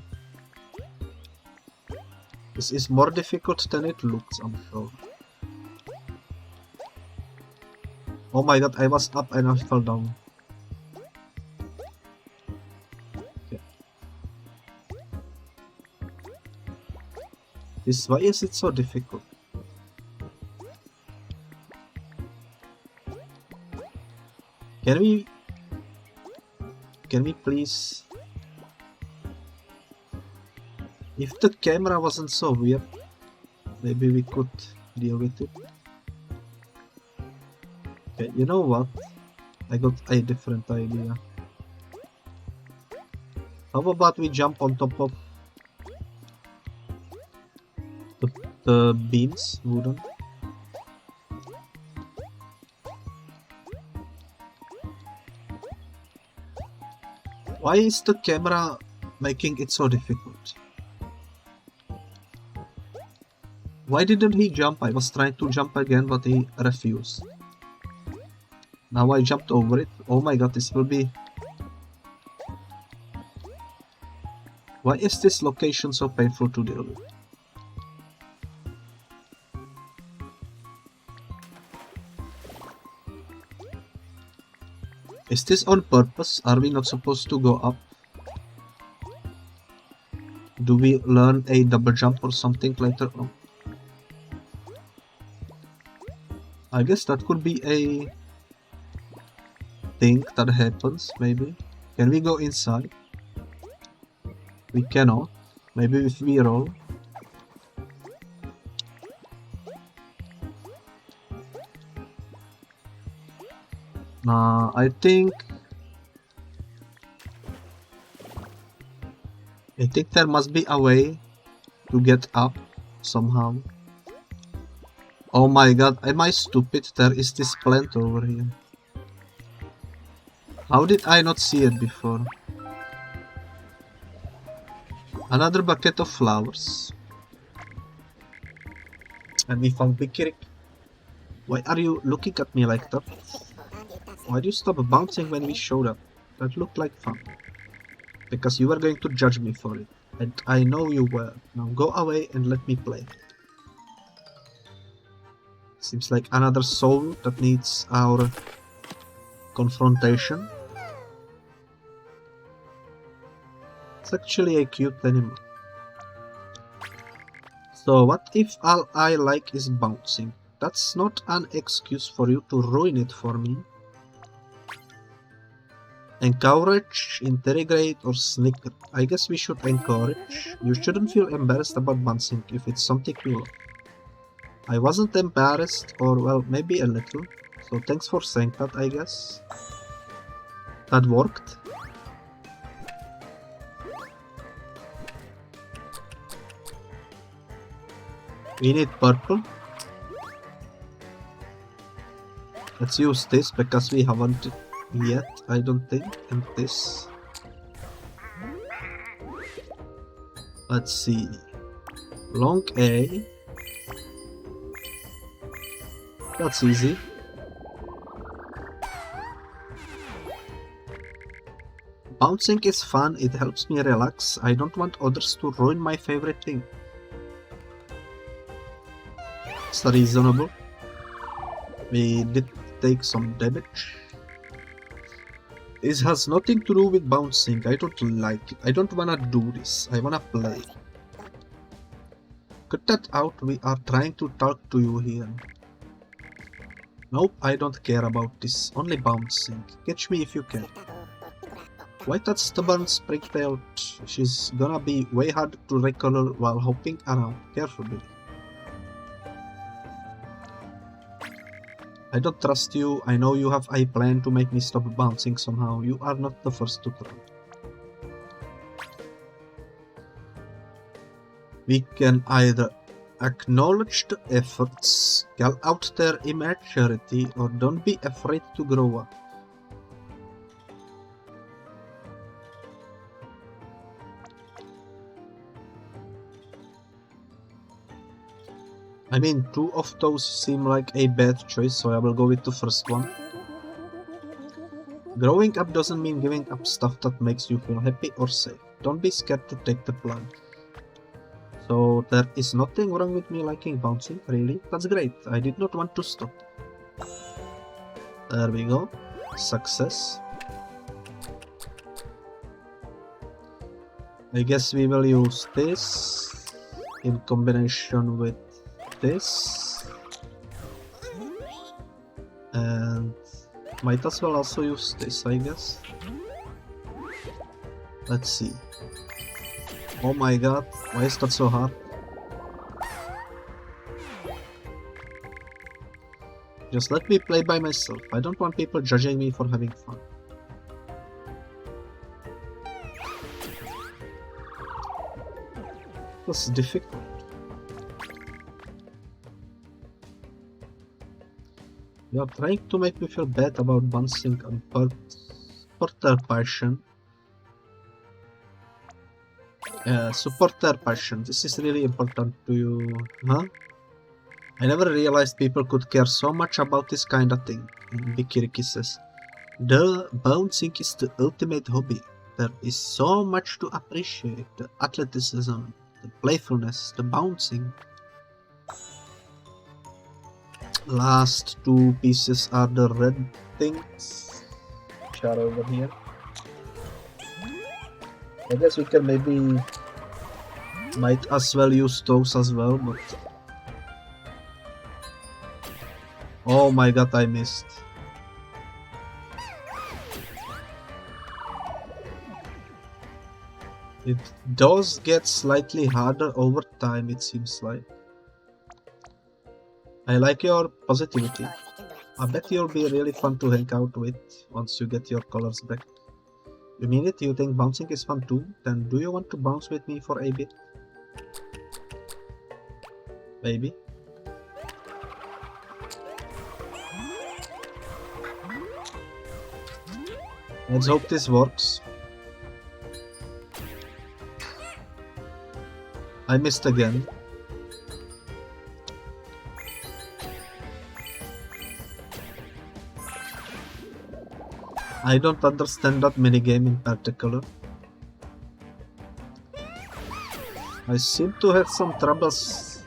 This is more difficult than it looks, I'm sure. Oh my god, I was up and I fell down. Okay. Why is it so difficult? Can we please... If the camera wasn't so weird, maybe we could deal with it. Okay, you know what? I got a different idea. How about we jump on top of the beams, wooden? Why is the camera making it so difficult? Why didn't he jump? I was trying to jump again, but he refused. Now I jumped over it. Oh my god, this will be... Why is this location so painful to deal with? Is this on purpose? Are we not supposed to go up? Do we learn a double jump or something later on? I guess that could be a thing that happens, maybe. Can we go inside? We cannot. Maybe if we roll. Nah, I think there must be a way to get up somehow. Oh my god, am I stupid? There is this plant over here. How did I not see it before? Another bucket of flowers. And we found Bikirik. Why are you looking at me like that? Why do you stop bouncing when we showed up? That looked like fun. Because you were going to judge me for it. And I know you were. Now go away and let me play. Seems like another soul that needs our confrontation. It's actually a cute animal. So what if all I like is bouncing? That's not an excuse for you to ruin it for me. Encourage, interrogate, or snicker. I guess we should encourage. You shouldn't feel embarrassed about bouncing if it's something you love. I wasn't embarrassed, or well, maybe a little. So thanks for saying that, I guess. That worked. We need purple. Let's use this because we haven't yet, I don't think, and this. Let's see. Long A. That's easy. Bouncing is fun, it helps me relax. I don't want others to ruin my favorite thing. It's reasonable. We did take some damage. This has nothing to do with bouncing. I don't like it. I don't wanna do this. I wanna play. Cut that out. We are trying to talk to you here. Nope, I don't care about this. Only bouncing. Catch me if you can. Why that stubborn springtail? She's gonna be way hard to recall while hopping around. Careful, Billy. I don't trust you. I know you have a plan to make me stop bouncing somehow. You are not the first to try. We can either acknowledge the efforts, call out their immaturity, or don't be afraid to grow up. I mean, two of those seem like a bad choice, so I will go with the first one. Growing up doesn't mean giving up stuff that makes you feel happy or safe. Don't be scared to take the plunge. So there is nothing wrong with me liking bouncing, really? That's great. I did not want to stop. There we go. Success. I guess we will use this in combination with this, and might as well also use this, I guess. Let's see. Oh my god, why is that so hard? Just let me play by myself. I don't want people judging me for having fun. That's difficult. You are trying to make me feel bad about bouncing and support their passion. Support their passion. This is really important to you, huh? I never realized people could care so much about this kind of thing. Bikiriki says, the bouncing is the ultimate hobby. There is so much to appreciate. The athleticism, the playfulness, the bouncing. Last two pieces are the red things, which are over here. I guess we can maybe might as well use those as well, but oh my god, I missed. It does get slightly harder over time, it seems like. I like your positivity. I bet you'll be really fun to hang out with once you get your colors back. You mean it? You think bouncing is fun too? Then do you want to bounce with me for a bit? Baby? Let's hope this works. I missed again. I don't understand that minigame in particular. I seem to have some troubles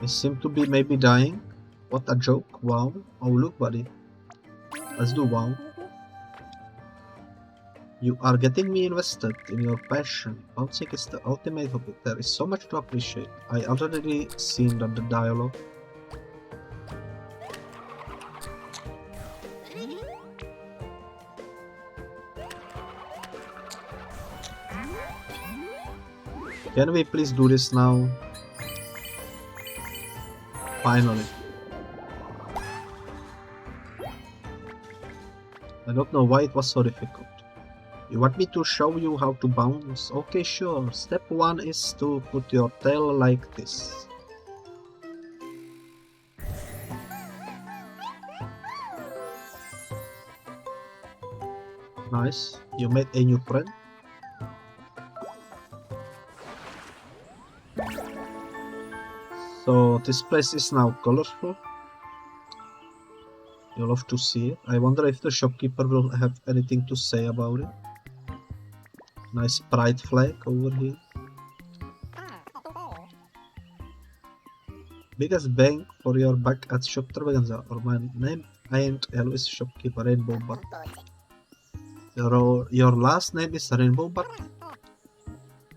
I seem to be maybe dying. What a joke. Wow. Oh, look, buddy. Let's do wow. You are getting me invested in your passion. Bouncing is the ultimate hobby. There is so much to appreciate. I already seen that the dialogue. Can we please do this now? Finally. I don't know why it was so difficult. You want me to show you how to bounce? Okay, sure. Step 1 is to put your tail like this. Nice. You made a new friend. So this place is now colorful. You'll have to see it. I wonder if the shopkeeper will have anything to say about it. Nice pride flag over here. Biggest bang for your buck at Shop Travaganza, or my name ain't Elvis Shopkeeper Rainbow Buck. Your last name is Rainbow Buck?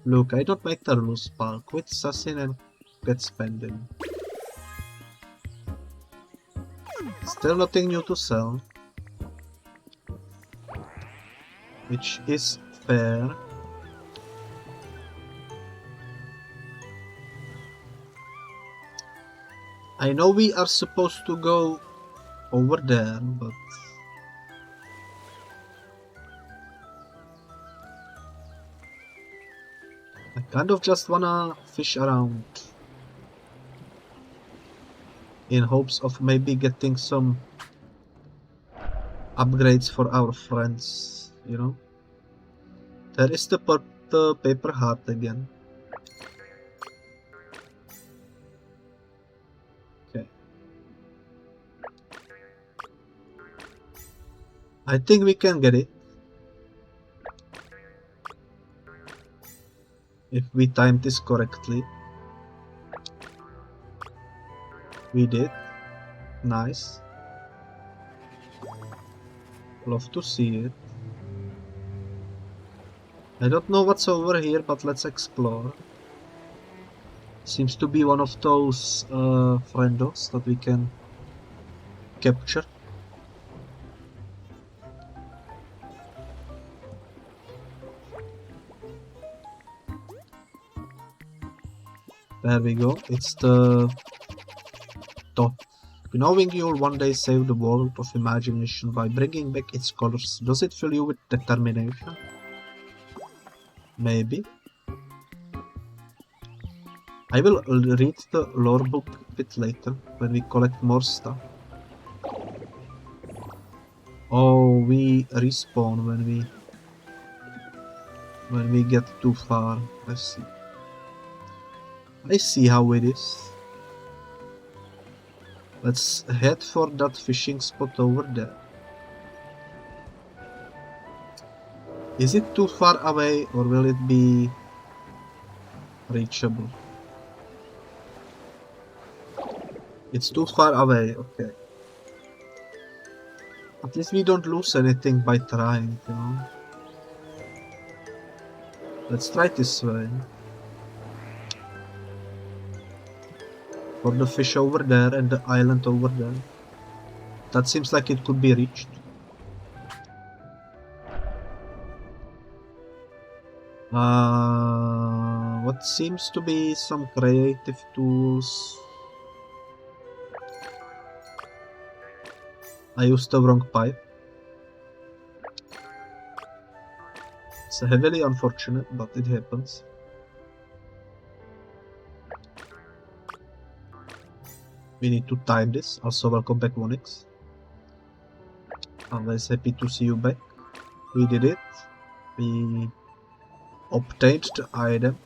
Look, I don't make the rules, pal. Quit sussing and get spending. Still nothing new to sell. Which is fair. I know we are supposed to go over there, but I kind of just wanna fish around in hopes of maybe getting some upgrades for our friends, you know? There is the paper heart again. Okay. I think we can get it. If we timed this correctly. We did. Nice. Love to see it. I don't know what's over here, but let's explore. Seems to be one of those friendos that we can capture. There we go. It's the top. Knowing you'll one day save the world of imagination by bringing back its colors, does it fill you with determination? Maybe. I will read the lore book a bit later, when we collect more stuff. Oh, we respawn when we get too far. I see how it is. Let's head for that fishing spot over there. Is it too far away or will it be reachable? It's too far away, okay. At least we don't lose anything by trying, you know. Let's try this way. For the fish over there and the island over there. That seems like it could be reached. What seems to be some creative tools. I used the wrong pipe. It's heavily unfortunate, but it happens. We need to time this. Also, welcome back, Onyx. Always happy to see you back. We did it. We obtained the item.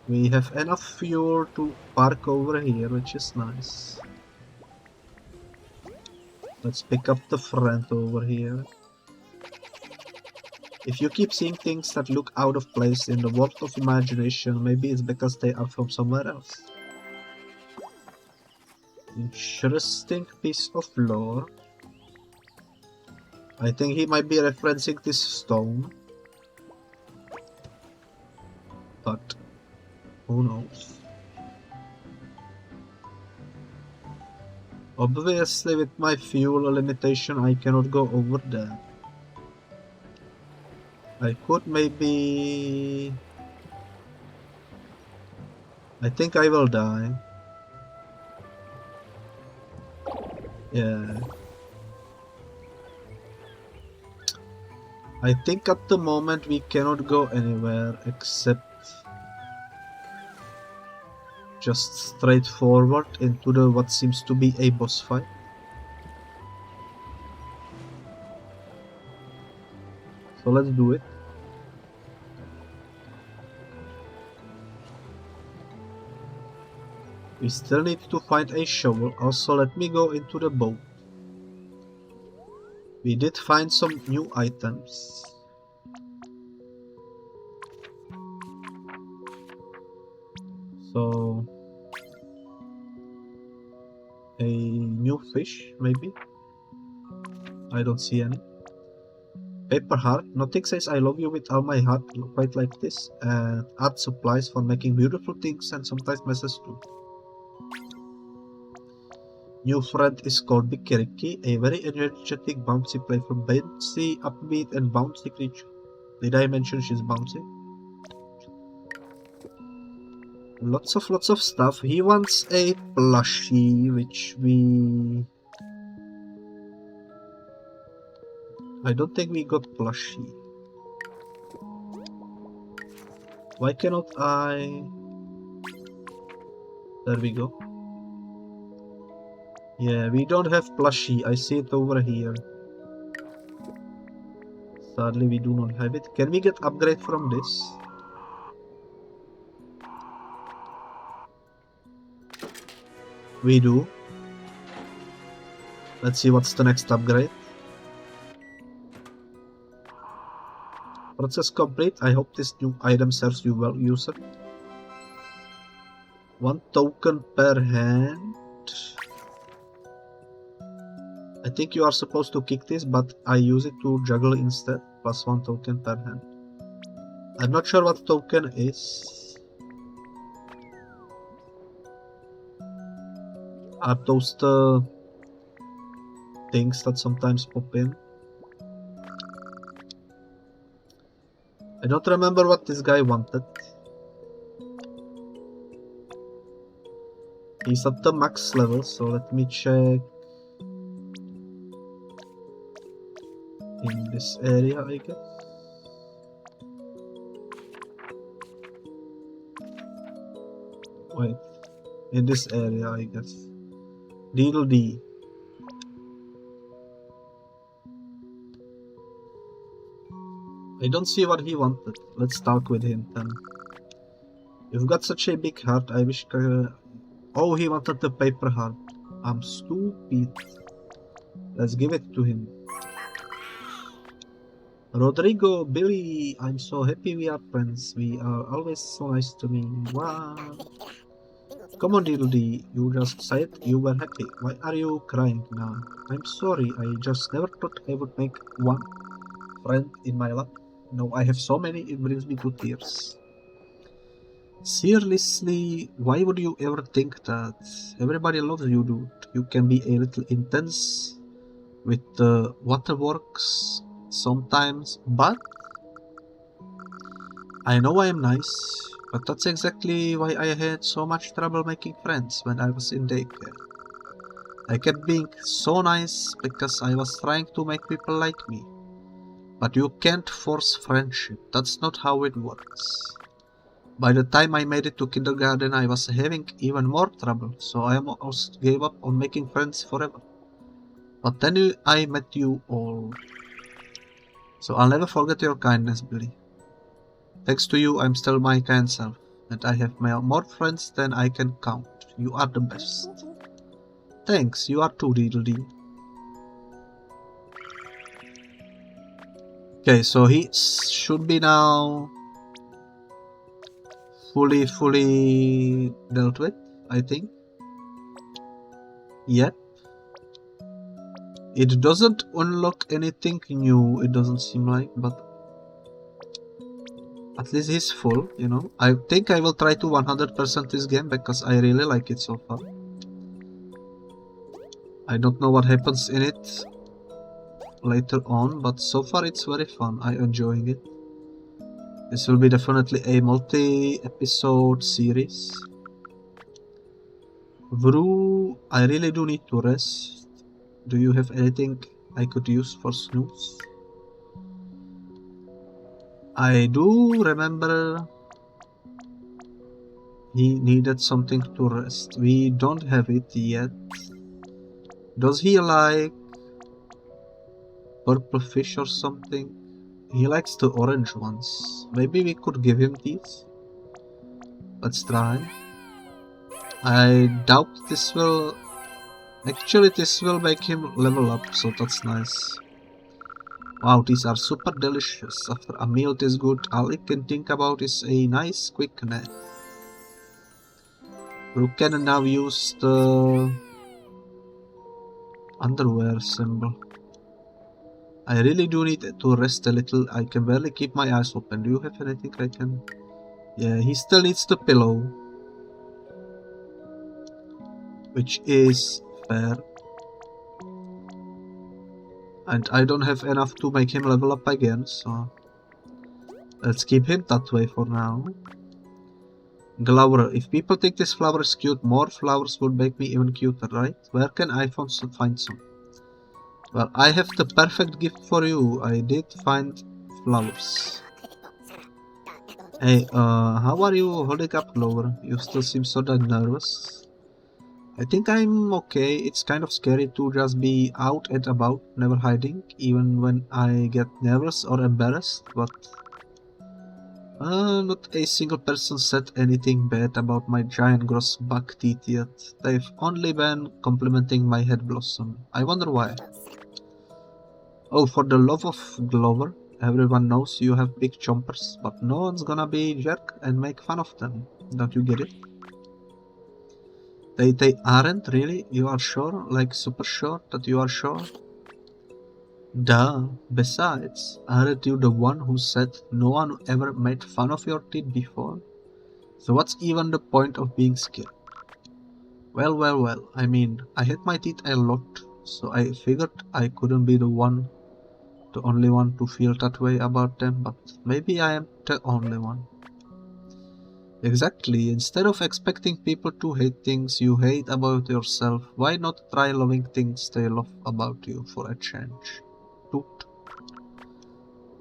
We have enough fuel to park over here, which is nice. Let's pick up the friend over here. If you keep seeing things that look out of place in the world of imagination, maybe it's because they are from somewhere else. Interesting piece of lore. I think he might be referencing this stone. But who knows? Obviously, with my fuel limitation, I cannot go over there. I could maybe... I think I will die. Yeah. I think at the moment we cannot go anywhere except just straight forward into the what seems to be a boss fight. So let's do it. We still need to find a shovel. Also, let me go into the boat. We did find some new items. So, a new fish, maybe? I don't see any. Paper heart. Nothing says I love you with all my heart quite like this. And add supplies for making beautiful things and sometimes messes too. New friend is called Big Ricky, a very energetic, bouncy, playful, bouncy, upbeat, and bouncy creature. Did I mention she's bouncy? Lots of stuff. He wants a plushie, which we... I don't think we got plushie. Why cannot I... There we go. Yeah, we don't have plushie. I see it over here. Sadly, we do not have it. Can we get upgrade from this? We do. Let's see what's the next upgrade. Process complete. I hope this new item serves you well, user. 1 token per hand. I think you are supposed to kick this, but I use it to juggle instead. Plus 1 token per hand. I'm not sure what token is. Are those the things that sometimes pop in? I don't remember what this guy wanted. He's at the max level, so let me check. In this area, I guess. Wait. In this area, I guess. Deedle D. I don't see what he wanted. Let's talk with him then. You've got such a big heart, I wish... Oh, he wanted the paper heart. I'm stupid. Let's give it to him. Rodrigo, Billy, I'm so happy we are friends. We are always so nice to me. Wow. Come on, Diddle D. You just said you were happy. Why are you crying now? I'm sorry. I just never thought I would make one friend in my life. No, I have so many, it brings me to tears. Seriously, why would you ever think that? Everybody loves you, dude. You can be a little intense with the waterworks sometimes, but I know I am nice, but that's exactly why I had so much trouble making friends when I was in daycare. I kept being so nice because I was trying to make people like me. But you can't force friendship, that's not how it works. By the time I made it to kindergarten, I was having even more trouble, so I almost gave up on making friends forever. But then I met you all. So I'll never forget your kindness, Billy. Thanks to you, I'm still my kind self, and I have more friends than I can count. You are the best. Thanks, you are too, Diddle D. Okay, so he should be now fully dealt with, I think. Yep. It doesn't unlock anything new, it doesn't seem like, but at least he's full, you know. I think I will try to 100% this game because I really like it so far. I don't know what happens in it later on, but so far it's very fun. I'm enjoying it. This will be definitely a multi-episode series. Vroid, I really do need to rest. Do you have anything I could use for snooze? I do remember he needed something to rest. We don't have it yet. Does he like purple fish or something? He likes the orange ones. Maybe we could give him these. Let's try. I doubt this will... Actually, this will make him level up, so that's nice. Wow, these are super delicious. After a meal this good, all I can think about is a nice quick nap. We can now use the underwear symbol. I really do need to rest a little. I can barely keep my eyes open. Do you have anything I can... Yeah, he still needs the pillow. Which is fair. And I don't have enough to make him level up again, so... Let's keep him that way for now. Glower. If people think this flower is cute, more flowers would make me even cuter, right? Where can I find some? Well, I have the perfect gift for you. I did find flowers. Hey, how are you holding up, Glower? You still seem so damn nervous. I think I'm okay. It's kind of scary to just be out and about, never hiding, even when I get nervous or embarrassed, but... not a single person said anything bad about my giant gross buck teeth yet. They've only been complimenting my head blossom. I wonder why. Oh, for the love of Glover, everyone knows you have big chompers, but no one's gonna be a jerk and make fun of them. Don't you get it? They aren't really? You are sure? Like super sure that you are sure? Duh. Besides, aren't you the one who said no one ever made fun of your teeth before? So what's even the point of being scared? Well, I mean, I hate my teeth a lot, so I figured I couldn't be the only one to feel that way about them, but maybe I am the only one. Exactly, instead of expecting people to hate things you hate about yourself, why not try loving things they love about you for a change? Toot.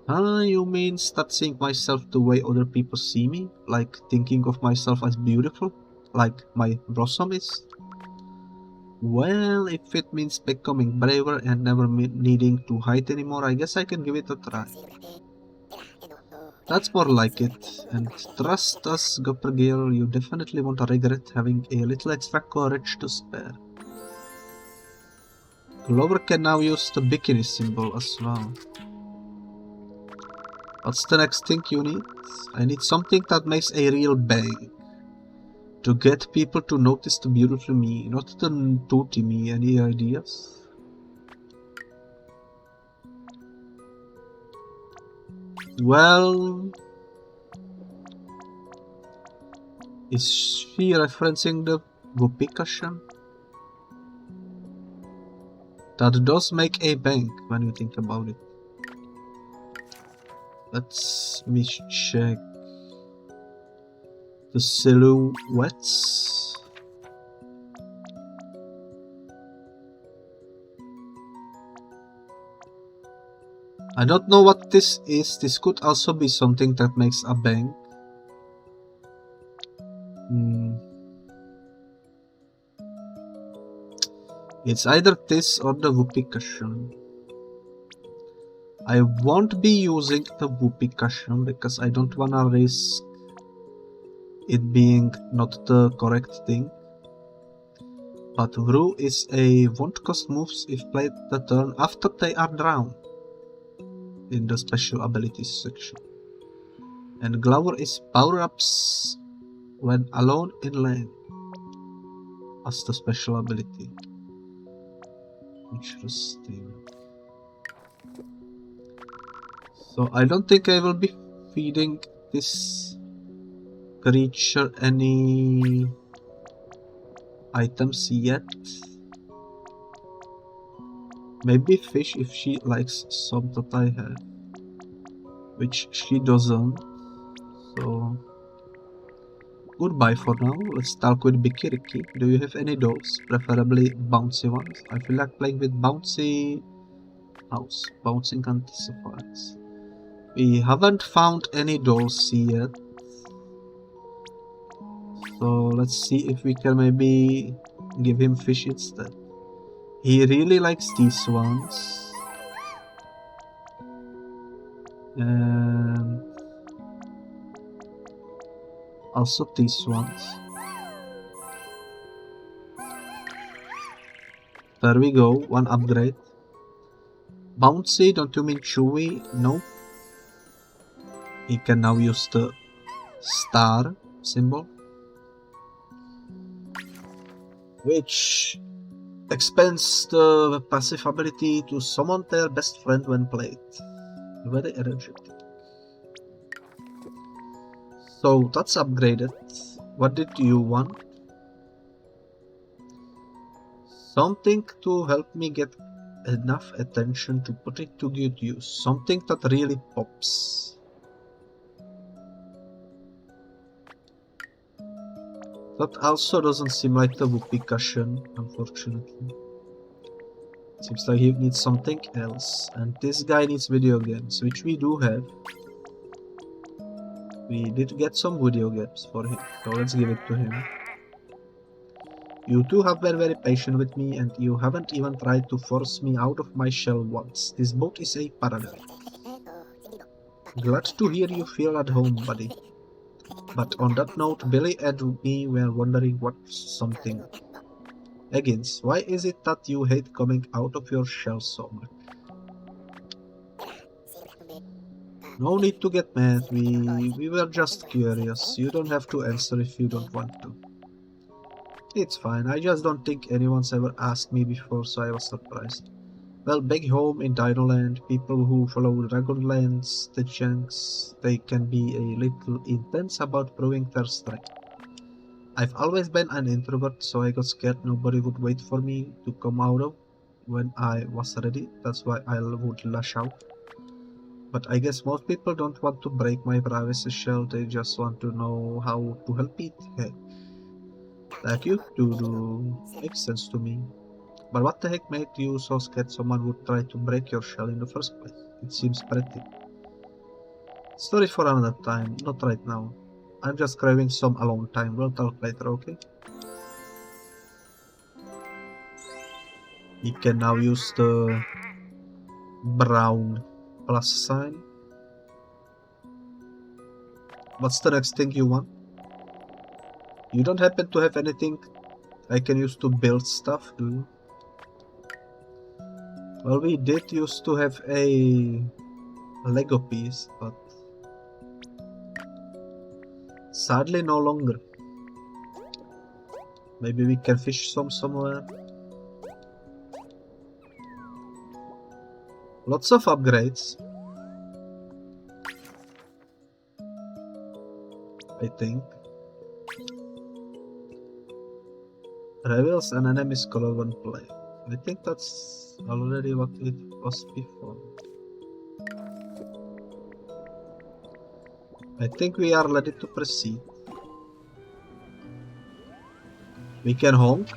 You mean start seeing myself the way other people see me? Like thinking of myself as beautiful? Like my blossom is? Well, if it means becoming braver and never needing to hide anymore, I guess I can give it a try. That's more like it, and trust us, Gopper Girl, you definitely won't regret having a little extra courage to spare. Glover can now use the bikini symbol as well. What's the next thing you need? I need something that makes a real bang. To get people to notice the beautiful me, not the tooty me. Any ideas? Well... Is she referencing the whoopee cushion? That does make a bang when you think about it. Let's me check the silhouettes. I don't know what this is. This could also be something that makes a bang. It's either this or the whoopee cushion. I won't be using the whoopee cushion because I don't wanna risk it being not the correct thing. But Vroid is a won't cost moves if played the turn after they are drowned. in the special abilities section. And Glower is power-ups when alone in lane as the special ability. Interesting. So I don't think I will be feeding this creature any items yet. Maybe fish if she likes some that I have, which she doesn't. So goodbye for now. Let's talk with Bikiriki. Do you have any dolls? Preferably bouncy ones. I feel like playing with bouncy house, bouncing anti-sapphires. We haven't found any dolls yet. So let's see if we can maybe give him fish instead. He really likes these ones. And also these ones. There we go, one upgrade. Bouncy, don't you mean chewy? No. He can now use the star symbol, which expands the passive ability to summon their best friend when played. Very energetic. So that's upgraded. What did you want? Something to help me get enough attention to put it to good use. Something that really pops. That also doesn't seem like the whoopee cushion, unfortunately. Seems like he needs something else. And this guy needs video games, which we do have. We did get some video games for him, so let's give it to him. You two have been very patient with me, and you haven't even tried to force me out of my shell once. This boat is a paradise. Glad to hear you feel at home, buddy. But on that note, Billy and me were wondering what's something. Higgins, why is it that you hate coming out of your shell so much? No need to get mad, we were just curious. You don't have to answer if you don't want to. It's fine, I just don't think anyone's ever asked me before, so I was surprised. Well, back home in Dinoland, people who follow Dragonlance, the chunks, they can be a little intense about proving their strength. I've always been an introvert, so I got scared nobody would wait for me to come out of when I was ready. That's why I would lash out. But I guess most people don't want to break my privacy shell, they just want to know how to help it. Hey. Like you do makes sense to me. But what the heck made you so scared someone would try to break your shell in the first place? It seems pretty. Story for another time, not right now. I'm just craving some alone time, we'll talk later, okay? You can now use the brown plus sign. What's the next thing you want? You don't happen to have anything I can use to build stuff, do you? Well, we did used to have a Lego piece, but sadly no longer. Maybe we can fish some somewhere. Lots of upgrades, I think. Reveals an enemy's color when playing. I think that's already what it was before. I think we are ready to proceed. We can honk.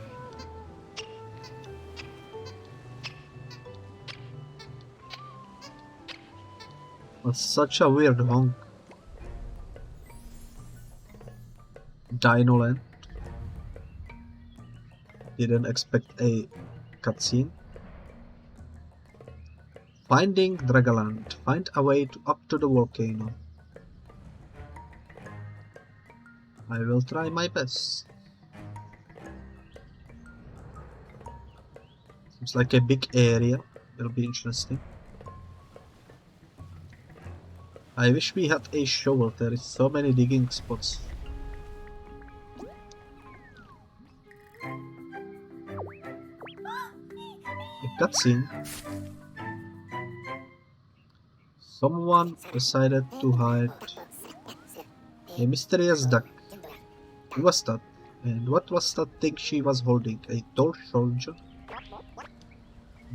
That's such a weird honk. Dinoland. Didn't expect a cutscene. Finding Dragaland. Find a way up to the volcano. I will try my best. Seems like a big area. It'll be interesting. I wish we had a shovel, there is so many digging spots. A cutscene. Someone decided to hide a mysterious duck. Who was that? And what was that thing she was holding? A tall soldier?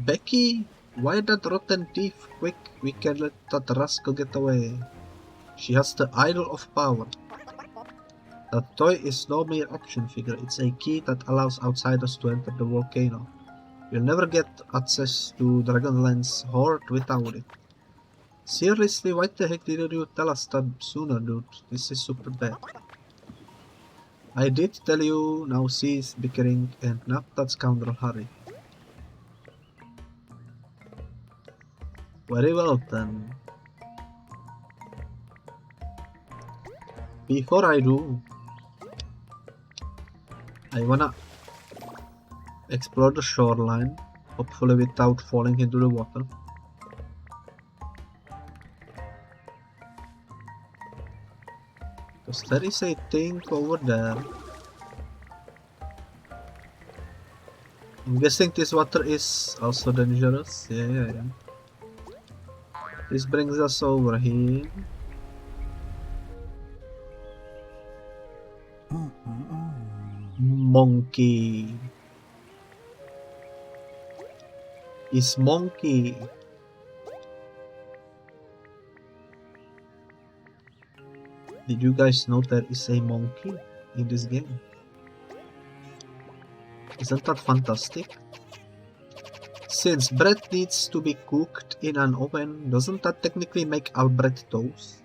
Becky? Why that rotten thief? Quick, we can let that rascal get away. She has the idol of power. That toy is no mere action figure, it's a key that allows outsiders to enter the volcano. You'll never get access to Dragonlance's hoard without it. Seriously, why the heck didn't you tell us that sooner, dude? This is super bad. I did tell you, now cease bickering and knock that scoundrel Harry. Very well then. Before I do, I wanna explore the shoreline, hopefully without falling into the water. Because there is a thing over there. I'm guessing this water is also dangerous. Yeah. This brings us over here. Monkey. It's monkey. Did you guys know there is a monkey in this game? Isn't that fantastic? Since bread needs to be cooked in an oven, doesn't that technically make our bread toast?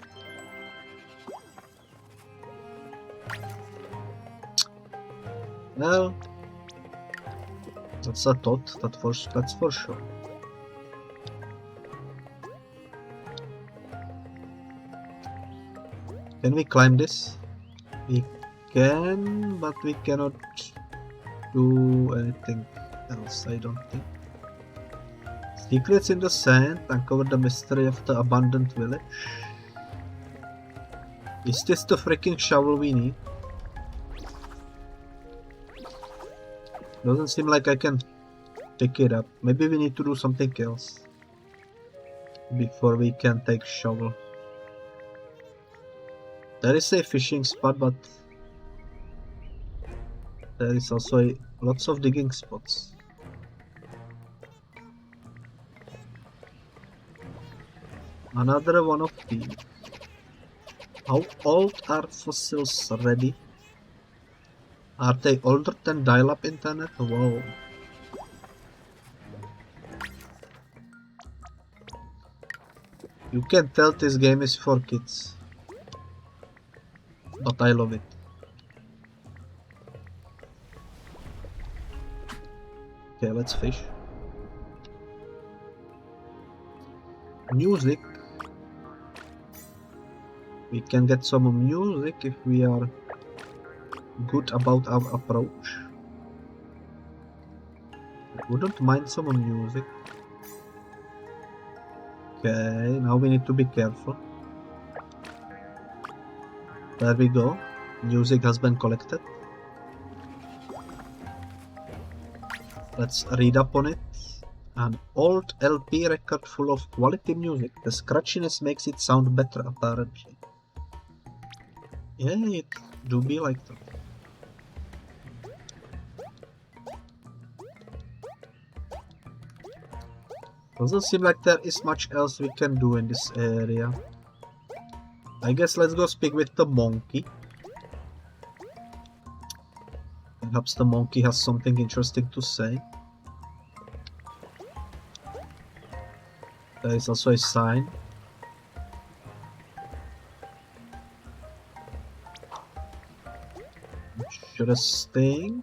Well, that's a thought, that's for sure. Can we climb this? We can, but we cannot do anything else, I don't think. Secrets in the sand uncover the mystery of the abandoned village. Is this the freaking shovel we need? Doesn't seem like I can pick it up. Maybe we need to do something else before we can take shovel. There is a fishing spot, but there is also lots of digging spots. Another one of these. How old are fossils already? Are they older than dial-up internet? Whoa. You can tell this game is for kids. But I love it. Okay, let's fish. Music. We can get some music if we are good about our approach. I wouldn't mind some music. Okay, now we need to be careful. There we go. Music has been collected. Let's read up on it. An old LP record full of quality music. The scratchiness makes it sound better, apparently. Yeah, it do be like that. Doesn't seem like there is much else we can do in this area. I guess let's go speak with the monkey. Perhaps the monkey has something interesting to say. There is also a sign. Interesting.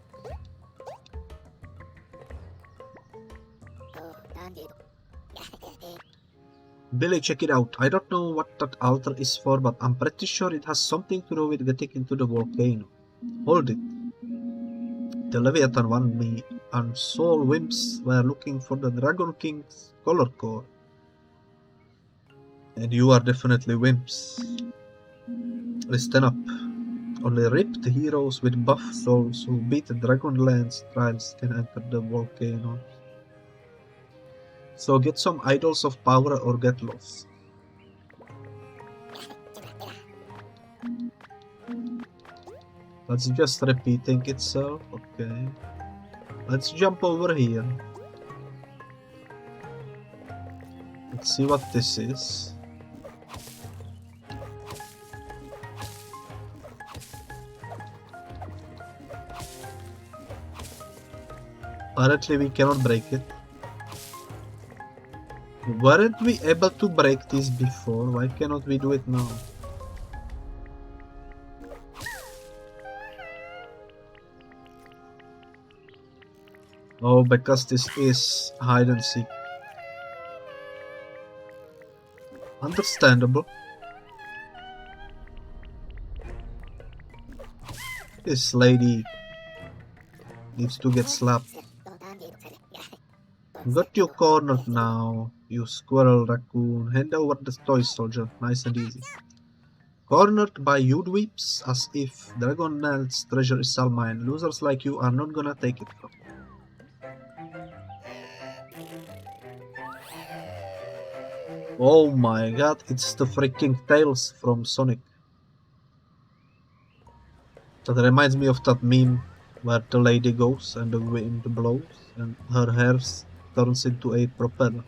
Billy, check it out. I don't know what that altar is for, but I'm pretty sure it has something to do with getting into the volcano. Hold it. The Leviathan warned me, and Soul Wimps were looking for the Dragon King's color core. And you are definitely wimps. Listen up. Only ripped heroes with buff souls who beat the Dragonlance trials can enter the volcano. So get some idols of power or get lost. That's just repeating itself, okay. Let's jump over here. Let's see what this is. Apparently we cannot break it. Weren't we able to break this before? Why cannot we do it now? Oh, because this is hide and seek. Understandable. This lady needs to get slapped. Got you cornered now, you squirrel raccoon. Hand over the toy soldier, nice and easy. Cornered by you dweeps, as if Dragonel's treasure is all mine. Losers like you are not gonna take it from me. Oh my god, it's the freaking Tails from Sonic. That reminds me of that meme where the lady goes and the wind blows and her hair turns into a propeller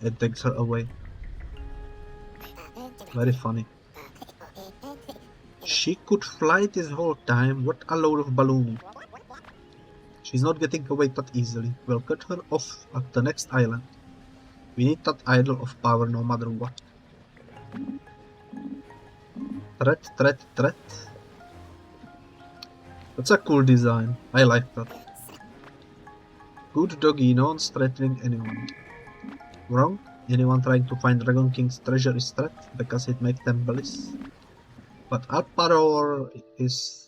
and takes her away. Very funny. She could fly this whole time, what a load of balloon. She's not getting away that easily. We'll cut her off at the next island. We need that idol of power no matter what. Threat, threat, threat. That's a cool design. I like that. Good doggy, no one's threatening anyone. Wrong? Anyone trying to find Dragon King's treasure is threat because it makes them bliss. But Alparor is...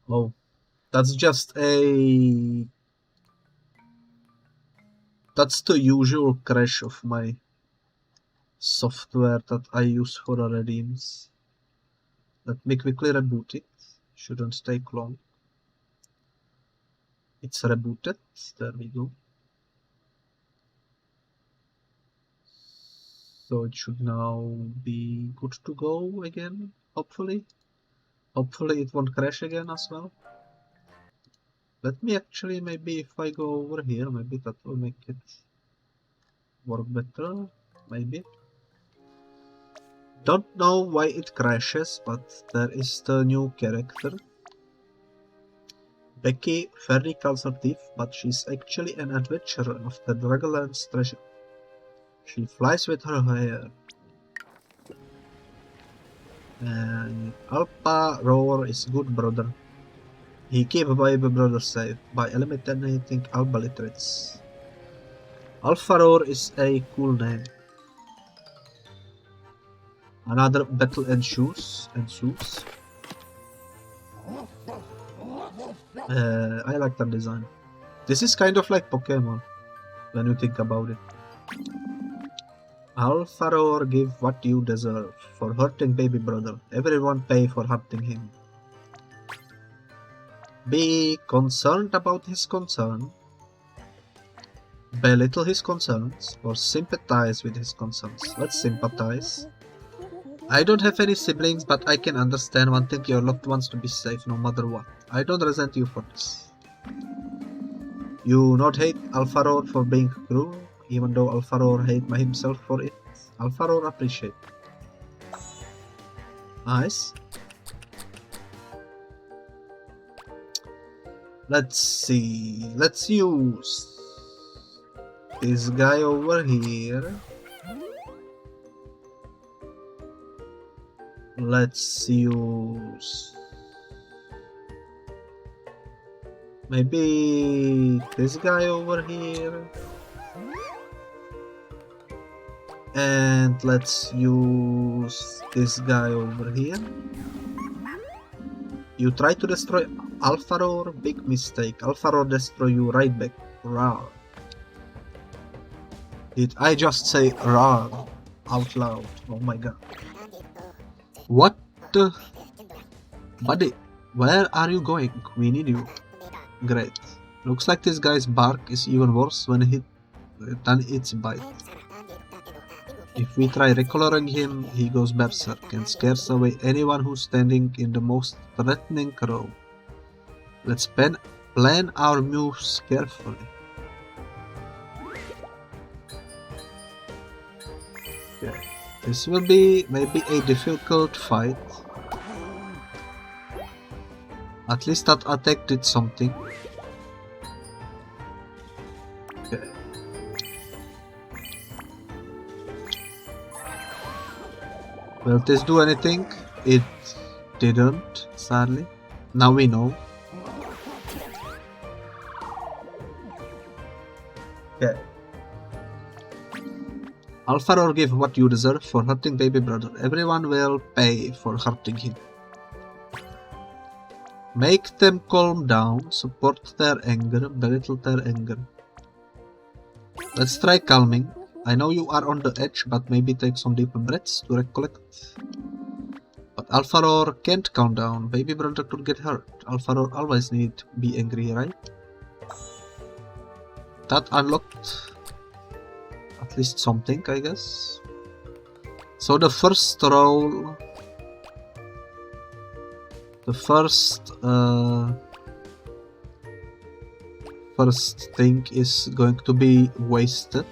Oh. That's just a... That's the usual crash of my software that I use for the redeems. Let me quickly reboot it. Shouldn't take long. It's rebooted. There we go. So it should now be good to go again, hopefully. Hopefully it won't crash again as well. Let me actually, maybe if I go over here, maybe that will make it work better, maybe. Don't know why it crashes, but there is the new character. Becky, Ferry calls her thief, but she's actually an adventurer of the Dragonlance treasure. She flies with her hair. And Alparor is good brother. He keep baby brother safe by eliminating Albalitrates. Alfaror is a cool name. Another battle ensues. I like that design. This is kind of like Pokemon, when you think about it. Alfaror, give what you deserve for hurting baby brother. Everyone pay for hurting him. Be concerned about his concern. Belittle his concerns, or sympathize with his concerns. Let's sympathize. I don't have any siblings, but I can understand wanting your loved ones to be safe no matter what. I don't resent you for this. You not hate Alfaror for being cruel, even though Alfaror hate himself for it. Alfaror appreciate. Nice. Let's see. Let's use this guy over here. Let's use maybe this guy over here. And let's use this guy over here. You try to destroy Alfaror, big mistake. Alfaror destroy you right back. Rawr. Did I just say run out loud? Oh my god. What the? Buddy, where are you going? We need you. Great. Looks like this guy's bark is even worse than its bite. If we try recoloring him, he goes berserk and scares away anyone who's standing in the most threatening row. Let's plan our moves carefully. Okay. This will be maybe a difficult fight. At least that attack did something. Okay. Will this do anything? It didn't, sadly. Now we know. Okay. Alpharor give what you deserve for hurting baby brother. Everyone will pay for hurting him. Make them calm down, support their anger, belittle their anger. Let's try calming. I know you are on the edge, but maybe take some deeper breaths to recollect. But Alpharor can't calm down. Baby brother could get hurt. Alpharor always need to be angry, right? That unlocked at least something, I guess. So the first roll... The first thing is going to be wasted.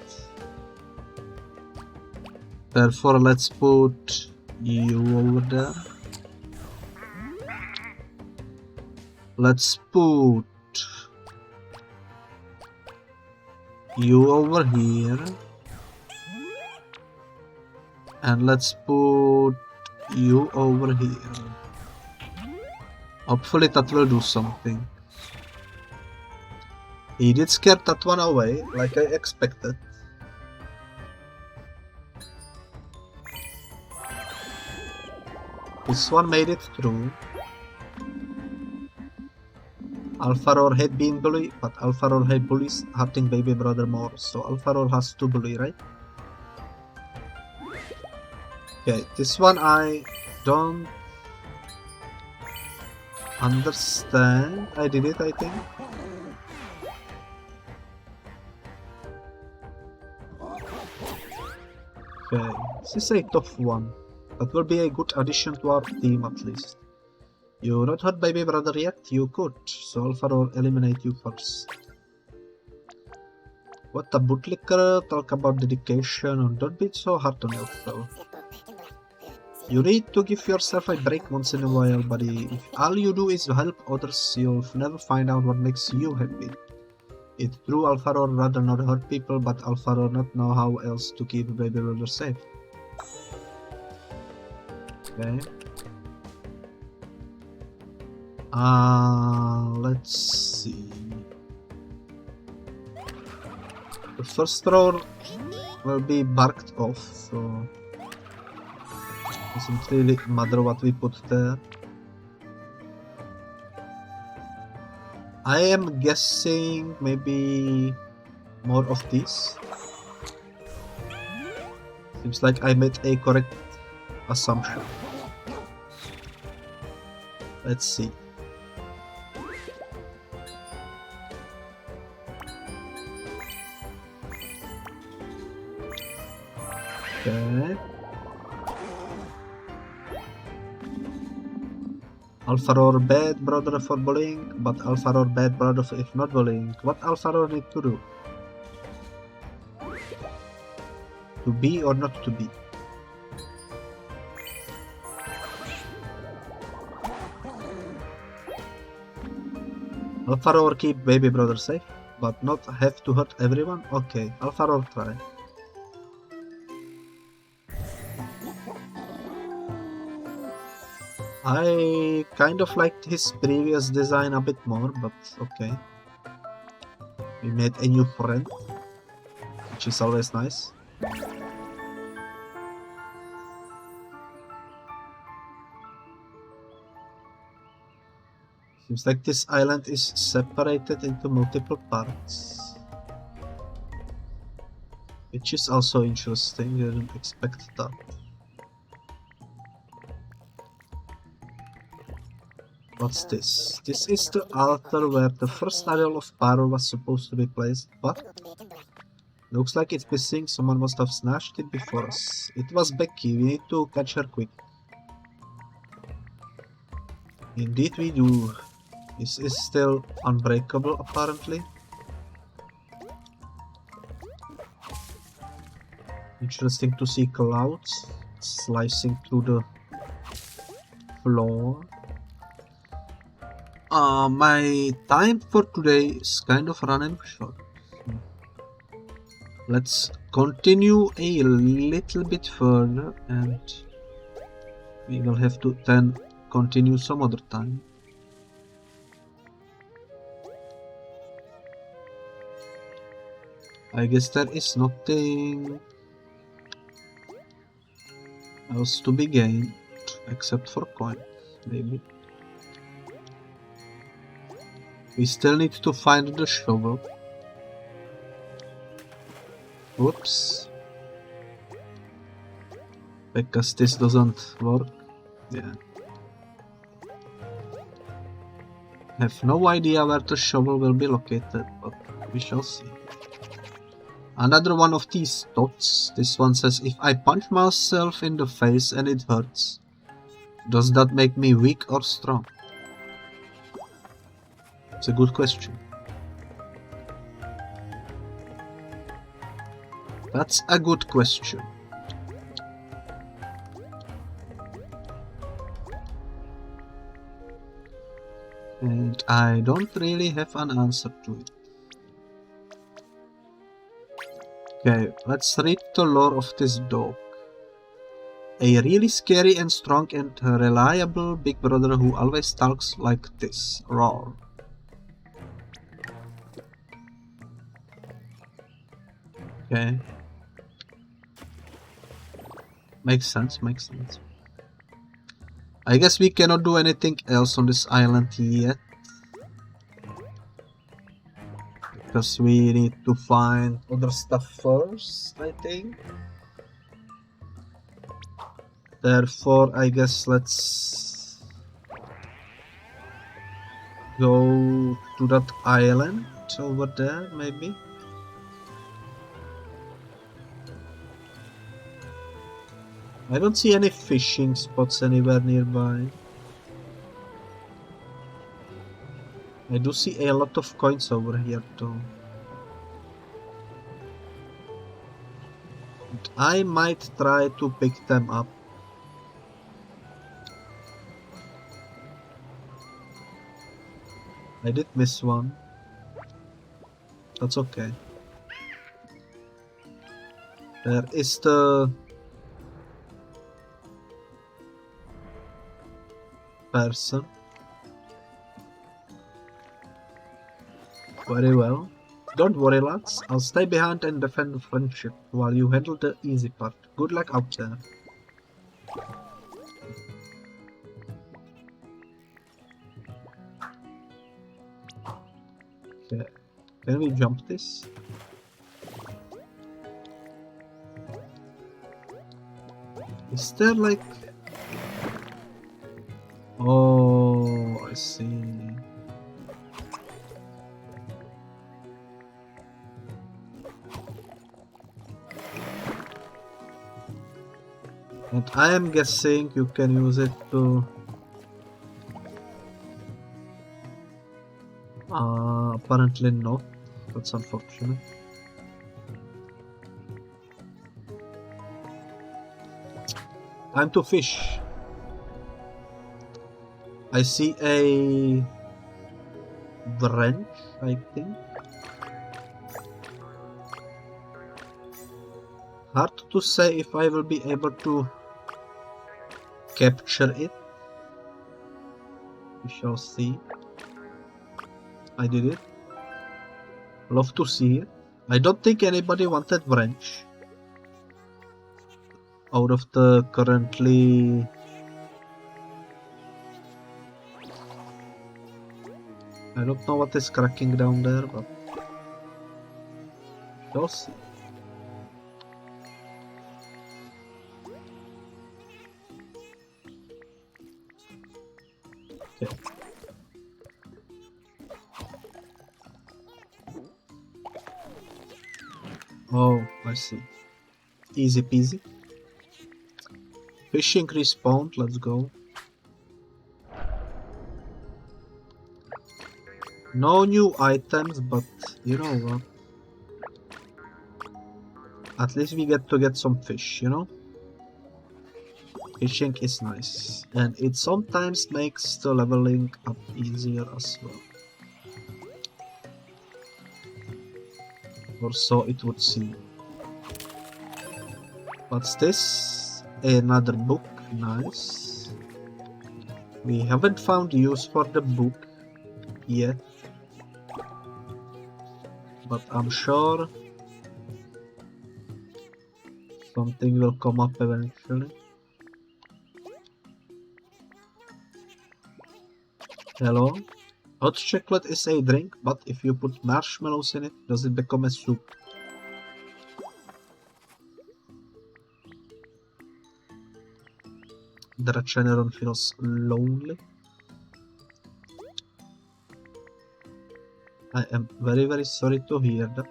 Therefore, let's put you over there. Let's put you over here. And let's put you over here. Hopefully that will do something. He did scare that one away, like I expected. This one made it through. Alpharor had been bullied, but Alpharor had bullies hurting baby brother more, so Alpharor has to bully, right? Okay, this one I don't understand. I did it, I think. Okay, this is a tough one. That will be a good addition to our team at least. You not hurt baby brother yet? You could, so Alpharor eliminate you first. What a bootlicker, talk about dedication and don't be so hard on yourself. You need to give yourself a break once in a while, buddy. If all you do is help others, you'll never find out what makes you happy. It's true Alpharor rather not hurt people, but Alpharor not know how else to keep baby brother safe. Okay. Let's see. The first roll will be barked off, so doesn't really matter what we put there. I am guessing maybe more of these. Seems like I made a correct assumption. Let's see. Okay. Alpharor bad brother for bullying, but Alpharor bad brother for if not bullying. What Alpharor need to do? To be or not to be? Alpharor keep baby brother safe, but not have to hurt everyone? Okay, Alpharor try. I kind of liked his previous design a bit more, but okay. We made a new friend, which is always nice. Seems like this island is separated into multiple parts. Which is also interesting, I didn't expect that. What's this? This is the altar where the first idol of Pyro was supposed to be placed, but looks like it's missing. Someone must have snatched it before us. It was Becky, we need to catch her quick. Indeed we do. This is still unbreakable apparently. Interesting to see clouds slicing through the floor. My time for today is kind of running short. Let's continue a little bit further and we will have to then continue some other time. I guess there is nothing else to be gained except for coins, maybe. We still need to find the shovel. Whoops. Because this doesn't work. Yeah. I have no idea where the shovel will be located, but we shall see. Another one of these dots. This one says, if I punch myself in the face and it hurts, does that make me weak or strong? It's a good question. That's a good question. And I don't really have an answer to it. Okay, let's read the lore of this dog. A really scary and strong and reliable big brother who always talks like this. Roar. Okay. Makes sense, makes sense. I guess we cannot do anything else on this island yet. Because we need to find other stuff first, I think. Therefore, I guess let's go to that island over there, maybe. I don't see any fishing spots anywhere nearby. I do see a lot of coins over here though. And I might try to pick them up. I did miss one. That's okay. There is the person. Very well. Don't worry lads, I'll stay behind and defend the friendship while you handle the easy part. Good luck out there. Okay. Can we jump this? Is there like... Oh, I see. And I am guessing you can use it to... apparently not. That's unfortunate. Time to fish. I see a branch, I think. Hard to say if I will be able to capture it. We shall see. I did it. Love to see it. I don't think anybody wanted branch. Out of the currently... I don't know what is cracking down there, but... we'll see. Okay. Oh, I see. Easy peasy. Fishing respawned, let's go. No new items, but you know what? At least we get to get some fish, you know? Fishing is nice. And it sometimes makes the leveling up easier as well. Or so it would seem. What's this? Another book. Nice. We haven't found use for the book yet. But I'm sure something will come up eventually. Hello? Hot chocolate is a drink, but if you put marshmallows in it, does it become a soup? The Regeneron feels lonely. I am very, very sorry to hear that.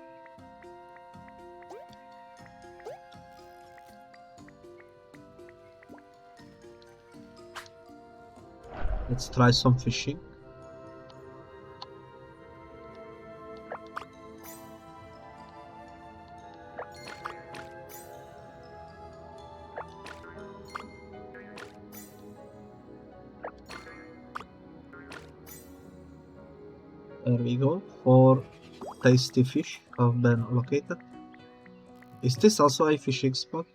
Let's try some fishing. There we go. 4 tasty fish have been located. Is this also a fishing spot?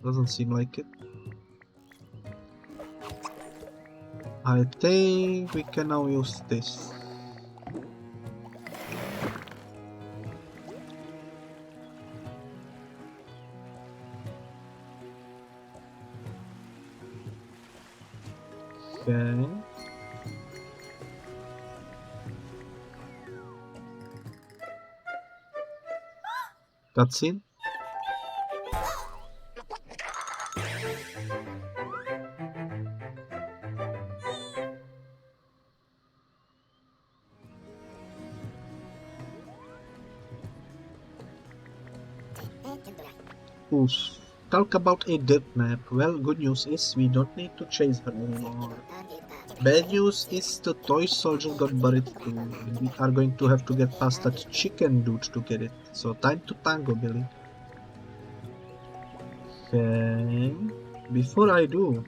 Doesn't seem like it. I think we can now use this. Okay. Cutscene. Oof. Talk about a death map. Well, good news is we don't need to chase her anymore. Bad news is the toy soldier got buried too, and we are going to have to get past that chicken dude to get it. So time to tango, Billy. Okay. Before I do,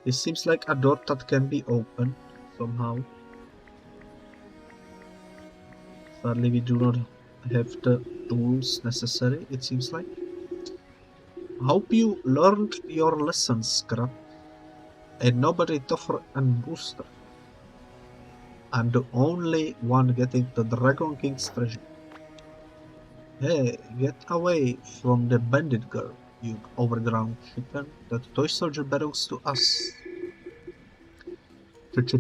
this seems like a door that can be opened somehow. Sadly, we do not have the tools necessary, it seems like. Hope you learned your lessons, Scrap. And nobody tougher and booster. I'm the only one getting the Dragon King's treasure. Hey, get away from the bandit girl, you overground chicken. That toy soldier belongs to us.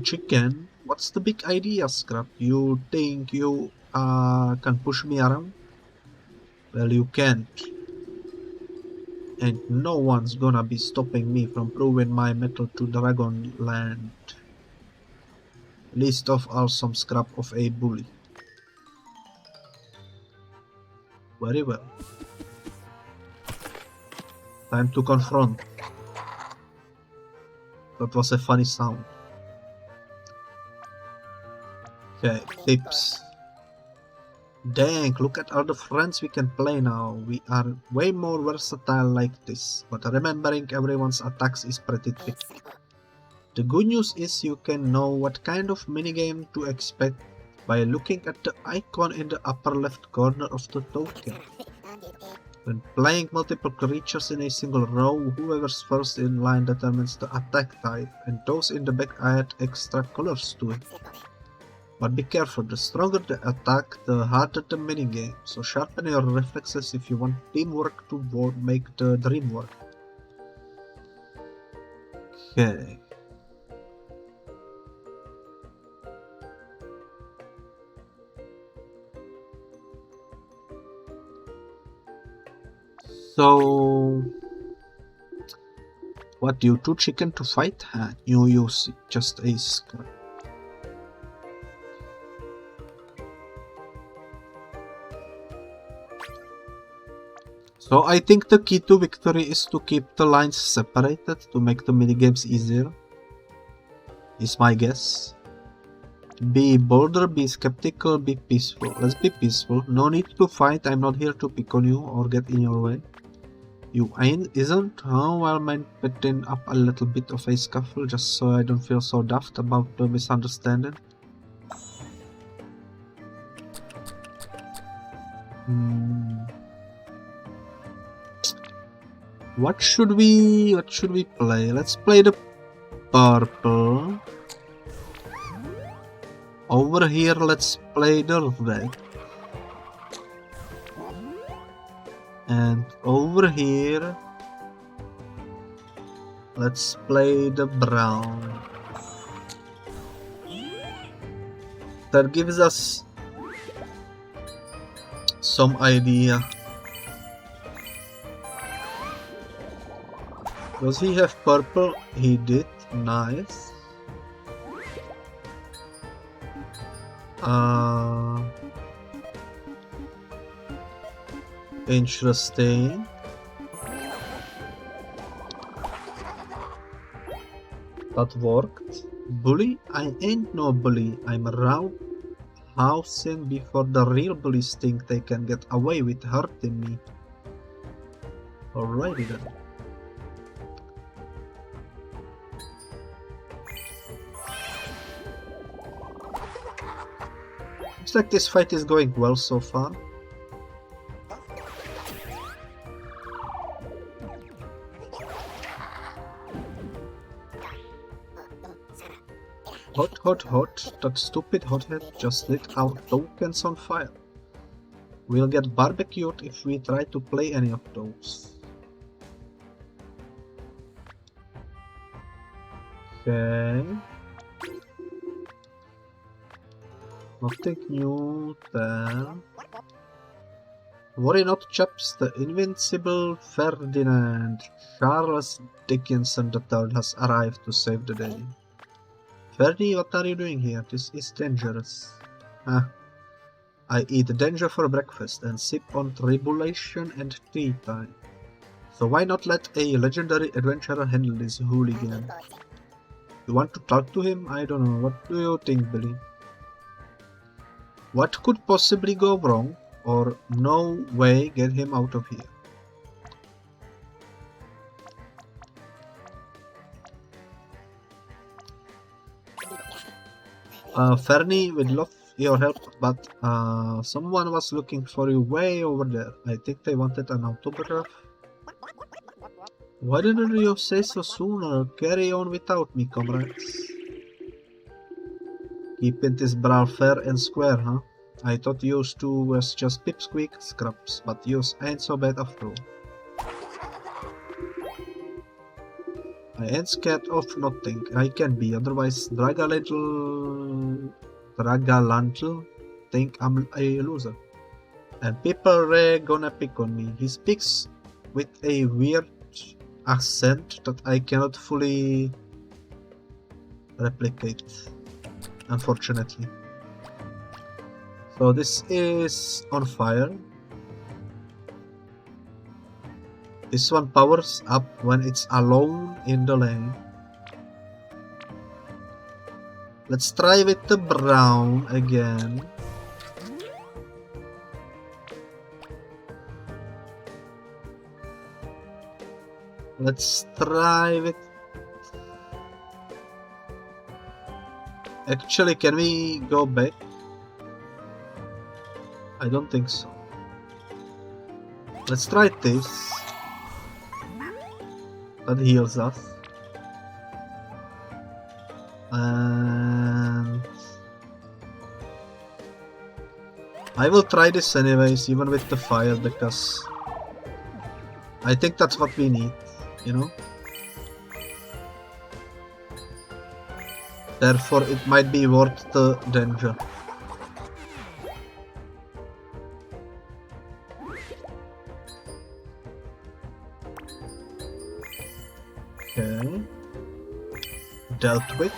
Chicken? What's the big idea, Scrap? You think you can push me around? Well, you can't. And no one's gonna be stopping me from proving my metal to Dragonland. Least of all some scrap of a bully. Very well. Time to confront. That was a funny sound. Okay, tips. Dang, look at all the friends we can play now. We are way more versatile like this, but remembering everyone's attacks is pretty tricky. The good news is you can know what kind of minigame to expect by looking at the icon in the upper left corner of the token. When playing multiple creatures in a single row, whoever's first in line determines the attack type, and those in the back add extra colors to it. But be careful, the stronger the attack, the harder the minigame, so sharpen your reflexes if you want teamwork to make the dream work. Okay. So What, you two chicken to fight? You use just a scrap. So I think the key to victory is to keep the lines separated to make the minigames easier. Is my guess. Be bolder, be skeptical, be peaceful. Let's be peaceful. No need to fight, I'm not here to pick on you or get in your way. You isn't? Oh, well, mind putting up a little bit of a scuffle just so I don't feel so daft about the misunderstanding. What should we play? Let's play the purple. Over here, let's play the red. And over here, let's play the brown. That gives us some idea. Does he have purple? He did. Nice. Interesting. That worked. Bully? I ain't no bully. I'm around housing before the real bullies think they can get away with hurting me. Alrighty then. Looks like this fight is going well so far. Hot, hot, hot. That stupid hothead just lit our tokens on fire. We'll get barbecued if we try to play any of those. Okay. Nothing new there. Worry not, chaps. The invincible Ferdinand Charles Dickinson III has arrived to save the day. Ferdy, what are you doing here? This is dangerous. I eat danger for breakfast and sip on tribulation and tea time. So why not let a legendary adventurer handle this hooligan? You want to talk to him? I don't know. What do you think, Billy? What could possibly go wrong, or no way get him out of here? Fernie, we'd love your help, but someone was looking for you way over there. I think they wanted an autograph. Why didn't you say so sooner? Carry on without me, comrades. Keeping this brawl fair and square, huh? I thought yours two was just pipsqueak scraps, but yours ain't so bad after all. I ain't scared of nothing. I can be, otherwise Dragalantle think I'm a loser. And people are gonna pick on me. He speaks with a weird accent that I cannot fully replicate, unfortunately. So this is on fire. This one powers up when it's alone in the lane. Let's try with the brown again. Let's try with... Actually, can we go back? I don't think so. Let's try this. That heals us. And I will try this anyways, even with the fire, because I think that's what we need, you know? Therefore, it might be worth the danger. Okay. Dealt with.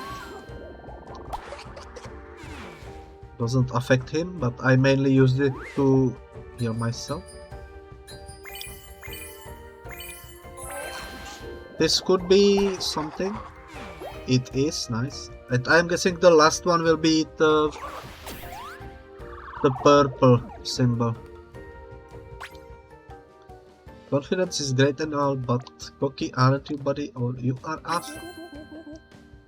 Doesn't affect him, but I mainly used it to heal myself. This could be something. It is nice. And I'm guessing the last one will be the purple symbol. Confidence is great and all, but cocky aren't you, buddy? Or you are awesome.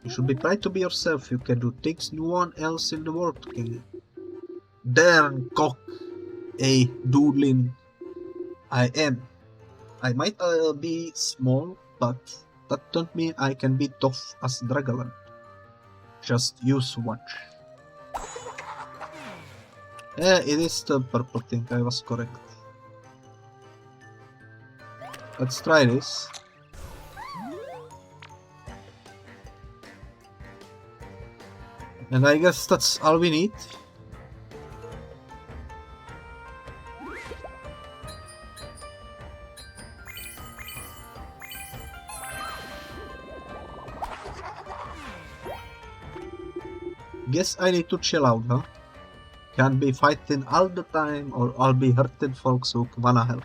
You should be proud to be yourself. You can do things no one else in the world can. Darn cock a doodling. I am. I might be small, but that don't mean I can be tough as Dragaland. Just use watch. Yeah, it is the purple thing, I was correct. Let's try this. And I guess that's all we need. Guess I need to chill out, huh? Can't be fighting all the time or I'll be hurting folks who wanna help.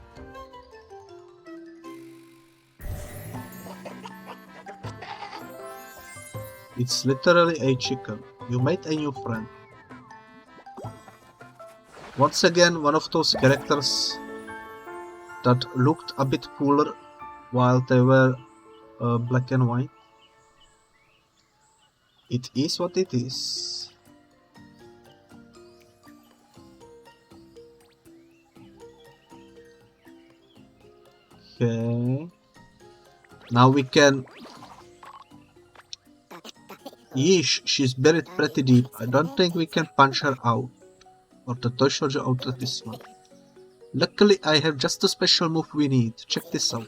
It's literally a chicken. You made a new friend. Once again, one of those characters that looked a bit cooler while they were black and white. It is what it is. Okay. Now we can... Yeesh, she's buried pretty deep. I don't think we can punch her out. Or the toy soldier out of this one. Luckily, I have just the special move we need. Check this out.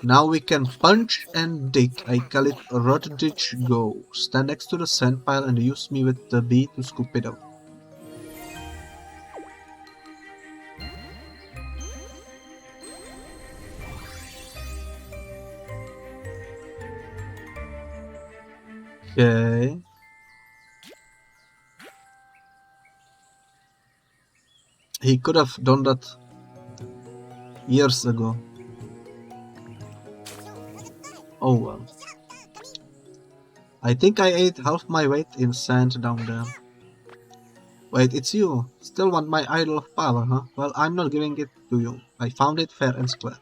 Now we can punch and dig. I call it Rot Ditch Go. Stand next to the sand pile and use me with the bee to scoop it out. Okay. He could have done that years ago. Oh well. I think I ate half my weight in sand down there. Wait, it's you. Still want my idol of power, huh? Well, I'm not giving it to you. I found it fair and square.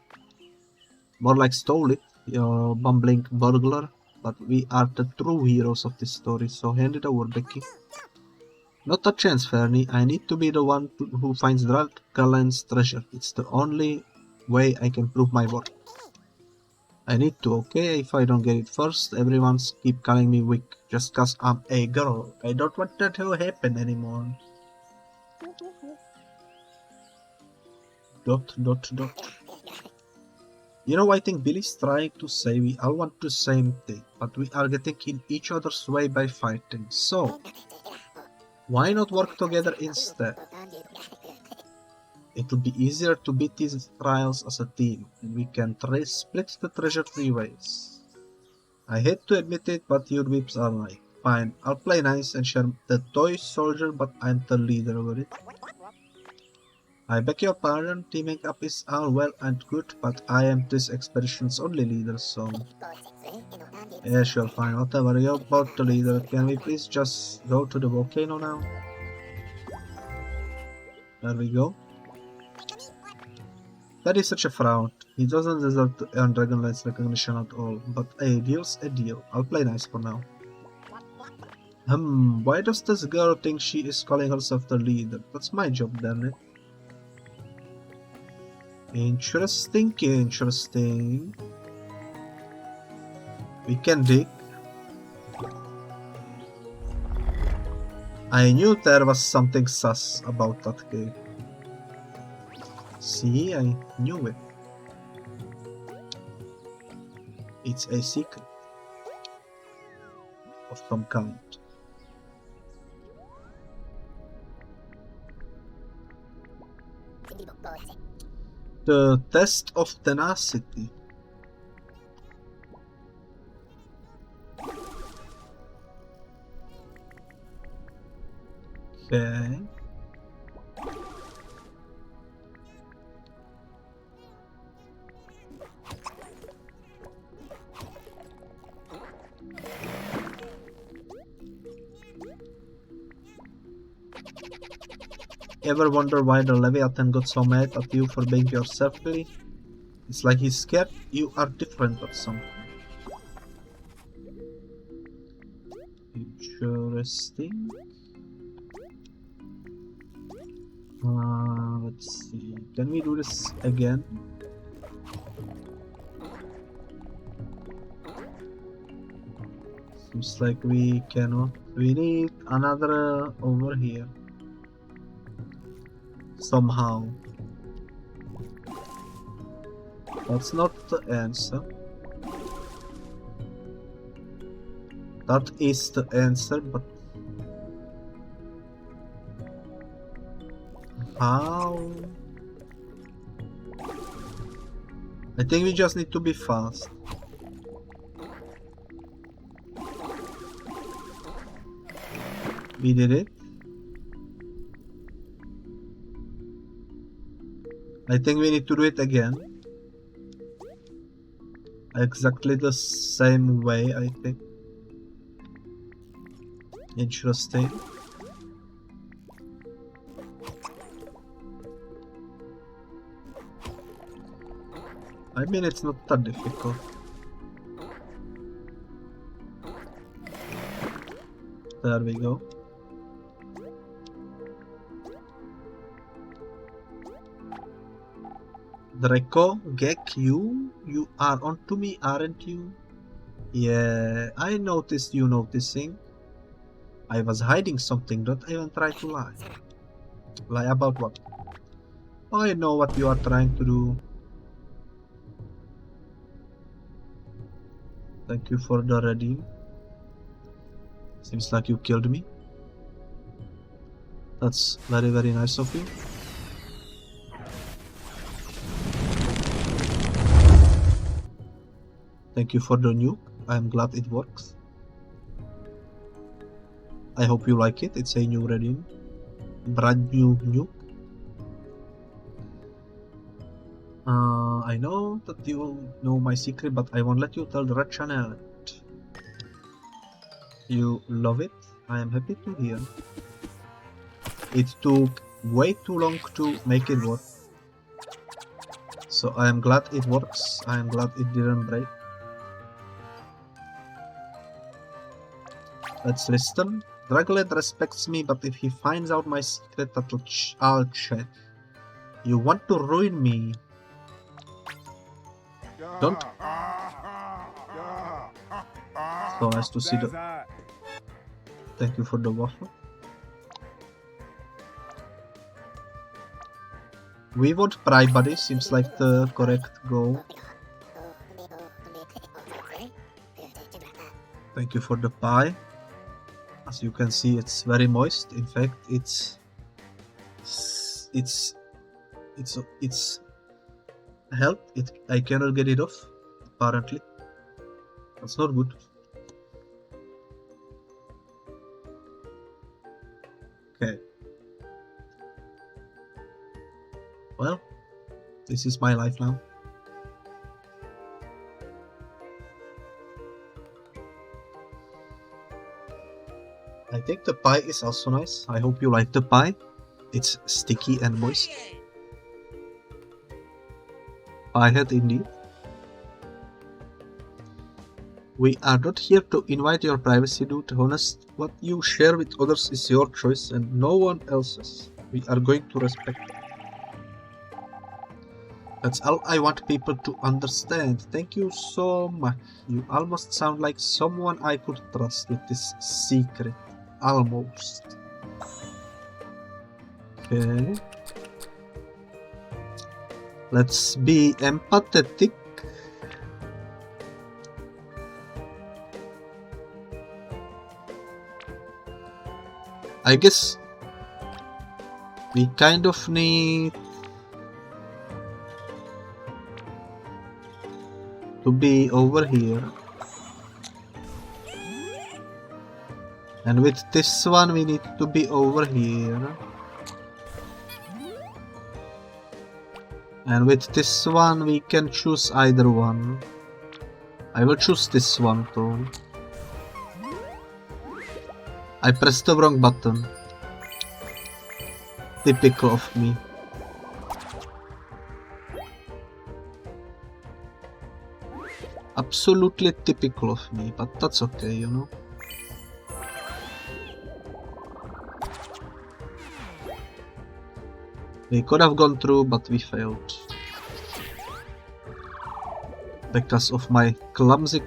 More like stole it, you bumbling burglar. But we are the true heroes of this story, so hand it over, Becky. Not a chance, Fernie. I need to be the one who finds Dragaland's treasure. It's the only way I can prove my worth. I need to, okay? If I don't get it first, everyone's keep calling me weak just cause I'm a girl. I don't want that to happen anymore. Dot. You know, I think Billy's trying to say we all want the same thing, but we are getting in each other's way by fighting. So, why not work together instead? It will be easier to beat these trials as a team, and we can split the treasure 3 ways. I hate to admit it, but you dweebs are right. Fine, I'll play nice and share the toy soldier, but I'm the leader over it. I beg your pardon, teaming up is all well and good, but I am this expedition's only leader, so... Yeah, sure, fine, whatever, you're both the leader. Can we please just go to the volcano now? There we go. That is such a fraud. He doesn't deserve to earn Dragonlight's recognition at all, but a deal's a deal. I'll play nice for now. Why does this girl think she is calling herself the leader? That's my job, damn it. Interesting. We can dig. I knew there was something sus about that cave. See, I knew it. It's a secret of some kind. The test of tenacity. Okay. Ever wonder why the Leviathan got so mad at you for being yourself, Billy? It's like he's scared you are different or something. Interesting. Let's see. Can we do this again? Seems like we cannot. We need another over here. Somehow. That's not the answer. That is the answer, but how? I think we just need to be fast. We did it. I think we need to do it again. Exactly the same way, I think. Interesting. I mean, it's not that difficult. There we go. Draco, Gek, you are onto me, aren't you? Yeah, I noticed you noticing. I was hiding something, don't even try to lie. Lie about what? I know what you are trying to do. Thank you for the redeem. Seems like you killed me. That's very, very nice of you. Thank you for the nuke. I'm glad it works. I hope you like it. It's a new redeem. Brand new nuke. I know that you know my secret, but I won't let you tell the red channel. You love it. I am happy to hear. It took way too long to make it work. So I am glad it works. I am glad it didn't break. Let's listen. Draglet respects me, but if he finds out my secret, I'll check. You want to ruin me. Don't. So nice to see the. Thank you for the waffle. We want Pry Buddy, seems like the correct goal. Thank you for the pie. As you can see, it's very moist. In fact, it's help. I cannot get it off. Apparently, that's not good. Okay. Well, this is my life now. I think the pie is also nice. I hope you like the pie. It's sticky and moist. Pie head indeed. We are not here to invite your privacy, dude. Honest, what you share with others is your choice and no one else's. We are going to respect it. That's all I want people to understand. Thank you so much. You almost sound like someone I could trust with this secret. Almost. Okay. Let's be empathetic. I guess we kind of need to be over here And with this one we need to be over here. And with this one we can choose either one. I will choose this one though. I pressed the wrong button. Typical of me. Absolutely typical of me, but that's okay, you know. We could have gone through, but we failed. Because of my clumsy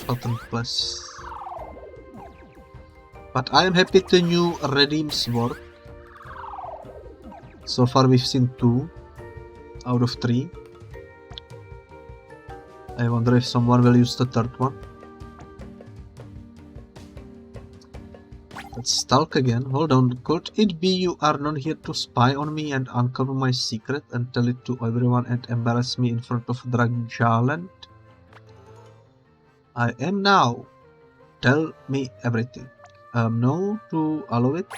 button press. But I am happy the new redeems work. So far we've seen 2 out of 3. I wonder if someone will use the third one. Let's stalk again. Hold on. Could it be you are not here to spy on me and uncover my secret and tell it to everyone and embarrass me in front of Dragjaland? I am now. Tell me everything. No to allow it?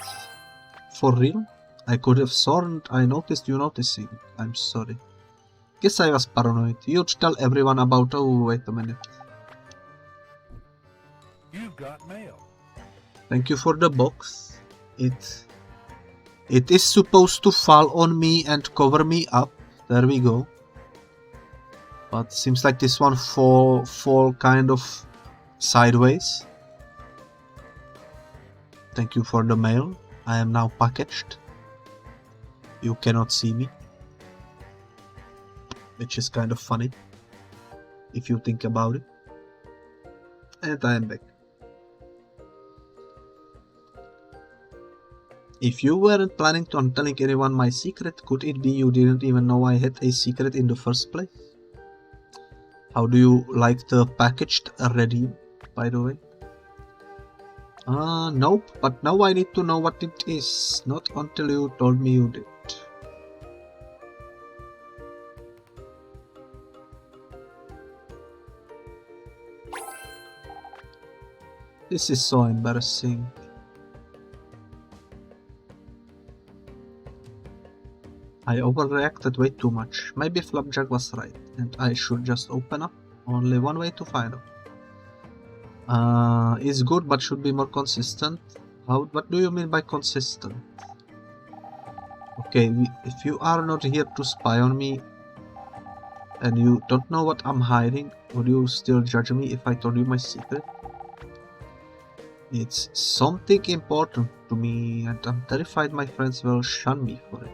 For real? I could have sworn I noticed you noticing. I'm sorry. Guess I was paranoid. You'd tell everyone about... Oh, wait a minute. You got mail. Thank you for the box. It is supposed to fall on me and cover me up. There we go. But seems like this one fall kind of sideways. Thank you for the mail. I am now packaged. You cannot see me. Which is kind of funny. If you think about it. And I am back. If you weren't planning on telling anyone my secret, could it be you didn't even know I had a secret in the first place? How do you like the packaged redeem, by the way? Nope, but now I need to know what it is. Not until you told me you did. This is so embarrassing. I overreacted way too much. Maybe Flapjack was right, and I should just open up. Only one way to find out. Is good, but should be more consistent. What do you mean by consistent? Okay, if you are not here to spy on me, and you don't know what I'm hiding, would you still judge me if I told you my secret? It's something important to me, and I'm terrified my friends will shun me for it.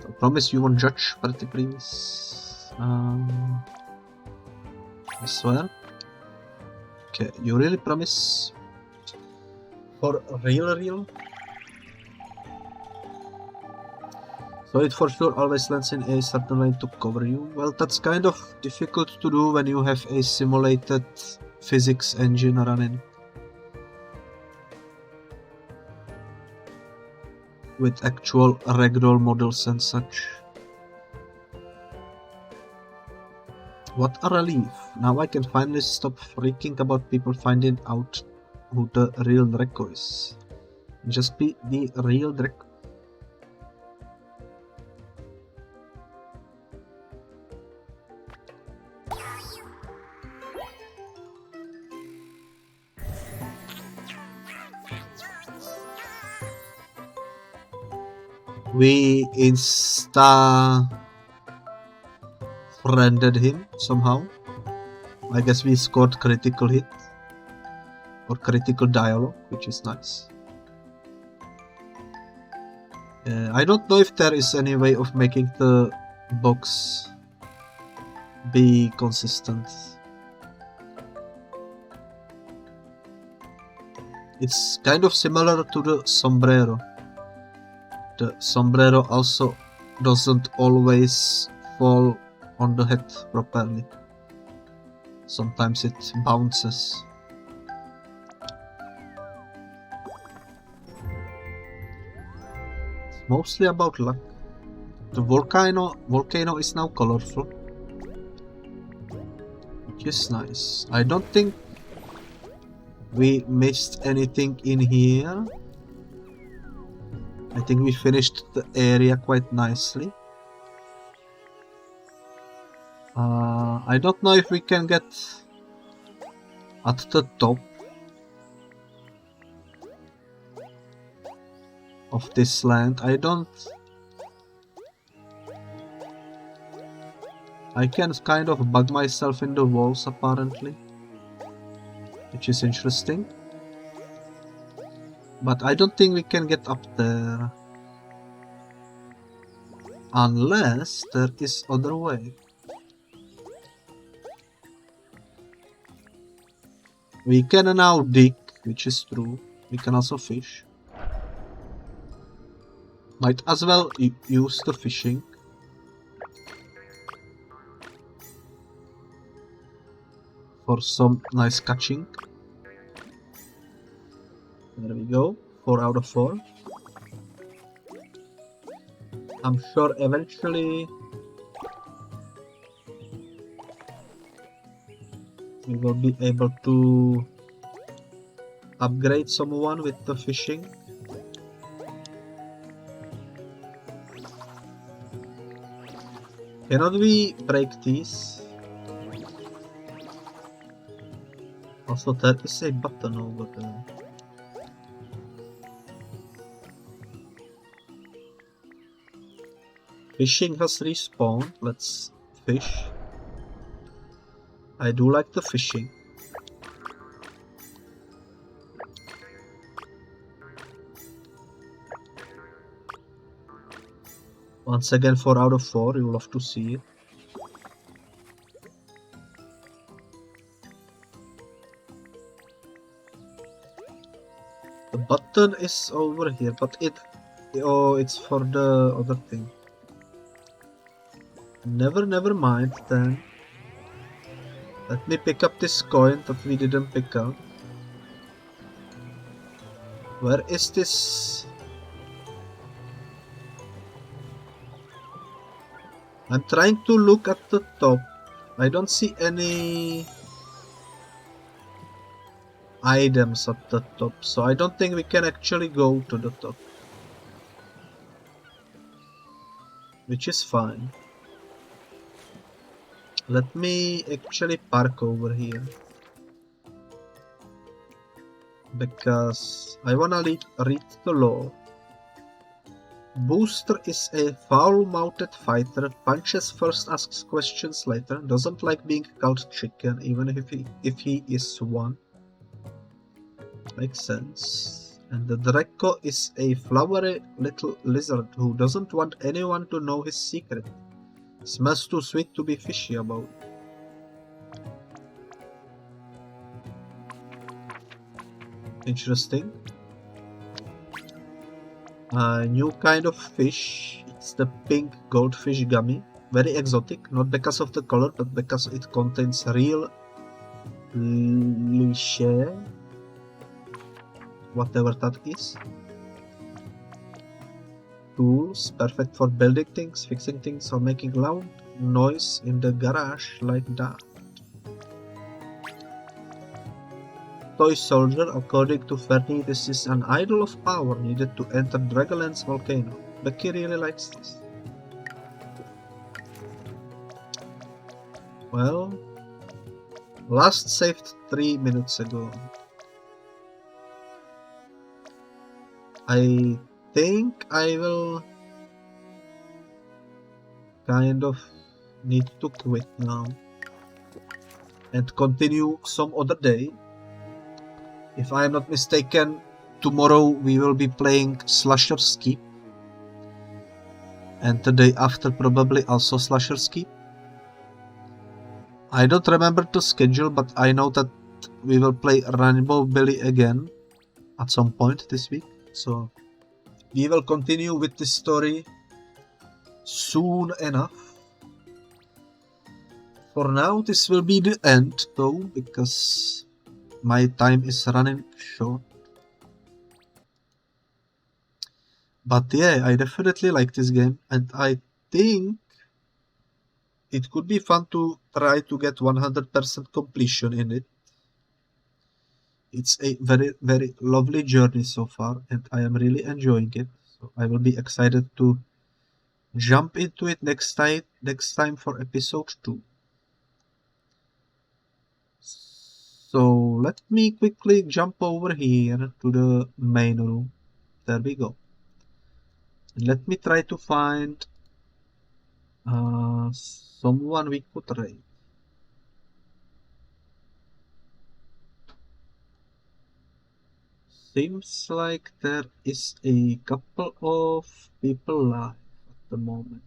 I promise you won't judge, pretty please. I swear. Okay, you really promise? For real? So it for sure always lands in a certain way to cover you. Well, that's kind of difficult to do when you have a simulated physics engine running. With actual ragdoll models and such. What a relief. Now I can finally stop freaking about people finding out who the real Draco is. Just be the real Draco. We insta-friended him somehow. I guess we scored critical hit. Or critical dialogue, which is nice. I don't know if there is any way of making the box be consistent. It's kind of similar to the sombrero. The sombrero also doesn't always fall on the head properly. Sometimes it bounces. It's mostly about luck. The volcano is now colorful, which is nice. I don't think we missed anything in here. I think we finished the area quite nicely. I don't know if we can get at the top of this land. I can kind of bug myself in the walls apparently, which is interesting. But I don't think we can get up there. Unless there is other way. We can now dig, which is true. We can also fish. Might as well use the fishing. For some nice catching. There we go. 4 out of 4. I'm sure eventually we will be able to upgrade someone with the fishing. Cannot we break these? Also, there is a button over there. Fishing has respawned. Let's fish. I do like the fishing. Once again, 4 out of 4. You'll love to see it. The button is over here, but it's for the other thing. Never mind then. Let me pick up this coin that we didn't pick up. Where is this? I'm trying to look at the top. I don't see any items at the top, so I don't think we can actually go to the top. Which is fine. Let me actually park over here. Because I wanna read the lore. Booster is a foul-mouthed fighter, punches first, asks questions later, doesn't like being called chicken even if he is one. Makes sense. And the Draco is a flowery little lizard who doesn't want anyone to know his secret. Smells too sweet to be fishy about. Interesting. A new kind of fish. It's the pink goldfish gummy. Very exotic, not because of the color, but because it contains real leche, whatever that is. Tools, perfect for building things, fixing things, or making loud noise in the garage like that. Toy soldier, according to Fernie, this is an idol of power needed to enter Dragonland's volcano. Becky really likes this. Well, last saved 3 minutes ago. I think I will kind of need to quit now and continue some other day. If I am not mistaken, tomorrow we will be playing Slasher's Keep, and the day after probably also Slasher's Keep. I don't remember the schedule, but I know that we will play Rainbow Billy again at some point this week, so we will continue with this story soon enough. For now, this will be the end though, because my time is running short. But yeah, I definitely like this game, and I think it could be fun to try to get 100% completion in it. it's a very lovely journey so far, and I am really enjoying it. So I will be excited to jump into it next time for episode 2. So let me quickly jump over here to the main room. There we go. And let me try to find someone we could raid. Seems like there is a couple of people live at the moment.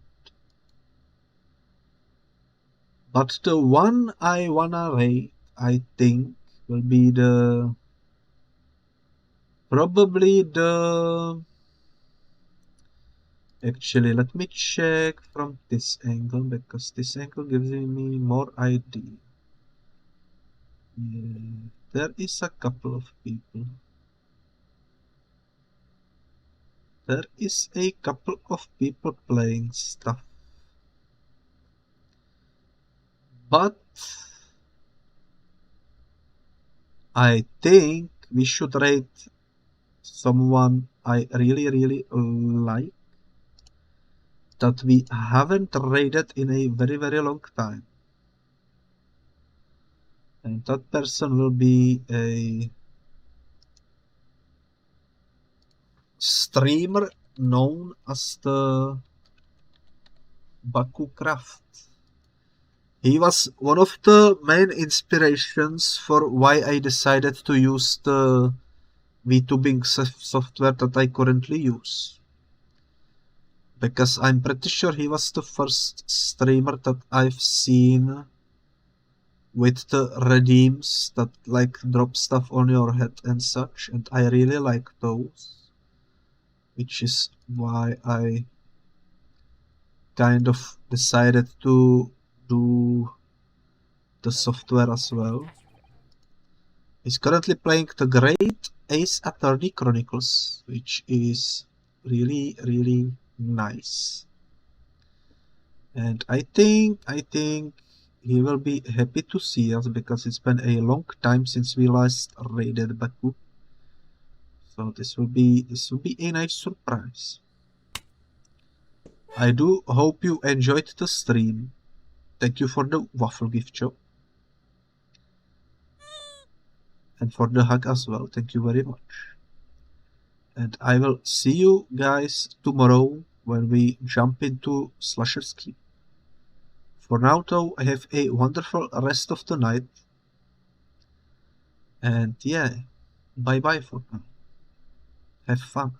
But the one I wanna raid, I think, will be probably the... Actually, let me check from this angle, because this angle gives me more idea. Yeah, there is a couple of people. There is a couple of people playing stuff. But I think we should raid someone I really like, that we haven't raided in a very long time. And that person will be a streamer known as the BakuCraft. He was one of the main inspirations for why I decided to use the VTubing software that I currently use. Because I'm pretty sure he was the first streamer that I've seen with the redeems that like drop stuff on your head and such, and I really like those. Which is why I kind of decided to do the software as well. He's currently playing the Great Ace Attorney Chronicles, which is really nice. And I think he will be happy to see us, because it's been a long time since we last raided Baku. So this will be a nice surprise. I do hope you enjoyed the stream. Thank you for the waffle gift shop. And for the hug as well. Thank you very much. And I will see you guys tomorrow when we jump into Slasher's Keep. For now though, have a wonderful rest of the night. And yeah, bye bye for now. Have fun.